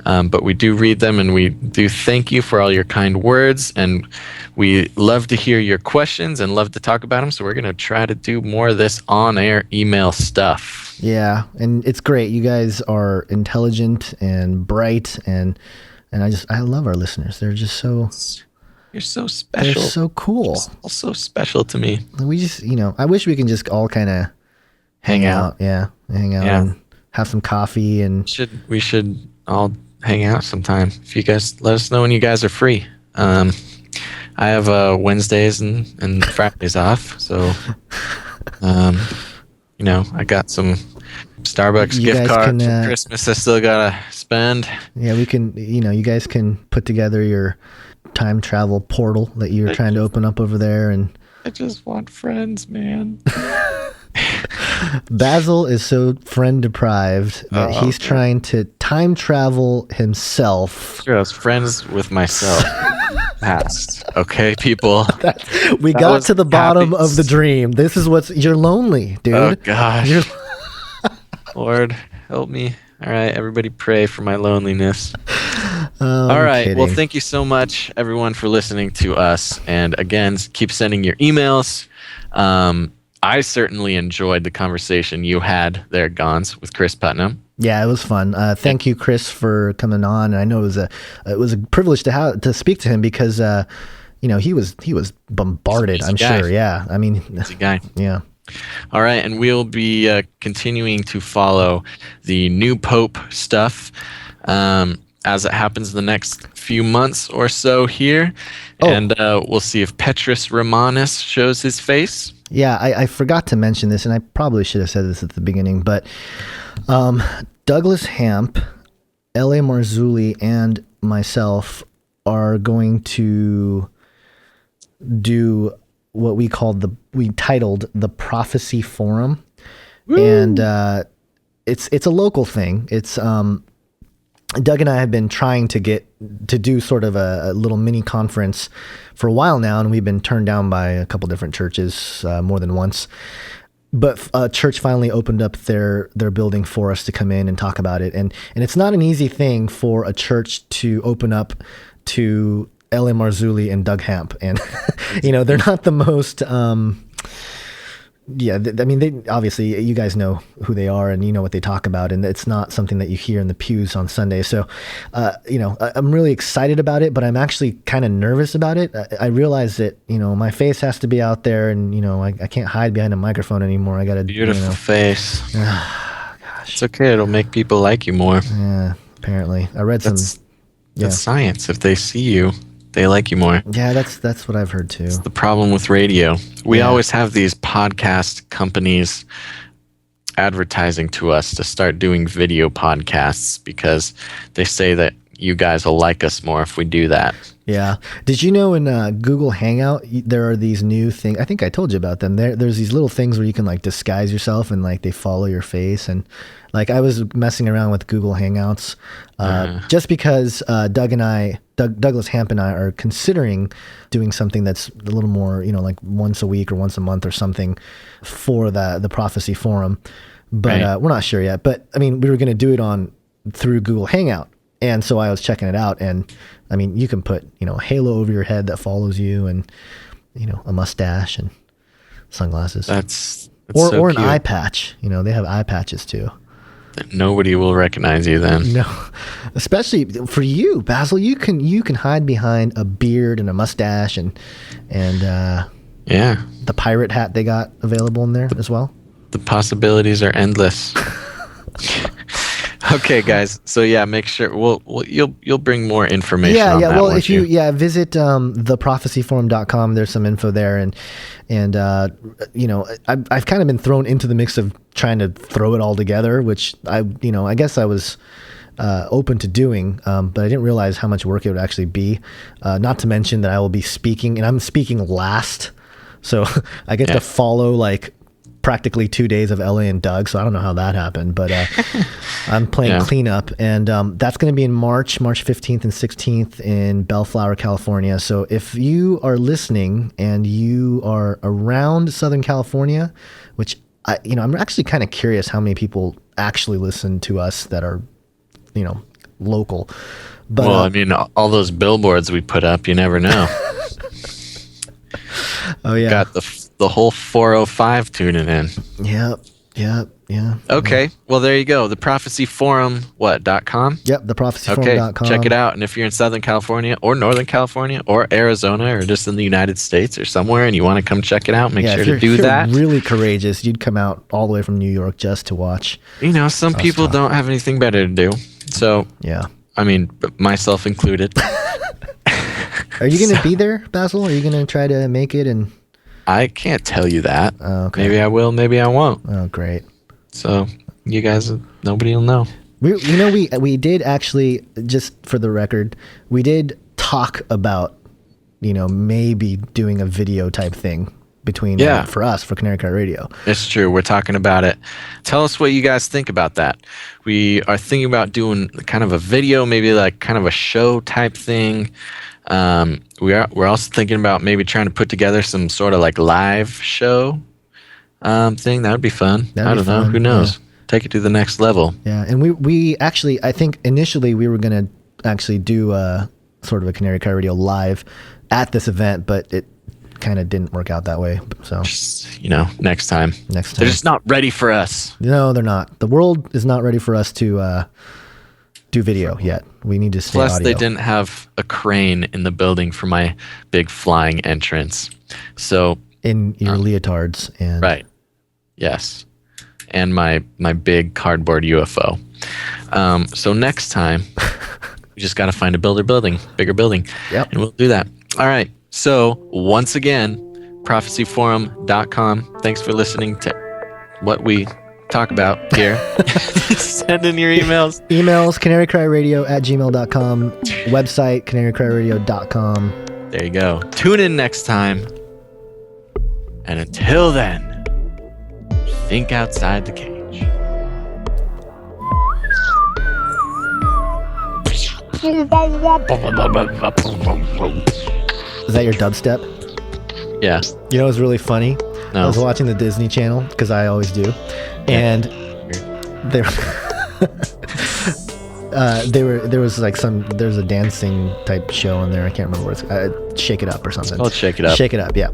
But we do read them, and we do thank you for all your kind words, and we love to hear your questions and love to talk about them. So we're going to try to do more of this on-air email stuff. Yeah, and it's great. You guys are intelligent and bright, and I love our listeners. They're just so... You're so special. They're so cool. You're so special to me. We just, I wish we can just all kind of hang out. Yeah, hang out and have some coffee. And we should all hang out sometime. If you guys let us know when you guys are free. I have Wednesdays and Fridays off, so I got some Starbucks gift cards for Christmas I still gotta spend. Yeah, we can. You guys can put together your time travel portal that you're trying to open up over there, and I just want friends, man. Basil is so friend deprived that he's trying to time travel himself. Sure, I was friends with myself. Past. Okay, people. We got to the bottom of the dream. This is you're lonely, dude. Oh gosh. Lord, help me. All right, everybody pray for my loneliness. All right. Kidding. Well, thank you so much, everyone, for listening to us. And again, keep sending your emails. I certainly enjoyed the conversation you had there, Gons, with Cris Putnam. Yeah, it was fun. Thank you, Cris, for coming on. And I know it was a privilege to speak to him because he was bombarded. I'm sure. Yeah, I mean, he's a guy. Yeah. All right, and we'll be continuing to follow the new Pope stuff as it happens the next few months or so here. And we'll see if Petrus Romanus shows his face. Yeah, I forgot to mention this, and I probably should have said this at the beginning, but Douglas Hamp, L.A. Marzulli, and myself are going to do what we titled the Prophecy Forum. Woo! And it's a local thing. It's Doug and I have been trying to do sort of a little mini conference for a while now, and we've been turned down by a couple different churches more than once. But a church finally opened up their building for us to come in and talk about it, and it's not an easy thing for a church to open up to L.A. Marzulli and Doug Hamp, and they're not the most I mean, they obviously, you guys know who they are and you know what they talk about, and it's not something that you hear in the pews on Sunday. So, I'm really excited about it, but I'm actually kind of nervous about it. I realize that, my face has to be out there, and, I can't hide behind a microphone anymore. I got a beautiful face. Gosh. It's okay. It'll make people like you more. Yeah, apparently. I read That's science. If they see you, they like you more. Yeah, that's what I've heard too. It's the problem with radio. We always have these podcast companies advertising to us to start doing video podcasts because they say that you guys will like us more if we do that. Yeah. Did you know in Google Hangout, there are these new things? I think I told you about them. There's these little things where you can like disguise yourself and like they follow your face. And like I was messing around with Google Hangouts just because Douglas Hamp and I are considering doing something that's a little more, like once a week or once a month or something for the Prophecy Forum. But we're not sure yet. But I mean, we were going to do it through Google Hangout. And so I was checking it out, and I mean, you can put, a halo over your head that follows you, and, a mustache and sunglasses. That's or so an cute. eye patch. They have eye patches too. Nobody will recognize you then. No, especially for you, Basil. You can hide behind a beard and a mustache and the pirate hat they got available in there as well. The possibilities are endless. Okay, guys. So make sure you'll bring more information. Yeah, on that, Well, if you visit theprophecyforum.com, there's some info there, and I've kind of been thrown into the mix of trying to throw it all together, which I guess I was open to doing, but I didn't realize how much work it would actually be. Not to mention that I will be speaking, and I'm speaking last, so I get to follow like practically 2 days of LA and Doug, so I don't know how that happened, but I'm playing cleanup, and that's going to be in March 15th and 16th in Bellflower, California. So if you are listening and you are around Southern California, which I'm actually kind of curious how many people actually listen to us that are, local. But I mean, all those billboards we put up, you never know. Oh yeah, got the whole 405 tuning in. Yeah. Okay, well there you go. The Prophecy Forum, .com? Yep, theprophecyforum.com. Okay, check it out. And if you're in Southern California or Northern California or Arizona or just in the United States or somewhere and you want to come check it out, make sure to do that. If you're really courageous, you'd come out all the way from New York just to watch. Some people don't have anything better to do. So, I mean, myself included. Are you going to be there, Basil? Are you going to try to make it? And I can't tell you that. Oh, okay. Maybe I will, maybe I won't. Oh, great. So you guys, nobody will know. We did actually, just for the record, we did talk about, maybe doing a video type thing between for us, for Canary Cry Radio. It's true. We're talking about it. Tell us what you guys think about that. We are thinking about doing kind of a video, maybe like kind of a show type thing. We're also thinking about maybe trying to put together some sort of like live show thing. That would be fun. I don't know. Who knows? Yeah. Take it to the next level. Yeah, and we actually, I think initially we were going to actually do a sort of a Canary Cry Radio live at this event, but it kind of didn't work out that way. So just, next time. They're just not ready for us. No, they're not. The world is not ready for us to do video yet. We need to stay Plus, audio. they didn't have a crane in the building for my big flying entrance. So in your leotards and right, yes, and my big cardboard UFO. So next time, we just got to find a bigger building. Yep, and we'll do that. All right. So once again, prophecyforum.com. Thanks for listening to what we talk about here. Send in your emails. canarycryradio@gmail.com. Website, canarycryradio.com. There you go. Tune in next time. And until then, think outside the cage. Is that your dubstep? Yeah. You know what's really funny? No. I was watching the Disney Channel, because I always do, and there was like there's a dancing type show on there. I can't remember what it's Shake It Up or something. Oh, Shake It Up. Shake It Up, yeah.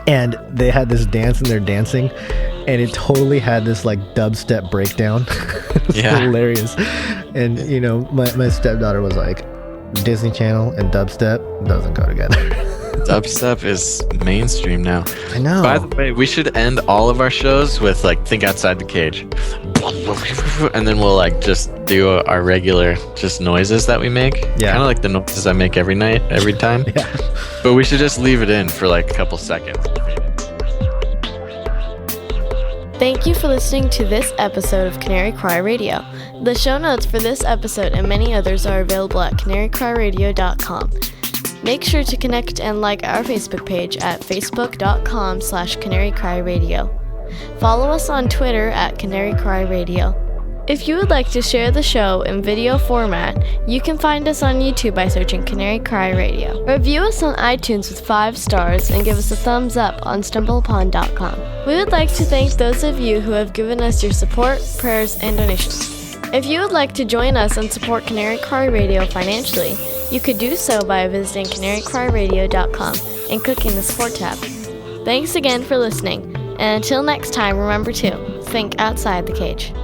And they had this dance and they're dancing, and it totally had this like dubstep breakdown. It was hilarious. And you know, my stepdaughter was like, Disney Channel and dubstep doesn't go together. Dubstep is mainstream now. I know. By the way, we should end all of our shows with like Think Outside the Cage. And then we'll like just do our regular just noises that we make. Yeah. Kind of like the noises I make every night, every time. Yeah. But we should just leave it in for like a couple seconds. Thank you for listening to this episode of Canary Cry Radio. The show notes for this episode and many others are available at canarycryradio.com. Make sure to connect and like our Facebook page at facebook.com/canarycryradio. Follow us on Twitter at Canary Cry Radio. If you would like to share the show in video format, you can find us on YouTube by searching Canary Cry Radio. Review us on iTunes with 5 stars and give us a thumbs up on stumbleupon.com. We would like to thank those of you who have given us your support, prayers, and donations. If you would like to join us and support Canary Cry Radio financially, you could do so by visiting canarycryradio.com and clicking the support tab. Thanks again for listening, and until next time, remember to think outside the cage.